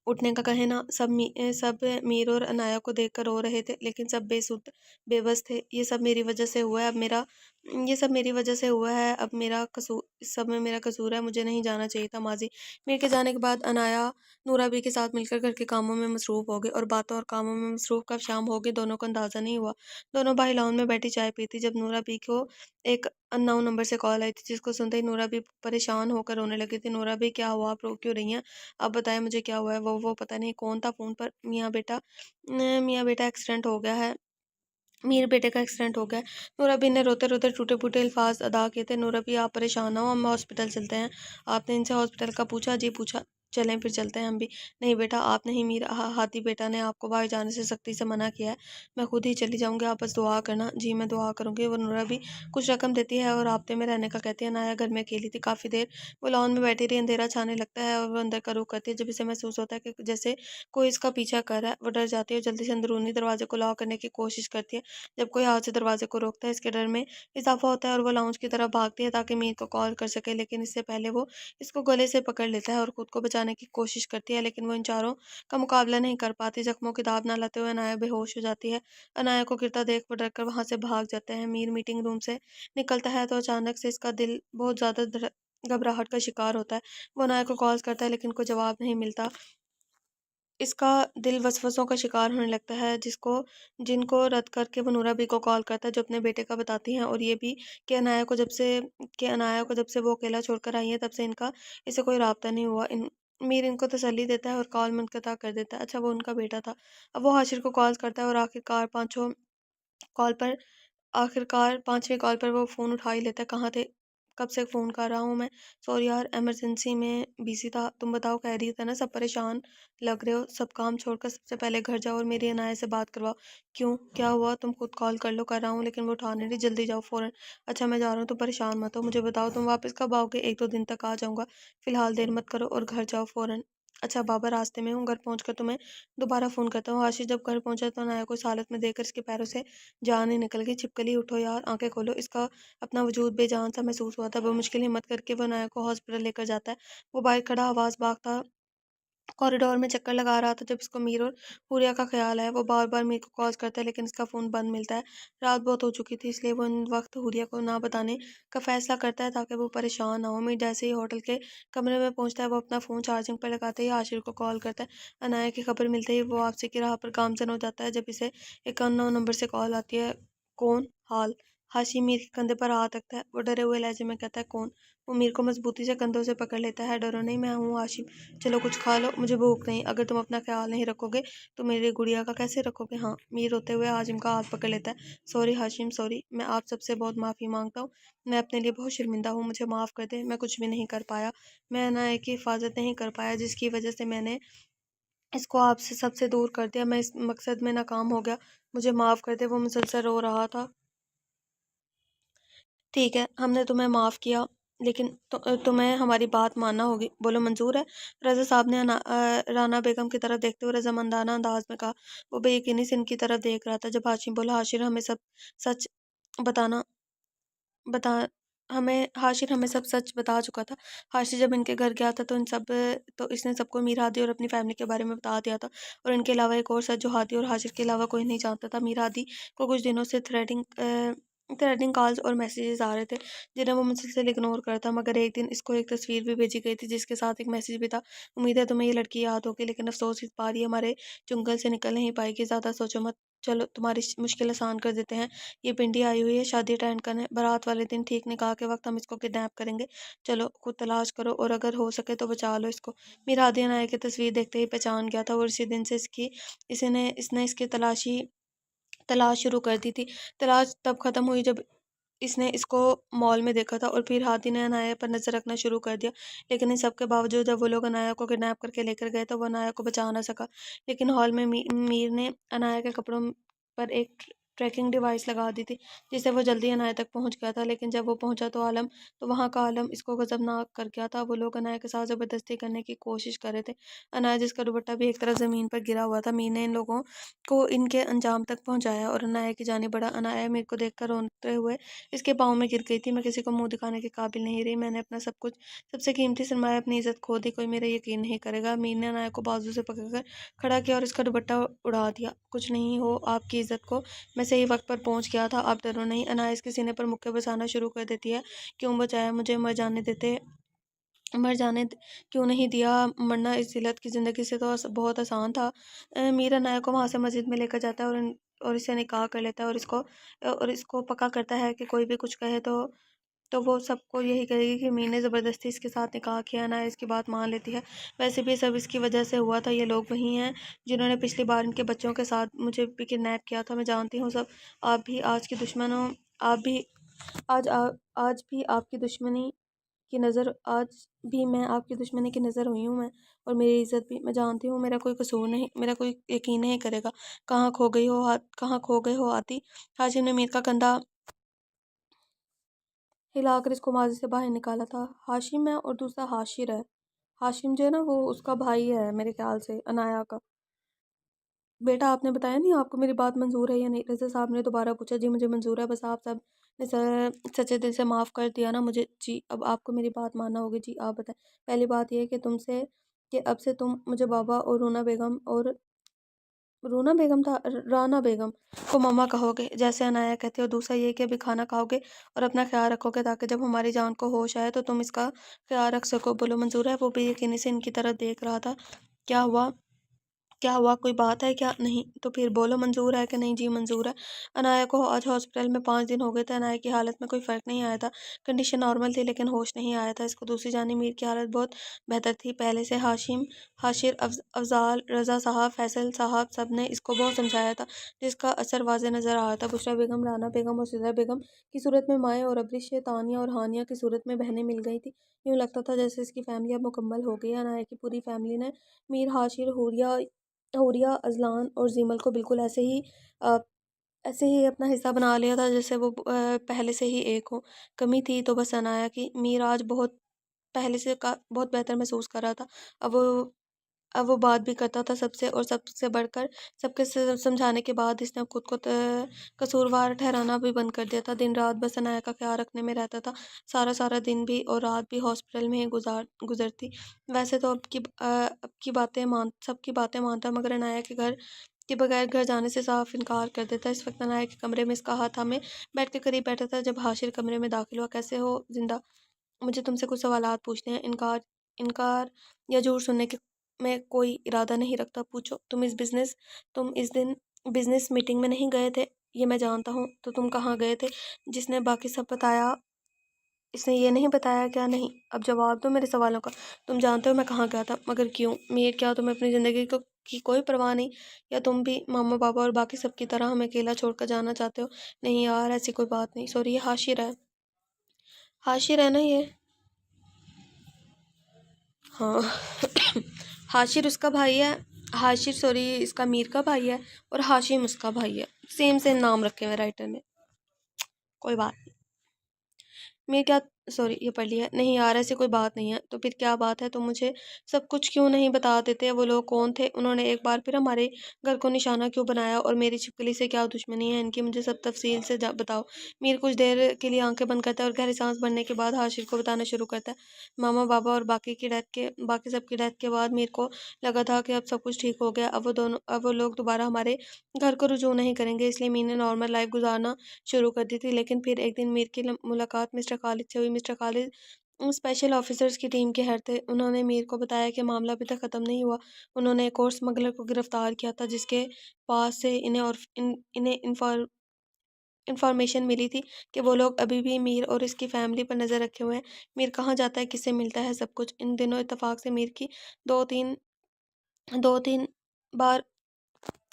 उठने का कहें ना। सब मीर और अनाया को देखकर रो रहे थे, लेकिन सब बेसुध बेबस थे। ये सब मेरी वजह से हुआ है। अब मेरा कसूर इस सब में मेरा कसूर है। मुझे नहीं जाना चाहिए था माजी। मीर के जाने के बाद अनाया नूराबी के साथ मिलकर घर के कामों में मसरूफ हो गई और बातों और कामों में मसरूफ कब शाम हो गई दोनों को अंदाजा नहीं हुआ। दोनों भाई लाउंज में बैठी चाय पीती जब नूराबी को एक अननोन नंबर से कॉल आई थी, जिसको सुनते ही नूराबी परेशान होकर रोने लगी थी। नूराबी, क्या हुआ? आप रो क्यों रही हैं? अब बताएं मुझे क्या हुआ है? वो पता नहीं कौन था फोन पर। मियाँ बेटा एक्सीडेंट हो गया है। मीर बेटे का एक्सीडेंट हो गया है। नूराबी ने रोते रोते टूटे फूटे अल्फाज अदा किए थे। नूराबी, आप परेशान ना हो, हम हॉस्पिटल चलते हैं। आपने इनसे हॉस्पिटल का पूछा? जी पूछा। चलें फिर चलते हैं हम भी। नहीं बेटा, आप नहीं। हाथी बेटा ने आपको बाहर जाने से सख्ती से मना किया है। मैं खुद ही चली जाऊंगी, आप बस दुआ करना। जी मैं दुआ करूंगी। वो नूराबी कुछ रकम देती है और राब्ते में रहने का कहती है। नाया घर में अकेली थी काफी देर। वो लॉन में बैठी रही। अंधेरा छाने लगता है और वो अंदर का रुख करती है। जब इसे महसूस होता है कि जैसे कोई इसका पीछा कर रहा है, वो डर जाती है और जल्दी से अंदरूनी दरवाजे को लॉक करने की कोशिश करती है। जब कोई हाथ से दरवाजे को रोकता है, इसके डर में इजाफा होता है और वो लाउंज की तरफ भागती है ताकि मीर को कॉल कर सके, लेकिन इससे पहले वो इसको गले से पकड़ लेता है और खुद को बचाने की कोशिश करती है, लेकिन वो इन चारों का मुकाबला नहीं कर पाती। जख्मों की दाद न लाते हुए अनाया बेहोश हो जाती है। अनाया को गिरता देख वो डरकर वहां से भाग जाता है। मीर मीटिंग रूम से निकलता है तो अचानक से इसका दिल बहुत ज्यादा घबराहट का शिकार होता है। वो अनाया को कॉल करता है, लेकिन कोई जवाब नहीं मिलता। इसका दिल वसवसों का शिकार होने लगता है, जिनको रद्द करके वो नूराबी को कॉल करता है, जो अपने बेटे का बताती हैं, और ये भी कि अनाया को जब से वो अकेला छोड़कर आई है तब से इनका इसे कोई राब्ता नहीं हुआ। मीर इनको तसल्ली देता है और कॉल मुनक़ता कर देता है। अच्छा, वो उनका बेटा था। अब वो हाशिर को कॉल करता है और कॉल पर आखिरकार पाँचवीं कॉल पर वो फ़ोन उठा ही लेता है। कहाँ थे? कब से फ़ोन कर रहा हूँ मैं। सॉरी यार, इमरजेंसी में बिज़ी था। तुम बताओ, खैरियत है ना? सब परेशान लग रहे हो। सब काम छोड़कर सबसे पहले घर जाओ और मेरी अनाया से बात करवाओ। क्यों? क्या हुआ? तुम खुद कॉल कर लो। कर रहा हूँ, लेकिन वो उठा नहीं रही। जल्दी जाओ फ़ौरन। अच्छा, मैं जा रहा हूँ, तुम परेशान मत हो। मुझे बताओ, तुम वापस कब आओगे? 1-2 दिन तक आ जाऊँगा। फ़िलहाल देर मत करो और घर जाओ फ़ौरन। अच्छा बाबा, रास्ते में हूँ। घर पहुँचकर तुम्हें दोबारा फ़ोन करता हूँ। आशीष जब घर पहुँचा तो अनाया को इस हालत में देखकर इसके पैरों से जान ही निकल गई। छिपकली, उठो यार, आंखें खोलो। इसका अपना वजूद बेजान सा महसूस हुआ था। मुश्किल हिम्मत करके वो अनाया को हॉस्पिटल लेकर जाता है। वो बाहर खड़ा आवाज भागता कॉरिडोर में चक्कर लगा रहा था जब इसको मीर और हुरिया का ख्याल आया। वो बार बार मीर को कॉल करता है, लेकिन इसका फोन बंद मिलता है। रात बहुत हो चुकी थी, इसलिए वो इन वक्त हुरिया को ना बताने का फैसला करता है ताकि वो परेशान ना हो। मीर जैसे ही होटल के कमरे में पहुंचता है, वो अपना फोन चार्जिंग पर लगाते ही आशिर को कॉल करता है। अनाया की खबर मिलते ही वो वापसी की राह पर गामजन हो जाता है जब इसे एक अननोन नंबर से कॉल आती है। कौन? हाल? हाशिम मीर के कंधे पर हाथ रखता है। वो डरे हुए लहजे में कहता है, कौन? वो मीर को मजबूती से कंधों से पकड़ लेता है। डरो नहीं, मैं हूँ हाशिम। चलो कुछ खा लो, मुझे भूख नहीं। अगर तुम अपना ख्याल नहीं रखोगे तो मेरी गुड़िया का कैसे रखोगे? हाँ। मीर रोते हुए हाशिम का हाथ पकड़ लेता है। Sorry Hashim, sorry. मैं आप सबसे बहुत माफ़ी मांगता हूँ। मैं अपने लिए बहुत शर्मिंदा हूँ। मुझे माफ़ कर दे। मैं कुछ भी नहीं कर पाया। मैं अनाया की हिफाजत नहीं कर पाया, जिसकी वजह से मैंने इसको आपसे सबसे दूर कर दिया। मैं इस मकसद में नाकाम हो गया। मुझे माफ़ कर दे। वो मुसलसल रो रहा था। ठीक है, हमने तुम्हें माफ़ किया, लेकिन तुम्हें हमारी बात मानना होगी। बोलो, मंजूर है? रज़ा साहब ने राना बेगम की तरफ देखते हुए रज़ामंदाना अंदाज में कहा। वो बेयकीनी से इनकी तरफ देख रहा था। जब हाशिम बोला, हाशिर हमें सब सच बताना बता हमें हाशिर हमें सब सच बता चुका था। हाशिर जब इनके घर गया था तो इसने सबको मीर हादी और अपनी फैमिली के बारे में बता दिया था, और इनके अलावा एक और सच जो हादी और हाशिर के अलावा कोई नहीं जानता था। मीर हादी को कुछ दिनों से थ्रेडिंग कॉल्स और मैसेजेस आ रहे थे, जिन्हें वो मुसलसल इग्नोर करता। मगर एक दिन इसको एक तस्वीर भी भेजी गई थी, जिसके साथ एक मैसेज भी था। उम्मीद है तुम्हें ये लड़की याद होगी, लेकिन अफसोस इस बार ये हमारे चुंगल से निकल नहीं पाएगी। ज़्यादा सोचो मत। चलो तुम्हारी मुश्किल आसान कर देते हैं। ये पिंडी आई हुई है शादी अटेंड करने। बारात वाले दिन ठीक निकाह के वक्त हम इसको किडनैप करेंगे। चलो खुद तलाश करो और अगर हो सके तो बचा लो इसको। मेरा आदिया नायक की तस्वीर देखते ही पहचान गया था, और इसी दिन से इसने इसकी तलाश शुरू कर दी थी। तलाश तब खत्म हुई जब इसने इसको मॉल में देखा था, और फिर हादी ने अनाया पर नजर रखना शुरू कर दिया। लेकिन इन सब के बावजूद जब वो लोग अनाया को किडनैप करके लेकर गए तो वो अनाया को बचा ना सका। लेकिन हॉल में मीर ने अनाया के कपड़ों पर एक ट्रैकिंग डिवाइस लगा दी थी, जिससे वो जल्दी अनाया तक पहुंच गया था। लेकिन जब वो पहुंचा तो वहां का आलम इसको गजबनाक कर गया था। वो लोग अनाया के साथ जबरदस्ती करने की कोशिश कर रहे थे। अनाया, जिसका दुपट्टा भी एक तरफ जमीन पर गिरा हुआ था, मीर ने इन लोगों को इनके अंजाम तक पहुंचाया और अनाया की जाने बढ़ा। अनाया मीर को देखकर रोते हुए इसके पाँव में गिर गई थी। मैं किसी को मुंह दिखाने के काबिल नहीं रही। मैंने अपना सब कुछ, सबसे कीमती सरमाया, अपनी इज्जत खो दी। कोई मेरा यकीन नहीं करेगा। मीर ने अनाया को बाजू से पकड़कर खड़ा किया और इसका दुपट्टा उड़ा दिया। कुछ नहीं हो आपकी इज्जत को, मैं सही वक्त पर पहुंच गया था, आप डरो नहीं। अनाया इसके सीने पर मुक्के बरसाना शुरू कर देती है। क्यों बचाया मुझे, मर जाने क्यों नहीं दिया। मरना इस जिल्लत की ज़िंदगी से तो बहुत आसान था। मीर अनाया को वहाँ से मस्जिद में लेकर जाता है और इससे निकाह कर लेता है और इसको पक्का करता है कि कोई भी कुछ कहे तो वो सबको यही कहेगी कि मीर ने ज़बरदस्ती इसके साथ निकाह किया। ना इसकी बात मान लेती है। वैसे भी सब इसकी वजह से हुआ था। ये लोग वही हैं जिन्होंने पिछली बार इनके बच्चों के साथ मुझे भी किडनैप किया था। मैं जानती हूँ सब। आप भी आज की दुश्मन हो। आप भी आज भी आपकी दुश्मनी की नज़र आज भी मैं आपकी दुश्मनी की नज़र हुई हूँ मैं। और मेरी इज्जत भी, मैं जानती हूँ मेरा कोई कसूर नहीं, मेरा कोई यकीन नहीं करेगा। कहाँ खो गए हो आती। हाशिम ने मीर का कंधा हिलाकर इसको माजी से बाहर निकाला था। हाशिम है और दूसरा हाशिर है। हाशिम जो है ना, वो उसका भाई है मेरे ख्याल से, अनाया का। बेटा, आपने बताया नहीं आपको मेरी बात मंजूर है या नहीं। रज़ा साहब ने दोबारा पूछा। जी मुझे मंजूर है, बस आप सब ने सच्चे दिल से माफ़ कर दिया ना मुझे। जी अब आपको मेरी बात मानना होगी। जी आप बताएं। पहली बात यह है कि अब से तुम मुझे बाबा और रूना बेगम था राना बेगम को मम्मा कहोगे, जैसे अनाया कहती है। और दूसरा ये कि अभी खाना खाओगे और अपना ख्याल रखोगे, ताकि जब हमारी जान को होश आए तो तुम इसका ख्याल रख सको। बोलो मंजूर है। वो भी यकीनी से इनकी तरफ देख रहा था। क्या हुआ, क्या हुआ, कोई बात है क्या। नहीं तो फिर बोलो मंजूर है कि नहीं। जी मंजूर है। अनाया को आज हॉस्पिटल में 5 दिन हो गए थे। अनाया की हालत में कोई फ़र्क नहीं आया था। कंडीशन नॉर्मल थी, लेकिन होश नहीं आया था इसको। दूसरी जानिब मीर की हालत बहुत बेहतर थी पहले से। हाशिर, अफजाल, रज़ा साहब, फैसल साहब, सब ने इसको बहुत समझाया था, जिसका असर वाज़े नज़र आ रहा था। बुशरा बेगम, राना बेगम और सिदरा बेगम की सूरत में माएँ और अब्रिश, तानिया और हानिया की सूरत में बहनें मिल गई थी। यूँ लगता था जैसे इसकी फैमिली अब मुकम्मल हो गई है। अनाया की पूरी फैमिली ने मीर, हाशिर, हुरिया, अज़लान और जीमल को बिल्कुल अ, ऐसे ही अपना हिस्सा बना लिया था, जैसे वो पहले से ही एक हो। कमी थी तो बस अनाया की। मीर आज पहले से बहुत बेहतर महसूस कर रहा था। अब वो अब वो बात भी करता था सबसे, और सबसे बढ़कर सबके समझाने के बाद इसने अब खुद को कसूरवार ठहराना भी बंद कर दिया था। दिन रात बस अनाया का ख्याल रखने में रहता था। सारा सारा दिन भी और रात भी हॉस्पिटल में ही गुजरती। वैसे तो अब की बातें मान सबकी बातें मानता, मगर अनाया के बगैर घर जाने से साफ इनकार कर देता। इस वक्त अनाया के कमरे में इसका हाथ हमें बेड के करीब बैठा था जब हाशिर कमरे में दाखिल हुआ। कैसे हो जिंदा, मुझे तुमसे कुछ सवालात पूछने हैं। इनकार या झूठ सुनने के मैं कोई इरादा नहीं रखता। पूछो। तुम इस दिन बिजनेस मीटिंग में नहीं गए थे, ये मैं जानता हूँ। तो तुम कहाँ गए थे। जिसने बाकी सब बताया, इसने ये नहीं बताया क्या। नहीं, अब जवाब दो मेरे सवालों का। तुम जानते हो मैं कहाँ गया था, मगर क्यों। मीर, क्या तुम्हें अपनी ज़िंदगी की कोई परवाह नहीं, या तुम भी मामा पापा और बाकी सब की तरह हमें अकेला छोड़कर जाना चाहते हो। नहीं यार, ऐसी कोई बात नहीं। सॉरी, ये हाशिर है ना ये। हाँ। हाशिर उसका भाई है। हाशिर, सॉरी, इसका मीर का भाई है और हाशिम उसका भाई है। सेम सेम नाम रखे हुए राइटर ने। कोई बात नहीं। मैं क्या, सॉरी, ये पढ़ लिया। नहीं यार, ऐसी कोई बात नहीं है। तो फिर क्या बात है। तुम मुझे सब कुछ क्यों नहीं बता देते। वो लोग कौन थे, उन्होंने एक बार फिर हमारे घर को निशाना क्यों बनाया, और मेरी छिपकली से क्या दुश्मनी है इनकी, मुझे सब तफसील से बताओ। मीर कुछ देर के लिए आंखें बंद करता है और गहरी सांस भरने के बाद हाशिर को बताना शुरू करता है। मामा बाबा और बाकी सब की डेथ के बाद मीर को लगा था कि अब सब कुछ ठीक हो गया। अब वो लोग दोबारा हमारे घर को रुजू नहीं करेंगे, इसलिए मीर ने नॉर्मल लाइफ गुजारना शुरू कर दी थी। लेकिन फिर एक दिन मीर की मुलाकात मिस्टर खालिद से हुई। मिस्टर खालिद स्पेशल ऑफिसर्स की टीम के हेड थे। उन्होंने मीर को बताया कि मामला अभी तक ख़त्म नहीं हुआ। उन्होंने एक और स्मगलर को गिरफ्तार किया था, जिसके पास से इन्हें इंफॉर्मेशन मिली थी कि वो लोग अभी भी मीर और इसकी फैमिली पर नज़र रखे हुए हैं। मीर कहाँ जाता है, किससे मिलता है, सब कुछ। इन दिनों इत्तेफाक से मीर की दो तीन दो तीन बार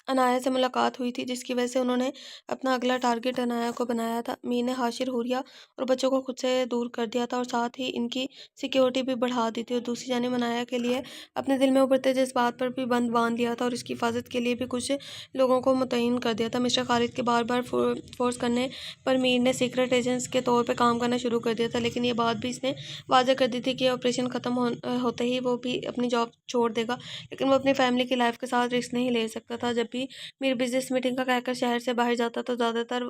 अनाया से मुलाकात हुई थी, जिसकी वजह से उन्होंने अपना अगला टारगेट अनाया को बनाया था। मीर ने हाशिर, हुरिया और बच्चों को खुद से दूर कर दिया था और साथ ही इनकी सिक्योरिटी भी बढ़ा दी थी। और दूसरी जानिब अनाया के लिए अपने दिल में उभरते जज्बात पर भी बंद बांध लिया था और इसकी हिफाजत के लिए भी कुछ लोगों को मुतय्यन कर दिया था। मिस्टर खालिद के बार बार फोर्स करने पर मीर ने सीक्रेट एजेंट्स के तौर पर काम करना शुरू कर दिया था, लेकिन ये बात भी इसने वाज़ेह कर दी थी कि ऑपरेशन ख़त्म होते ही वो भी अपनी जॉब छोड़ देगा, लेकिन वो अपनी फैमिली की लाइफ के साथ रिस्क नहीं ले सकता था। जब भी मीर बिजनेस मीटिंग का कहकर शहर से बाहर जाता तो ज़्यादातर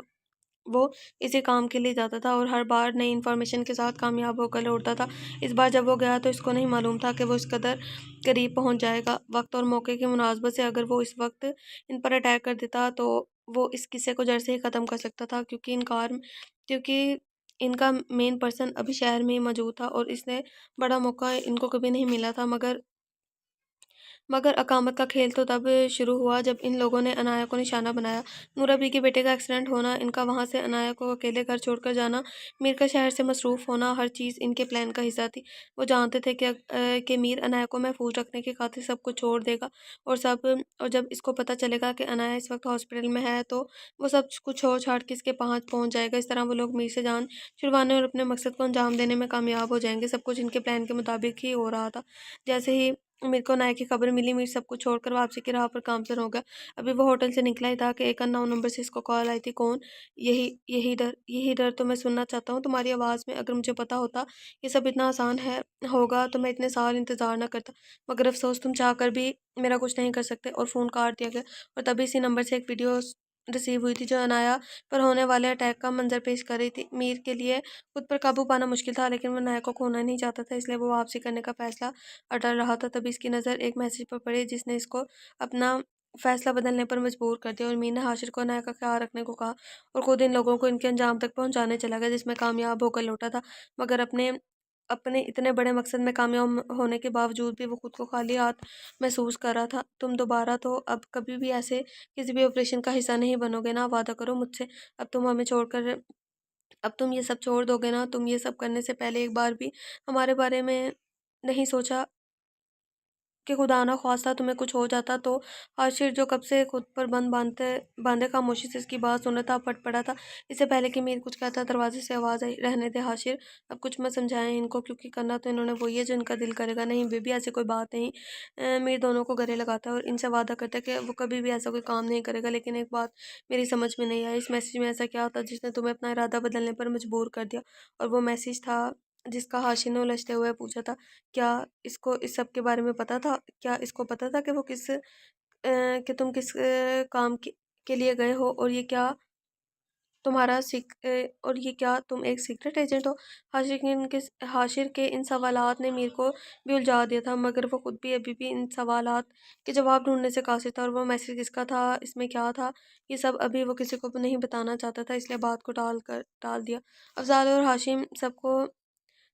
वो इसी काम के लिए जाता था और हर बार नई इन्फॉर्मेशन के साथ कामयाब होकर लौटता था। इस बार जब वो गया तो इसको नहीं मालूम था कि वो इस कदर करीब पहुंच जाएगा। वक्त और मौके की मुनासबत से अगर वो इस वक्त इन पर अटैक कर देता तो वो इस किस्से को जड़ से ही ख़त्म कर सकता था, क्योंकि इनका मेन पर्सन अभी शहर में ही मौजूद था और इसने बड़ा मौका इनको कभी नहीं मिला था। मगर अकामत का खेल तो तब शुरू हुआ जब इन लोगों ने अनाया को निशाना बनाया। नूरा बी के बेटे का एक्सीडेंट होना, इनका वहाँ से अनाया को अकेले घर छोड़कर जाना, मीर का शहर से मसरूफ़ होना, हर चीज़ इनके प्लान का हिस्सा थी। वो जानते थे कि मीर अनाया को महफूज रखने की खातिर सब कुछ छोड़ देगा और जब इसको पता चलेगा कि अनाया इस वक्त हॉस्पिटल में है तो वो सब कुछ छोड़ छाड़ के इसके पास पहुँच जाएगा। इस तरह वो लोग मीर से जान छुड़वाने और अपने मकसद को अंजाम देने में कामयाब हो जाएंगे। सब कुछ इनके प्लान के मुताबिक ही हो रहा था। जैसे ही मीर को नायक की खबर मिली, मीर सब कुछ छोड़कर वापसी की राह पर गामजन हो गया। अभी वो होटल से निकला ही था कि एक अननोन नंबर से इसको कॉल आई थी। कौन? यही डर तो मैं सुनना चाहता हूँ तुम्हारी आवाज़ में। अगर मुझे पता होता ये सब इतना आसान है होगा तो मैं इतने साल इंतज़ार ना करता, मगर अफसोस तुम चाह कर भी मेरा कुछ नहीं कर सकते। और फ़ोन काट दिया गया और तभी इसी नंबर से एक वीडियो रिसीव हुई थी जो अनाया पर होने वाले अटैक का मंजर पेश कर रही थी। मीर के लिए खुद पर काबू पाना मुश्किल था, लेकिन वो नायक को खोना नहीं चाहता था, इसलिए वो वापसी करने का फैसला अटल रहा था। तभी इसकी नज़र एक मैसेज पर पड़ी जिसने इसको अपना फैसला बदलने पर मजबूर कर दिया और मीर ने हाशिर को अनाया का ख्याल रखने को कहा और खुद इन लोगों को इनके अंजाम तक पहुंचाने चला गया, जिसमें कामयाब होकर लौटा था। मगर अपने अपने इतने बड़े मकसद में कामयाब होने के बावजूद भी वो खुद को खाली हाथ महसूस कर रहा था। तुम दोबारा तो अब कभी भी ऐसे किसी भी ऑपरेशन का हिस्सा नहीं बनोगे ना, वादा करो मुझसे। अब तुम हमें छोड़कर अब तुम ये सब छोड़ दोगे ना। तुम ये सब करने से पहले एक बार भी हमारे बारे में नहीं सोचा कि खुदा ना ख्वास्ता तुम्हें कुछ हो जाता तो? हाशिर, जो कब से खुद पर बंद बांधते बांधे खामोशी से इसकी बात सुन रहा था, फट पड़ा था। इससे पहले कि मीर कुछ कहता, दरवाजे से आवाज़ आई, रहने दे हाशिर, अब कुछ मत समझाएं इनको, क्योंकि करना तो इन्होंने वही है जो इनका दिल करेगा। नहीं बेबी, ऐसी कोई बात नहीं। मीर दोनों को गले लगाता है और इनसे वादा करता है कि वो कभी भी ऐसा कोई काम नहीं करेगा। लेकिन एक बात मेरी समझ में नहीं आई, इस मैसेज में ऐसा क्या था जिसने तुम्हें अपना इरादा बदलने पर मजबूर कर दिया? और वो मैसेज था जिसका हाशिर ने उलझते हुए पूछा था, क्या इसको इस सब के बारे में पता था? क्या इसको पता था कि कि तुम किस काम के लिए गए हो और और ये क्या तुम एक सीक्रेट एजेंट हो? हाशिर के इन सवालात ने मीर को भी उलझा दिया था, मगर वो खुद भी अभी भी इन सवालात के जवाब ढूंढने से कासिर था। और वो मैसेज किसका था, इसमें क्या था, ये सब अभी वो किसी को भी नहीं बताना चाहता था, इसलिए बात को टाल दिया। अफजाल और हाशिम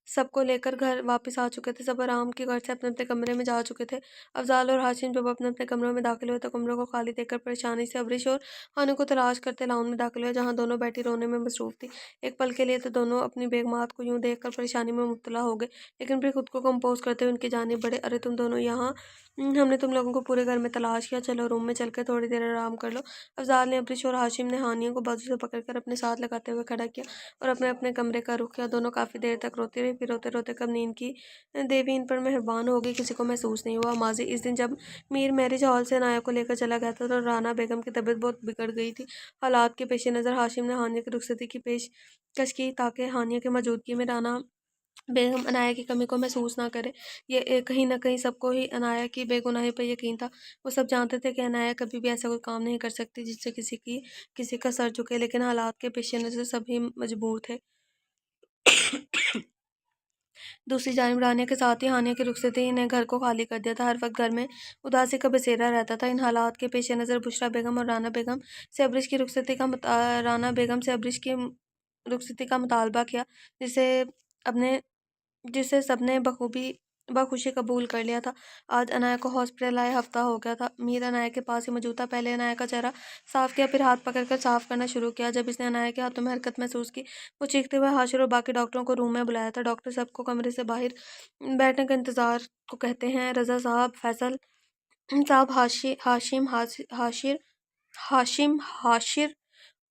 सबको लेकर घर वापस आ चुके थे। सब आराम के घर से अपने अपने कमरे में जा चुके थे। अफजाल और हाशिम जब अपने अपने कमरों में दाखिल हुए तो कमरों को खाली देखकर परेशानी से अबरिश और हानि को तलाश करते लाउन में दाखिल हुए, जहाँ दोनों बैठी रोने में मसरूफ थी। एक पल के लिए तो दोनों अपनी बेगमात को यूं देखकर परेशानी में मुब्तला हो गए, लेकिन फिर खुद को कंपोज करते हुए उनकी जानिब बढ़े। अरे तुम दोनों यहाँ, हमने तुम लोगों को पूरे घर में तलाश किया, चलो रूम में चलकर थोड़ी देर आराम कर लो। अफजाल ने अबरिश और हाशिम ने हानियों को बाजू से पकड़कर अपने साथ लगाते हुए खड़ा किया और अपने अपने कमरे का रुख किया। दोनों काफ़ी देर तक रोती रही, फिर रोते रोते कब नींद की देवी इन पर मेहरबान हो गई, किसी को महसूस नहीं हुआ। माजी इस दिन जब मीर मैरिज हॉल से नाया को लेकर चला गया था तो राना बेगम की तबीयत बहुत बिगड़ गई थी। हालात के पेश नज़र हाशिम ने हानिया की रुखसती की पेशकश की ताकि हानिया की मौजूदगी में राना बेगम अनाया की कमी को महसूस ना करे। कहीं ना कहीं सबको ही अनाया की बेगुनाही पर यकीन था। वो सब जानते थे कि अनाया कभी भी ऐसा कोई काम नहीं कर सकती जिससे किसी का सर झुके, लेकिन हालात के पेश नज़र सभी मजबूर थे। दूसरी जानिब रानिया के साथ ही हानिया की रुखसती ने घर को खाली कर दिया था। हर वक्त घर में उदासी का बसेरा रहता था। इन हालात के पेश नज़र बुशरा बेगम और राना बेगम से अब्रिश की रुखसती का मुतालबा किया, जिसे अपने जिसे सबने बखुशी कबूल कर लिया था। आज अनाया को हॉस्पिटल आए हफ्ता हो गया था। मीर अनाया के पास ही मौजूद था। पहले अनाया का चेहरा साफ किया, फिर हाथ पकड़कर साफ करना शुरू किया। जब इसने अनाया के हाथों में हरकत महसूस की, वो चीखते हुए हाशिर और बाकी डॉक्टरों को रूम में बुलाया था। डॉक्टर सबको कमरे से बाहर बैठने का इंतजार को कहते हैं। रजा साहब, फैसल साहब, हाशिर हाशिम, हाशिर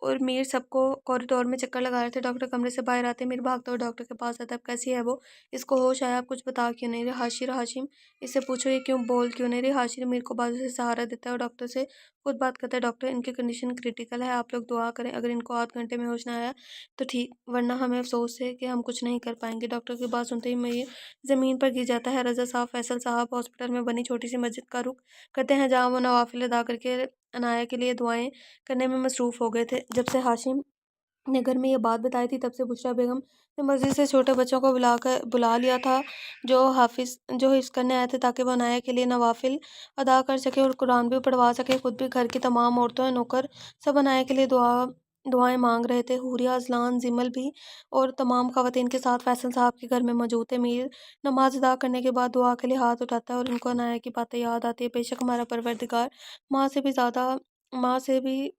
और मीर सबको कॉरिडोर में चक्कर लगा रहे थे। डॉक्टर कमरे से बाहर आते मीर भागता हुआ डॉक्टर के पास आता है। अब कैसी है वो? इसको होश आया? आप कुछ बता क्यों नहीं रहे? हाशिर, हाशिम इससे पूछो ये क्यों बोल क्यों नहीं रही? हाशिर मीर को बाजू से सहारा देता है और डॉक्टर से खुद बात करता है। डॉक्टर, इनकी कंडीशन क्रिटिकल है, आप लोग दुआ करें, अगर इनको आध घंटे में होश ना आया तो ठीक, वरना हमें अफसोस है कि हम कुछ नहीं कर पाएंगे। डॉक्टर की बात सुनते ही मीर ज़मीन पर गिर जाता है। रज़ा साहब, फैसल साहब हॉस्पिटल में बनी छोटी सी मस्जिद का रुख करते हैं जहाँ वो नवाफिल अदा करके अनाया के लिए दुआएं करने में मसरूफ़ हो गए थे। जब से हाशिम ने घर में ये बात बताई थी तब से बुशरा बेगम ने मस्जिद से छोटे बच्चों को बुला लिया था जो हिफ्स करने आए थे ताकि वो अनाया के लिए नवाफिल अदा कर सके और कुरान भी पढ़वा सके। खुद भी घर की तमाम औरतों और नौकर सब अनाया के लिए दुआएं मांग रहे थे। हुरिया, अजलान, जिमल भी और तमाम खवातीन के साथ फैसल साहब के घर में मौजूद थे। मीर नमाज अदा करने के बाद दुआ के लिए हाथ उठाता है और इनको अनाया की बातें याद आती है। बेशक हमारा परवरदिगार माँ से भी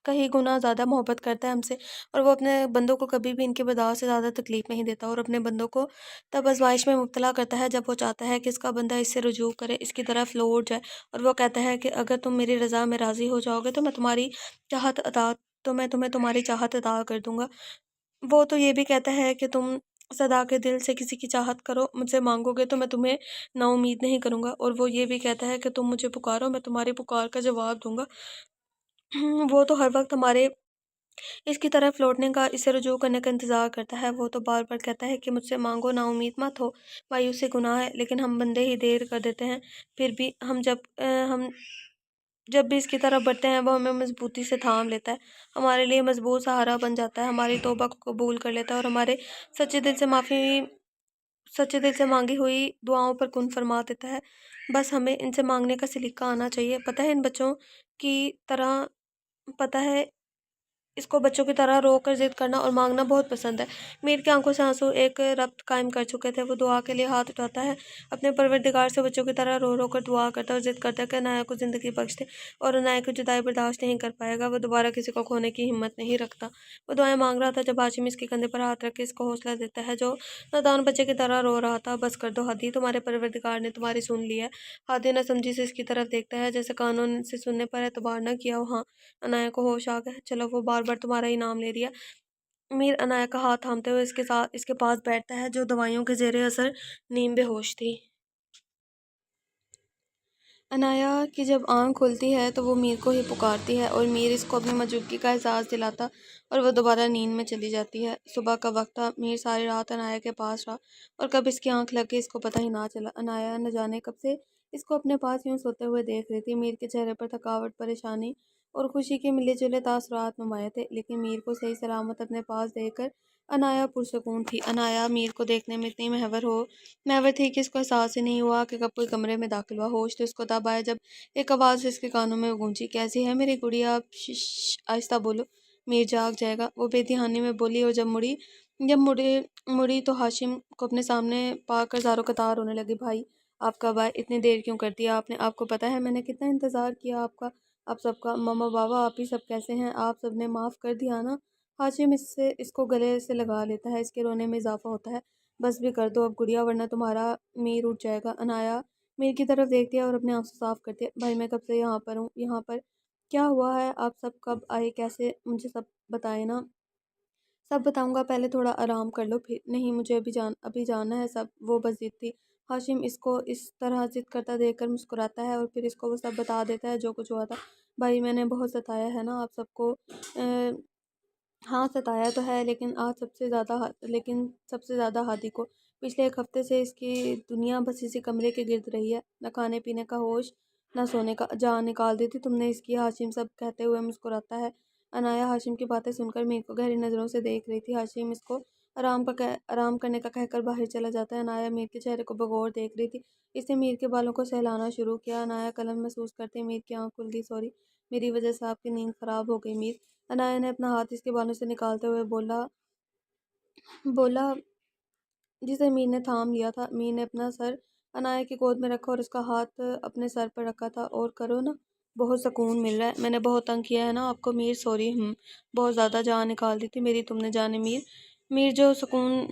कहीं गुना ज़्यादा मोहब्बत करता है हमसे, और वो अपने बंदों को कभी भी इनके बर्दाश्त से ज़्यादा तकलीफ़ नहीं देता, और अपने बंदों को तब आज़माइश में मुब्तला करता है जब वो चाहता है कि इसका बंदा इससे रुजू करे, इसकी तरफ लौट जाए। और वो कहता है कि अगर तुम मेरी रज़ा में राज़ी हो जाओगे तो मैं तुम्हें तुम्हारी चाहत अता कर दूंगा। वो तो ये भी कहता है कि तुम सदा के दिल से किसी की चाहत करो, मुझसे मांगोगे तो मैं तुम्हें नाउमीद नहीं करूंगा। और वो ये भी कहता है कि तुम मुझे पुकारो, मैं तुम्हारी पुकार का जवाब दूंगा। वो तो हर वक्त हमारे इसकी तरफ लौटने का, इसे रुजू करने का इंतज़ार करता है। वो तो बार बार कहता है कि मुझसे मांगो, ना उम्मीद मत हो, मायूसी से गुनाह है। लेकिन हम बंदे ही देर कर देते हैं। फिर भी हम जब भी इसकी तरफ बढ़ते हैं वो हमें मजबूती से थाम लेता है, हमारे लिए मजबूत सहारा बन जाता है, हमारी तौबा को कबूल कर लेता है और हमारे सच्चे दिल से माफ़ी सच्चे दिल से मांगी हुई दुआओं पर कुन फरमा देता है। बस हमें इनसे मांगने का सलीका आना चाहिए। पता है इसको बच्चों की तरह रो कर जिद करना और मांगना बहुत पसंद है। मीर की आंखों से आंसू एक रब्त कायम कर चुके थे। वो दुआ के लिए हाथ उठाता है, अपने परवरदिगार से बच्चों की तरह रो रो कर दुआ करता है और जिद करता है कि अनाया को ज़िंदगी बख्श दे, और अनाया की जुदाई बर्दाश्त नहीं कर पाएगा। वो दोबारा किसी को खोने की हिम्मत नहीं रखता। वो दुआएं मांग रहा था जब हाशिम इसके कंधे पर हाथ रख के इसको हौसला देता है, जो नादान बच्चे की तरह रो रहा था। बस कर दो हादी, तुम्हारे परवरदिगार ने तुम्हारी सुन ली है। हादी न समझी से इसकी तरफ देखता है, जैसे कानून से सुनने पर एतबार न किया हो। हाँ, अनाया को होश आ गया। चलो, वो बार बार तुम्हारा ही नाम ले रही है। मीर अनाया का हाथ थामते हुए इसके पास बैठता है, जो दवाइयों के जेरे असर नीम बेहोश थी। अनाया की जब आँख खुलती है तो वो मीर को ही पुकारती है और मीर इसको अपनी मौजूदगी का एहसास दिलाता और वो दोबारा नींद में चली जाती है। सुबह का वक्त था। मीर सारी रात अनाया के पास रहा और कब इसकी आँख लग गई इसको पता ही ना चला। अनाया न जाने कब से इसको अपने पास यूं सोते हुए देख रही थी। मीर के चेहरे पर थकावट, परेशानी और खुशी के मिले जुले तासुरात नुमाए थे, लेकिन मीर को सही सलामत अपने पास देखकर अनाया पुरसकून थी। अनाया मीर को देखने में इतनी महवर थी कि इसको एहसास ही नहीं हुआ कि कब कोई कमरे में दाखिल हुआ। होश तो इसको तब आया जब एक आवाज़ इसके कानों में गूंजी, कैसी है मेरी गुड़िया? आप आहिस्ता बोलो, मीर जाग जाएगा। वो बेध्यानी में बोली और जब मुड़ी मुड़ी तो हाशिम को अपने सामने पाकर ज़ारो कतार रोने लगी। भाई, आप कब आए? इतनी देर क्यों कर दिया आपने? आपको पता है मैंने कितना इंतज़ार किया आपका, आप सबका। मम्मा, बाबा, आप ही सब कैसे हैं? आप सबने माफ़ कर दिया ना? हाशिम इसको गले से लगा लेता है, इसके रोने में इजाफा होता है। बस भी कर दो अब गुड़िया, वरना तुम्हारा मीर उठ जाएगा। अनाया मीर की तरफ देखती है और अपने आंसू साफ करती है। भाई, मैं कब से यहाँ पर हूँ। यहाँ पर क्या हुआ है? आप सब कब आए, कैसे? मुझे सब बताए ना। सब बताऊंगा, पहले थोड़ा आराम कर लो। फिर नहीं, मुझे अभी जाना है सब। वो बस जिद थी। हाशिम इसको इस तरह जिद करता देखकर मुस्कुराता है और फिर इसको वो सब बता देता है जो कुछ हुआ था। भाई, मैंने बहुत सताया है ना आप सबको। हाँ, सताया तो है, लेकिन सबसे ज़्यादा हादी को। पिछले एक हफ्ते से इसकी दुनिया बस इसी कमरे के गिर्द रही है, न खाने पीने का होश, न सोने का। जान निकाल दी थी तुमने इसकी। हाशिम सब कहते हुए मुस्कुराता है। अनाया हाशिम की बातें सुनकर मीर को गहरी नज़रों से देख रही थी। हाशिम इसको आराम करने का कहकर बाहर चला जाता है। अनाया मीर के चेहरे को बगौर देख रही थी। इसने मीर के बालों को सहलाना शुरू किया। अनाया कलम महसूस करते मीर की आँख खुल गई। सॉरी, मेरी वजह से आपकी नींद खराब हो गई मीर। अनाया ने अपना हाथ इसके बालों से निकालते हुए बोला बोला जिसे मीर ने थाम लिया था। मीर ने अपना सर अनाया की गोद में रखा और उसका हाथ अपने सर पर रखा था। और करो ना, बहुत सुकून मिल रहा है। मैंने बहुत तंग किया है ना आपको मीर? सॉरी, बहुत ज़्यादा जान निकाल दी थी मेरी तुमने, जाने मीर। मीर जो सुकून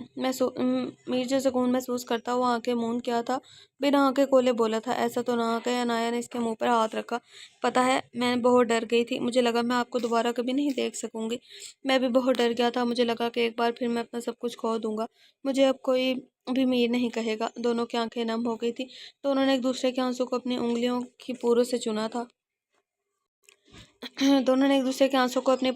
महसूस करता वो आंखें मूंद क्या था, बिना आंखें खोले बोला था, ऐसा तो ना कहे। अनाया ने इसके मुंह पर हाथ रखा। पता है मैं बहुत डर गई थी, मुझे लगा मैं आपको दोबारा कभी नहीं देख सकूंगी। मैं भी बहुत डर गया था, मुझे लगा कि एक बार फिर मैं अपना सब कुछ खो दूंगा, मुझे अब कोई भी मीर नहीं कहेगा। दोनों की आंखें नम हो गई थी। दोनों ने एक दूसरे के आंसू को अपनी उंगलियों की पूरों से चुना था। दोनों ने एक दूसरे के आंसू को अपनी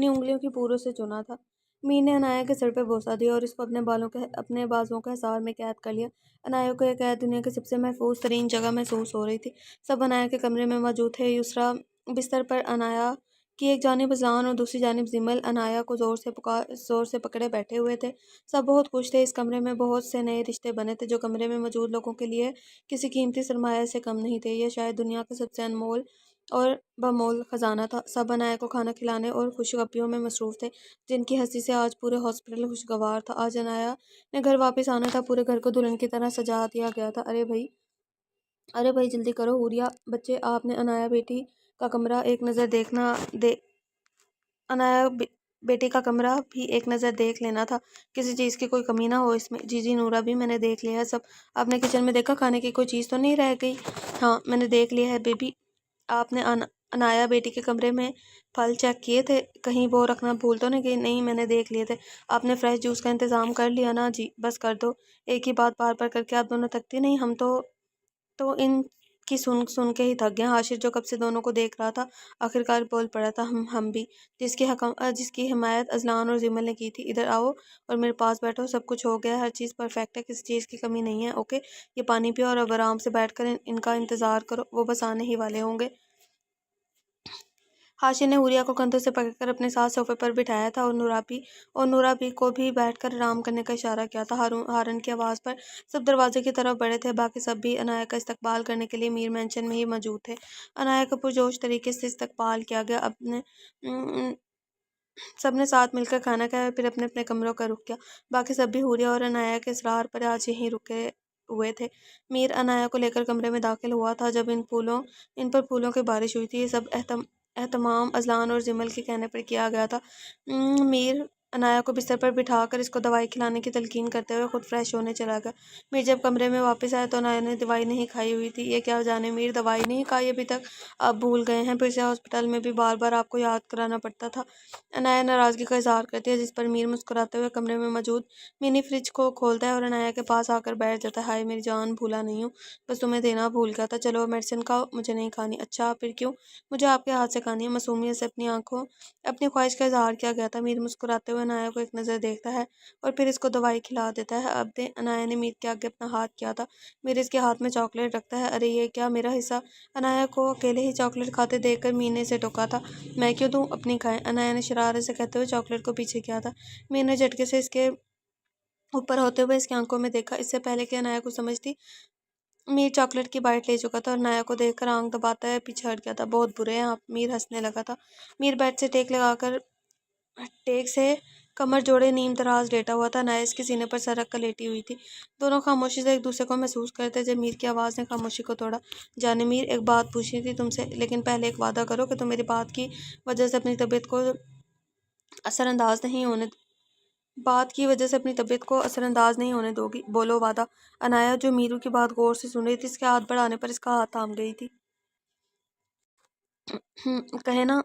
उंगलियों की पूरों से चुना था। मीर ने अनाया के सर पे बोसा दिया और इसको अपने बाजों के हिसार में कैद कर लिया। अनाया को यह कैद दुनिया की सबसे महफूज तरीन जगह महसूस हो रही थी। सब अनाया के कमरे में मौजूद थे। युसरा बिस्तर पर अनाया की एक जानिब अजलान और दूसरी जानिब जिमल अनाया को जोर से पकड़े बैठे हुए थे। सब बहुत खुश थे। इस कमरे में बहुत से नए रिश्ते बने थे जो कमरे में मौजूद लोगों के लिए किसी कीमती सरमाया से कम नहीं थे। यह शायद दुनिया का सबसे अनमोल और बमोल खजाना था। सब अनाया को खाना खिलाने और खुशगपियों में मसरूफ थे, जिनकी हंसी से आज पूरे हॉस्पिटल खुशगवार था। आज अनाया ने घर वापस आना था। पूरे घर को दुल्हन की तरह सजा दिया गया था। अरे भाई जल्दी करो हुरिया बच्चे, आपने अनाया बेटी का कमरा भी एक नज़र देख लेना था, किसी चीज़ की कोई कमी ना हो इसमें। जीजी नूरा भी मैंने देख लिया है सब। आपने किचन में देखा खाने की कोई चीज़ तो नहीं रह गई? हाँ मैंने देख लिया है बेबी। आपने अनाया बेटी के कमरे में फल चेक किए थे, कहीं वो रखना भूल तो नहीं गई? नहीं मैंने देख लिए थे। आपने फ्रेश जूस का इंतज़ाम कर लिया ना? जी बस कर दो, एक ही बात बार बार करके आप दोनों थकती नहीं? हम तो इन की सुन सुन के ही थक गया। हाशिर जो कब से दोनों को देख रहा था आखिरकार बोल पड़ा था, हम भी। जिसकी हिमायत अजलान और जिमल ने की थी। इधर आओ और मेरे पास बैठो, सब कुछ हो गया, हर चीज़ परफेक्ट है, किसी चीज़ की कमी नहीं है। ओके ये पानी पियो और अब आराम से बैठकर इनका इंतज़ार करो, वो बस आने ही वाले होंगे। हाशिर ने हुरिया को कंधों से पकड़कर अपने साथ सोफे पर बिठाया था और नूराबी को भी बैठकर आराम करने का इशारा किया था। हारन की आवाज़ पर सब दरवाजे की तरफ बढ़े थे। बाकी सब भी अनाया का इस्तकबाल करने के लिए मीर मेंशन में ही मौजूद थे। अनाया का पुरजोश तरीके से इस्तकबाल किया गया। सबने साथ मिलकर खाना खाया, फिर अपने अपने कमरों का रुख किया। बाकी सब भी हुरिया और अनाया के इसरार पर आज यहीं रुके हुए थे। मीर अनाया को लेकर कमरे में दाखिल हुआ था जब इन पर फूलों की बारिश हुई थी। ये सब एहतमाम अजलान और जिमल के कहने पर किया गया था। मीर अनाया को बिस्तर पर बिठाकर इसको दवाई खिलाने की तलकीन करते हुए खुद फ्रेश होने चला गया। मीर जब कमरे में वापस आया तो अनाया ने दवाई नहीं खाई हुई थी। ये क्या जाने मीर दवाई नहीं खाई अभी तक, आप भूल गए हैं? फिर से हॉस्पिटल में भी बार बार आपको याद कराना पड़ता था। अनाया नाराज़गी का इजहार करती है, जिस पर मीर मुस्कुराते हुए कमरे में मौजूद मिनी फ्रिज को खोलता है और अनाया के पास आकर बैठ जाता है। हाय मेरी जान, भूला नहीं हूँ, बस तुम्हें देना भूल गया था। चलो मेडिसिन खाओ, मुझे नहीं खानी। अच्छा फिर क्यों? मुझे आपके हाथ से खानी है। मासूमियत से अपनी ख्वाहिश का इजहार किया गया था। मीर मुस्कुराते हुए अनाया को एक नज़र देखता है और फिर इसको दवाई खिला देता है। अब दे, अनाया ने मीर के आगे अपना हाथ किया था। मीर इसके हाथ में चॉकलेट रखता है। अरे ये क्या, मेरा हिस्सा? अनाया को अकेले ही चॉकलेट खाते देखकर मीर ने इसे टोका था। मैं क्यों दूं, अपनी खाएं, अनाया ने शरारत से कहते हुए चॉकलेट को पीछे किया था। मीर ने झटके से इसके ऊपर होते हुए इसकी आंखों में देखा। इससे पहले कि अनाया को समझती, मीर चॉकलेट की बाइट ले चुका था और अनाया को देखकर आंख दबाता है पीछे हट गया था। बहुत बुरे हैं आप, मीर हंसने लगा था। मीर बेड से टेक से कमर जोड़े नीम दराज लेटा हुआ था। अनाया इसके सीने पर सर रखकर लेटी हुई थी। दोनों खामोशी से एक दूसरे को महसूस करते जब मीर की आवाज़ ने खामोशी को तोड़ा। जाने मीर, एक बात पूछनी थी तुमसे, लेकिन पहले एक वादा करो कि तुम मेरी असरअंदाज नहीं होने बात की वजह से अपनी तबीयत को असरअंदाज नहीं होने दोगी। बोलो वादा। अनाया जो मीरू की बात गौर से सुन रही थी, इसके हाथ बढ़ाने पर इसका हाथ थाम गई थी। कहे ना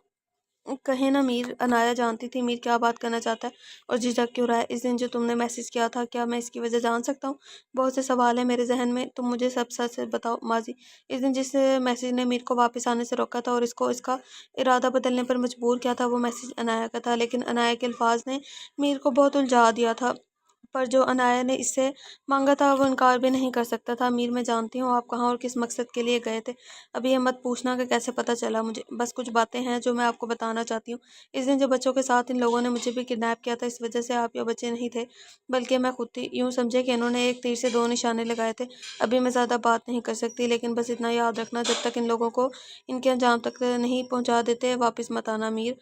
कहे ना मीर, अनाया जानती थी मीर क्या बात करना चाहता है और झिझक क्यों रहा है। इस दिन जो तुमने मैसेज किया था, क्या मैं इसकी वजह जान सकता हूँ? बहुत से सवाल है मेरे जहन में, तुम मुझे सब सच सच बताओ। माजी, इस दिन जिस मैसेज ने मीर को वापस आने से रोका था और इसको इसका इरादा बदलने पर मजबूर किया था, वो मैसेज अनाया का था। लेकिन अनाया के अल्फाज ने मीर को बहुत उलझा दिया था। पर जो अनाया ने इससे मांगा था वो इनकार भी नहीं कर सकता था। मीर, मैं जानती हूँ आप कहाँ और किस मकसद के लिए गए थे। अभी ये मत पूछना कि कैसे पता चला मुझे, बस कुछ बातें हैं जो मैं आपको बताना चाहती हूँ। इस दिन जो बच्चों के साथ इन लोगों ने मुझे भी किडनैप किया था, इस वजह से आप या बच्चे नहीं थे, बल्कि मैं खुद थी। यूँ समझे कि इन्होंने एक तीर से दो निशाने लगाए थे। अभी मैं ज़्यादा बात नहीं कर सकती, लेकिन बस इतना याद रखना, जब तक इन लोगों को इनके अंजाम तक नहीं पहुँचा देते वापस मत आना। मीर,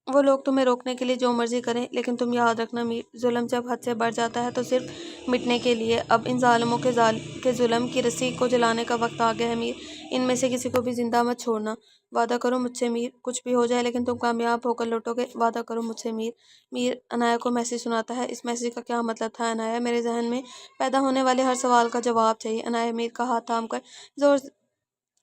वो लोग तुम्हें रोकने के लिए जो मर्जी करें, लेकिन तुम याद रखना मीर, जुल्म जब हद से बढ़ जाता है तो सिर्फ मिटने के लिए। अब इन जालिमों के जुल्म की रस्सी को जलाने का वक्त आ गया है मीर। इनमें से किसी को भी जिंदा मत छोड़ना। वादा करो मुझसे मीर, कुछ भी हो जाए लेकिन तुम कामयाब होकर लौटोगे। वादा करो मुझसे मीर। मीर अनाया को मैसेज सुनाता है। इस मैसेज का क्या मतलब था अनाया? मेरे जहन में पैदा होने वाले हर सवाल का जवाब चाहिए। अनाया मीर का जोर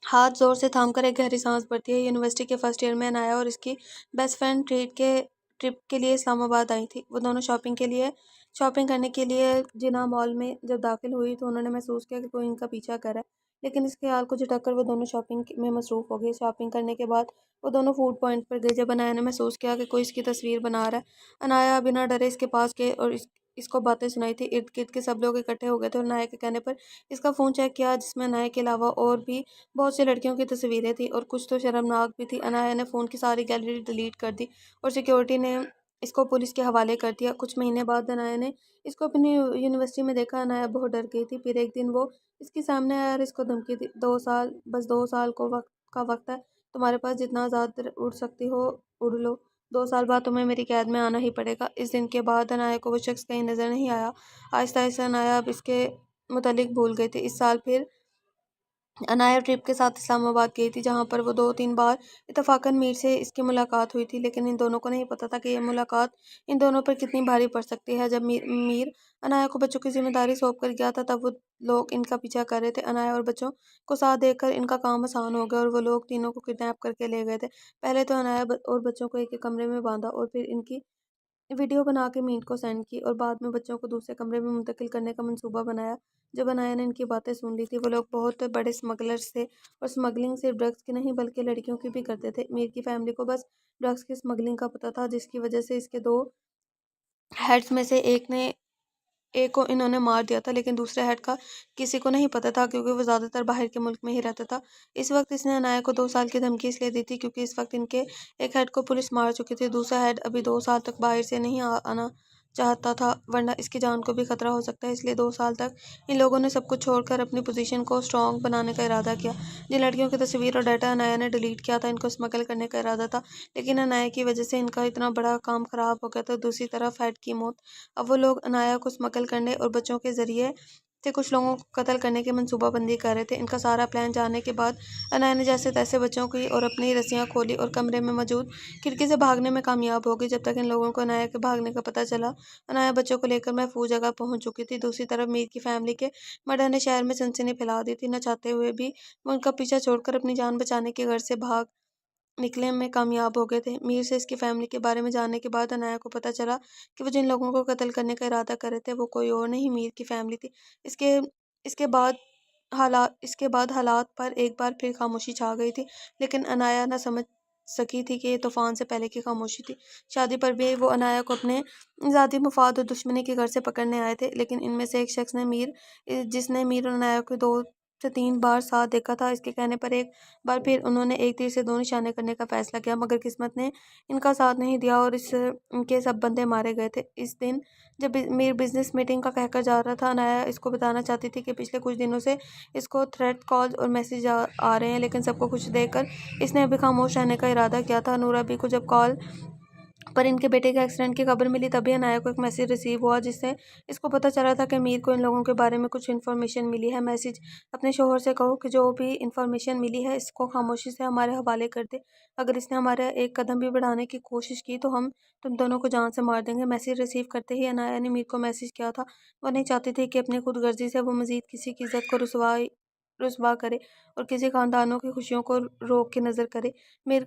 हाथ जोर से थामकर एक गहरी सांस भरती है। यूनिवर्सिटी के फर्स्ट ईयर में अनाया और इसकी बेस्ट फ्रेंड ट्रिप के लिए इस्लामाबाद आई थी। वो दोनों शॉपिंग करने के लिए जिना मॉल में जब दाखिल हुई तो उन्होंने महसूस किया कि कोई इनका पीछा कर रहा है। लेकिन इस ख्याल को झटक वो दोनों शॉपिंग में मसरूफ हो गई। शॉपिंग करने के बाद वो दोनों फूड पॉइंट पर गए। जब अनाया ने महसूस किया कि कोई इसकी तस्वीर बना रहा है, अनाया बिना डरे इसके पास गए और इसको बातें सुनाई थी। इर्द गिर्द के सब लोग इकट्ठे हो गए थे और अनाया के कहने पर इसका फ़ोन चेक किया, जिसमें अनाया के अलावा और भी बहुत सी लड़कियों की तस्वीरें थी और कुछ तो शर्मनाक भी थी। अनाया ने फ़ोन की सारी गैलरी डिलीट कर दी और सिक्योरिटी ने इसको पुलिस के हवाले कर दिया। कुछ महीने बाद अनाया ने इसको अपनी यूनिवर्सिटी में देखा। अनाया बहुत डर गई थी। फिर एक दिन वो इसके सामने आया और इसको धमकी दी, 2 साल, बस 2 साल का वक्त है, तुम्हारे पास जितना आज़ाद उड़ सकती हो उड़ लो। 2 साल बाद तुम्हें मेरी कैद में आना ही पड़ेगा। इस दिन के बाद अनाया को वो शख्स कहीं नजर नहीं आया। आहिस्ता आहिस्ता अनाया अब इसके मुतालिक भूल गई थी। इस साल फिर अनाया ट्रिप के साथ इस्लामाबाद गई थी, जहां पर वो 2-3 बार इत्तफाकन मीर से इसकी मुलाकात हुई थी। लेकिन इन दोनों को नहीं पता था कि यह मुलाकात इन दोनों पर कितनी भारी पड़ सकती है। जब मीर अनाया को बच्चों की जिम्मेदारी सौंप कर गया था, तब वो लोग इनका पीछा कर रहे थे। अनाया और बच्चों को साथ देखकर इनका काम आसान हो गया और वो लोग तीनों को किडनैप करके ले गए थे। पहले तो अनाया और बच्चों को एक एक कमरे में बांधा और फिर इनकी वीडियो बना के मीत को सेंड की और बाद में बच्चों को दूसरे कमरे में मुंतकिल करने का मंसूबा बनाया। जब अनाया ने इनकी बातें सुन ली थी, वो लोग बहुत बड़े स्मगलर्स थे और स्मगलिंग सिर्फ ड्रग्स की नहीं बल्कि लड़कियों की भी करते थे। मीर की फैमिली को बस ड्रग्स की स्मगलिंग का पता था, जिसकी वजह से इसके दो हेड्स में से एक को इन्होंने मार दिया था, लेकिन दूसरे हेड का किसी को नहीं पता था क्योंकि वो ज़्यादातर बाहर के मुल्क में ही रहता था। इस वक्त इसने अनाया को 2 साल की धमकी इसलिए दी थी क्योंकि इस वक्त इनके एक हेड को पुलिस मार चुकी थी। दूसरा हेड अभी 2 साल तक बाहर से नहीं आना चाहता था, वरना इसकी जान को भी खतरा हो सकता है। इसलिए 2 साल तक इन लोगों ने सब कुछ छोड़कर अपनी पोजीशन को स्ट्रांग बनाने का इरादा किया। जिन लड़कियों की तस्वीर और डाटा अनाया ने डिलीट किया था, इनको स्मगल करने का इरादा था, लेकिन अनाया की वजह से इनका इतना बड़ा काम खराब हो गया था। दूसरी तरफ हेड की मौत। अब वो लोग अनाया को स्मगल करने और बच्चों के जरिए से कुछ लोगों को कत्ल करने की मंसूबाबंदी कर रहे थे। इनका सारा प्लान जानने के बाद अनाया ने जैसे तैसे बच्चों की और अपनी रस्सियां खोली और कमरे में मौजूद खिड़की से भागने में कामयाब हो गई। जब तक इन लोगों को अनाया के भागने का पता चला, अनाया बच्चों को लेकर महफूज जगह पहुंच चुकी थी। दूसरी तरफ मीर की फैमिली के मर्डर ने शहर में सनसनी फैला दी थी। न चाहते हुए भी वो उनका पीछा छोड़कर अपनी जान बचाने के घर से भाग निकले में कामयाब हो गए थे। मीर से इसकी फैमिली के बारे में जानने के बाद अनाया को पता चला कि वो जिन लोगों को कत्ल करने का इरादा कर रहे थे, वो कोई और नहीं, मीर की फैमिली थी। इसके इसके बाद इसके बाद हालात पर एक बार फिर खामोशी छा गई थी, लेकिन अनाया न समझ सकी थी कि ये तूफान से पहले की खामोशी थी। शादी पर भी वो अनाया को अपने ज़ाती मुफाद और दुश्मनी के घर से पकड़ने आए थे, लेकिन इनमें से एक शख्स ने जिसने मीर और अनाया को 2 से 3 बार साथ देखा था, इसके कहने पर एक बार फिर उन्होंने एक तीर से 2 निशाने करने का फैसला किया, मगर किस्मत ने इनका साथ नहीं दिया और इनके सब बंदे मारे गए थे। इस दिन जब मीर बिजनेस मीटिंग का कहकर जा रहा था, अनाया इसको बताना चाहती थी कि पिछले कुछ दिनों से इसको थ्रेट कॉल और मैसेज आ रहे हैं, लेकिन सबको कुछ देखकर इसने अभी खामोश रहने का इरादा किया था। नूरा बी को जब कॉल पर इनके बेटे के एक्सीडेंट की खबर मिली, तभी अनाया को एक मैसेज रिसीव हुआ, जिससे इसको पता चला था कि मीर को इन लोगों के बारे में कुछ इन्फॉर्मेशन मिली है। मैसेज: अपने शोहर से कहो कि जो भी इन्फॉर्मेशन मिली है इसको खामोशी से हमारे हवाले कर दे। अगर इसने हमारा एक कदम भी बढ़ाने की कोशिश की तो हम तुम दोनों को जान से मार देंगे। मैसेज रिसीव करते ही अनाया ने मीर को मैसेज किया था। वो नहीं चाहती थी कि अपनी खुदगर्जी से वो मजीद किसी की इज्जत को रुसवा करे और किसी खानदानों की खुशियों को रोक के नज़र करे। मेरे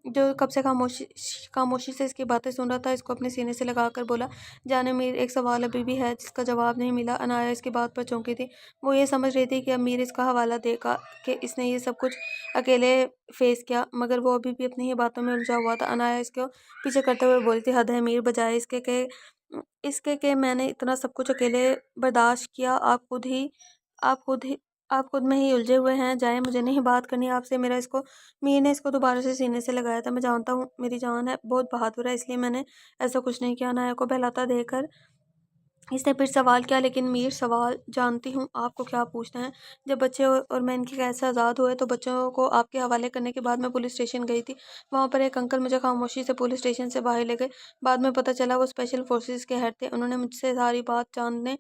जो कब से खामोशी से इसकी बातें सुन रहा था, इसको अपने सीने से लगाकर बोला, जाने मीर, एक सवाल अभी भी है जिसका जवाब नहीं मिला। अनाया इसकी बात पर चौंकी थी। वो ये समझ रही थी कि अब मीर इसका हवाला देगा कि इसने ये सब कुछ अकेले फेस किया, मगर वो अभी भी अपनी ही बातों में उलझा हुआ था। अनाया इसको पीछे करते हुए बोलती, हद है मीर, बजाय इसके मैंने इतना सब कुछ अकेले बर्दाश्त किया, आप खुद ही आप खुद में ही उलझे हुए हैं। जाए, मुझे नहीं बात करनी आपसे। मेरा इसको मीर ने इसको दोबारा से सीने से लगाया था। मैं जानता हूँ मेरी जान है बहुत बहादुर है, इसलिए मैंने ऐसा कुछ नहीं किया। अनाया को बहलाता देखकर इसने फिर सवाल किया, लेकिन मीर सवाल जानती हूँ आपको क्या पूछना है। जब बच्चे और मैं इनके कैसे आज़ाद हुए तो बच्चों को आपके हवाले करने के बाद मैं पुलिस स्टेशन गई थी। वहाँ पर एक अंकल मुझे खामोशी से पुलिस स्टेशन से बाहर ले गए। बाद में पता चला वो स्पेशल फोर्सेस के हेड थे। उन्होंने मुझसे सारी बात जानने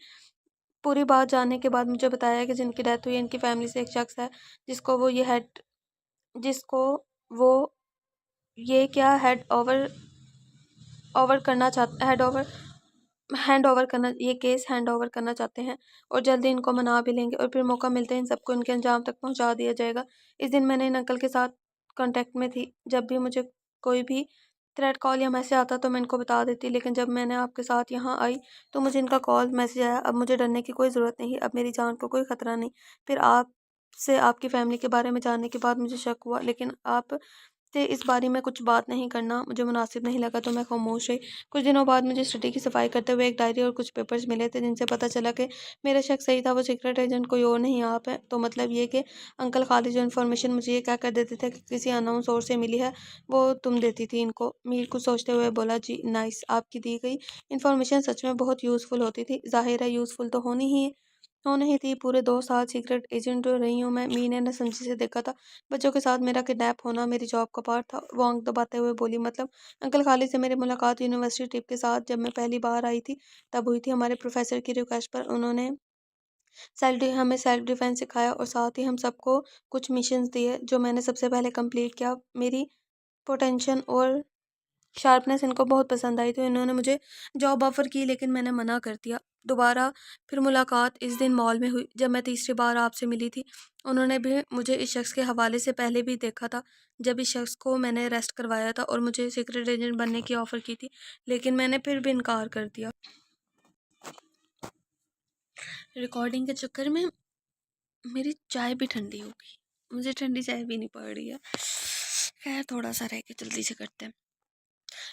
पूरी बात जानने के बाद मुझे बताया कि जिनकी डेथ हुई इनकी फैमिली से एक शख्स है जिसको वो ये हेड जिसको वो ये क्या हेड ओवर ओवर करना चाहता हेड ओवर हैंड ओवर करना ये केस हैंड ओवर करना चाहते हैं और जल्दी इनको मना भी लेंगे और फिर मौका मिलते ही इन सबको इनके अंजाम तक पहुंचा दिया जाएगा। इस दिन मैंने इन अंकल के साथ कांटेक्ट में थी। जब भी मुझे कोई भी थ्रेड कॉल या मैसेज आता तो मैं इनको बता देती, लेकिन जब मैंने आपके साथ यहाँ आई तो मुझे इनका कॉल मैसेज आया। अब मुझे डरने की कोई ज़रूरत नहीं, अब मेरी जान को कोई ख़तरा नहीं। फिर आपसे आपकी फ़ैमिली के बारे में जानने के बाद मुझे शक हुआ, लेकिन आप से इस बारे में कुछ बात नहीं करना मुझे मुनासिब नहीं लगा तो मैं खामोश रही। कुछ दिनों बाद मुझे स्टडी की सफाई करते हुए एक डायरी और कुछ पेपर्स मिले थे जिनसे पता चला कि मेरा शक सही था, वो सीक्रेट एजेंट कोई और नहीं आप है। तो मतलब ये कि अंकल खाली जो इन्फॉर्मेशन मुझे ये क्या कर देते थे कि किसी अननोन सोर्स से मिली है वो तुम देती थी इनको। मीर कुछ सोचते हुए बोला, जी नाइस, आपकी दी गई इन्फॉर्मेशन सच में बहुत यूज़फुल होती थी। जाहिर है यूज़फुल तो होनी ही थी। पूरे 2 साल सीक्रेट एजेंट रही हूँ मैं। मीर ने न समझी से देखा था। बच्चों के साथ मेरा किडनैप होना मेरी जॉब का पार्ट था। वो आंख दबाते हुए बोली, मतलब अंकल खालिद से मेरी मुलाकात यूनिवर्सिटी ट्रिप के साथ जब मैं पहली बार आई थी तब हुई थी। हमारे प्रोफेसर की रिक्वेस्ट पर उन्होंने हमें सेल्फ डिफेंस सिखाया और साथ ही हम सबको कुछ मिशंस दिए जो मैंने सबसे पहले कंप्लीट किया। मेरी पोटेंशियल और शार्पनेस इनको बहुत पसंद आई तो इन्होंने मुझे जॉब ऑफ़र की, लेकिन मैंने मना कर दिया। दोबारा फिर मुलाकात इस दिन मॉल में हुई जब मैं तीसरी बार आपसे मिली थी। उन्होंने भी मुझे इस शख्स के हवाले से पहले भी देखा था जब इस शख्स को मैंने अरेस्ट करवाया था और मुझे सीक्रेट एजेंट बनने की ऑफ़र की थी, लेकिन मैंने फिर भी इनकार कर दिया। रिकॉर्डिंग के चक्कर में मेरी चाय भी ठंडी हो गई। मुझे ठंडी चाय भी नहीं पड़ रही है। खैर थोड़ा सा रह के जल्दी से करते हैं।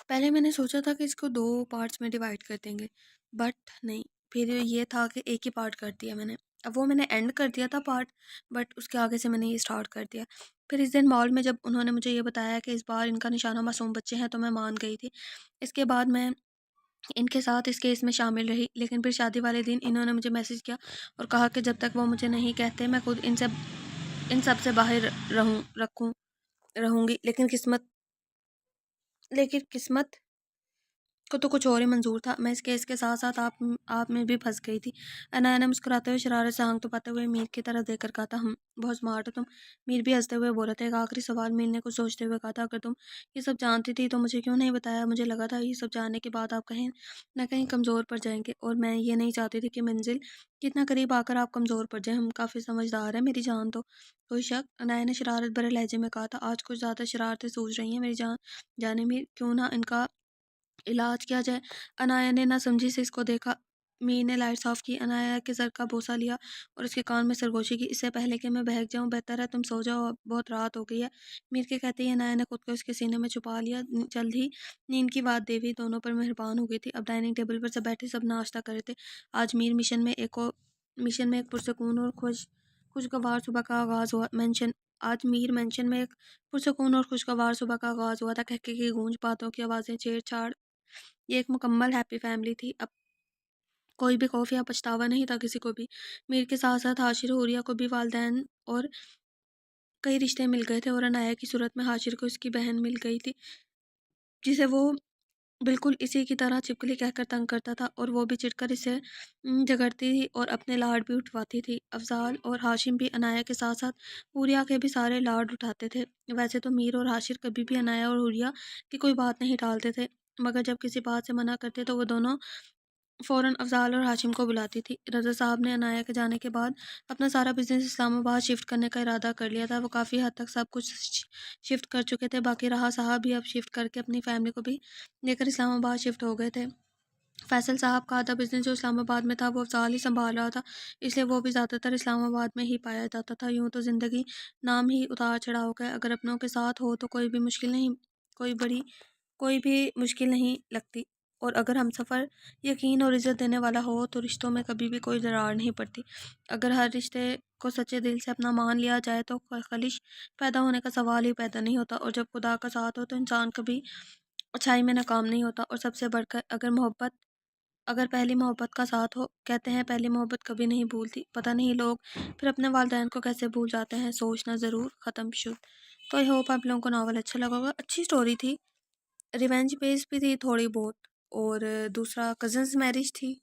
पहले मैंने सोचा था कि इसको 2 पार्ट्स में डिवाइड कर देंगे, बट नहीं, फिर ये था कि एक ही पार्ट कर दिया मैंने। अब वो मैंने एंड कर दिया था पार्ट, बट उसके आगे से मैंने ये स्टार्ट कर दिया। फिर इस दिन मॉल में जब उन्होंने मुझे ये बताया कि इस बार इनका निशाना मासूम बच्चे हैं तो मैं मान गई थी। इसके बाद मैं इनके साथ इस केस में शामिल रही, लेकिन फिर शादी वाले दिन इन्होंने मुझे मैसेज किया और कहा कि जब तक वो मुझे नहीं कहते मैं खुद इन सब से बाहर रहूँगी। लेकिन किस्मत को तो कुछ और ही मंजूर था। मैं इस केस के साथ साथ आप में भी फंस गई थी। अनाया ने मुस्कुराते हुए शरारत से आंख पाते हुए मीर की तरफ देखकर कहा था, हम बहुत स्मार्ट हो तुम। मीर भी हंसते हुए बोला था। एक आखिरी सवाल मीर ने कुछ सोचते हुए कहा था, अगर तुम ये सब जानती थी तो मुझे क्यों नहीं बताया। मुझे लगा था ये सब जानने के बाद आप कहीं ना कहीं कमज़ोर पड़ जाएंगे और मैं ये नहीं चाहती थी कि मंजिल कितना करीब आकर आप कमज़ोर पड़ जाए। हम काफ़ी समझदार है मेरी जान। तो कोई शक, अनाया ने शरारत भरे लहजे में कहा था। आज कुछ ज़्यादा शरारतें सूझ रही हैं मेरी जान। जाने मीर, क्यों ना इनका इलाज किया जाए। अनाया ने ना समझी से इसको देखा। मीर ने लाइट्स ऑफ की, अनाया के सर का बोसा लिया और उसके कान में सरगोशी की। इससे पहले कि मैं बहक जाऊं बेहतर है तुम सो जाओ, अब बहुत रात हो गई है। मीर के कहते ही अनाया ने खुद को उसके सीने में छुपा लिया। जल्द ही नींद की बात देवी दोनों पर मेहरबान हो गई थी। अब डाइनिंग टेबल पर सब बैठे सब नाश्ता कर रहे थे। आज मीर मिशन में एक पुरसकून और खुशगवार सुबह का आगाज़ हुआ। मेंशन आज मीर मेंशन में एक पुरसकून और खुशगवार सुबह का आगाज़ हुआ था। कहके की गूंज, बातों की आवाज़ें, छेड़छाड़, ये एक मुकम्मल हैप्पी फैमिली थी। अब कोई भी खौफ या पछतावा नहीं था किसी को भी। मीर के साथ साथ हाशिर हुरिया को भी वालिदैन और कई रिश्ते मिल गए थे और अनाया की सूरत में हाशिर को उसकी बहन मिल गई थी जिसे वो बिल्कुल इसी की तरह छिपकली कहकर तंग करता था और वो भी चिढ़कर इसे झगड़ती थी और अपने लाड भी उठवाती थी। अफजाल और हाशिम भी अनाया के साथ साथ हुरिया के भी सारे लाड उठाते थे। वैसे तो मीर और हाशिर कभी भी अनाया और हुरिया की कोई बात नहीं टालते थे, मगर जब किसी बात से मना करते तो वो दोनों फ़ौरन अफ़ज़ाल और हाशिम को बुलाती थी। रज़ा साहब ने अनाया के जाने के बाद अपना सारा बिज़नेस इस्लामाबाद शिफ्ट करने का इरादा कर लिया था। वो काफ़ी हद तक सब कुछ शिफ्ट कर चुके थे। बाकी राहा साहब भी अब शिफ्ट करके अपनी फ़ैमिली को भी लेकर इस्लामाबाद शिफ्ट हो गए थे। फैसल साहब का आधा बिज़नेस जो इस्लामाबाद में था वो अफ़ज़ाल ही सँभाल रहा था, इसलिए वो भी ज़्यादातर इस्लामाबाद में ही पाया जाता था। यूँ तो ज़िंदगी नाम ही उतार-चढ़ाव का है। अगर अपनों के साथ हो तो कोई भी मुश्किल नहीं लगती, और अगर हमसफ़र यकीन और इज़्ज़त देने वाला हो तो रिश्तों में कभी भी कोई दरार नहीं पड़ती। अगर हर रिश्ते को सच्चे दिल से अपना मान लिया जाए तो खलिश पैदा होने का सवाल ही पैदा नहीं होता, और जब खुदा का साथ हो तो इंसान कभी अच्छाई में नाकाम नहीं होता। और सबसे बढ़कर अगर पहली मोहब्बत का साथ हो, कहते हैं पहली मोहब्बत कभी नहीं भूलती। पता नहीं लोग फिर अपने वालिदैन को कैसे भूल जाते हैं। सोचना ज़रूर ख़त्म शुद्ध। तो आई होप आप लोगों को नावल अच्छा लगा होगा। अच्छी स्टोरी थी, रिवेंज बेस्ड भी थी थोड़ी बहुत, और दूसरा कज़न्स मैरिज थी,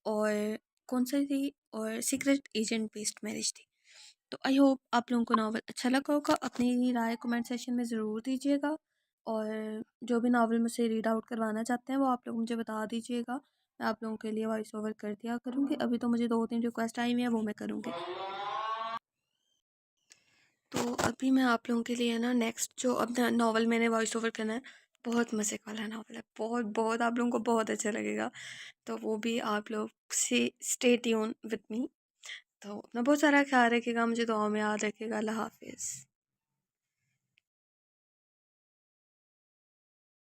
और कौन सी थी, और सीक्रेट एजेंट बेस्ड मैरिज थी। तो आई होप आप लोगों को नावल अच्छा लगा होगा। अपनी राय कमेंट सेक्शन में ज़रूर दीजिएगा, और जो भी नावल मुझसे रीड आउट करवाना चाहते हैं वो आप लोग मुझे बता दीजिएगा। मैं आप लोगों के लिए वॉइस ओवर कर दिया करूँगी। अभी तो मुझे 2-3 रिक्वेस्ट आई हुई है, वो मैं करूँगी। तो अभी मैं आप लोगों के लिए ना नेक्स्ट जो अपना नावल मैंने वॉइस ओवर करना है, बहुत मज़े वाला नावल है, बहुत बहुत आप लोगों को बहुत अच्छा लगेगा। तो वो भी आप लोग से स्टे ट्यून विद मी। तो अपना बहुत सारा ख्याल रखिएगा, मुझे दुआ में याद रखिएगा। अल्लाह हाफिज़।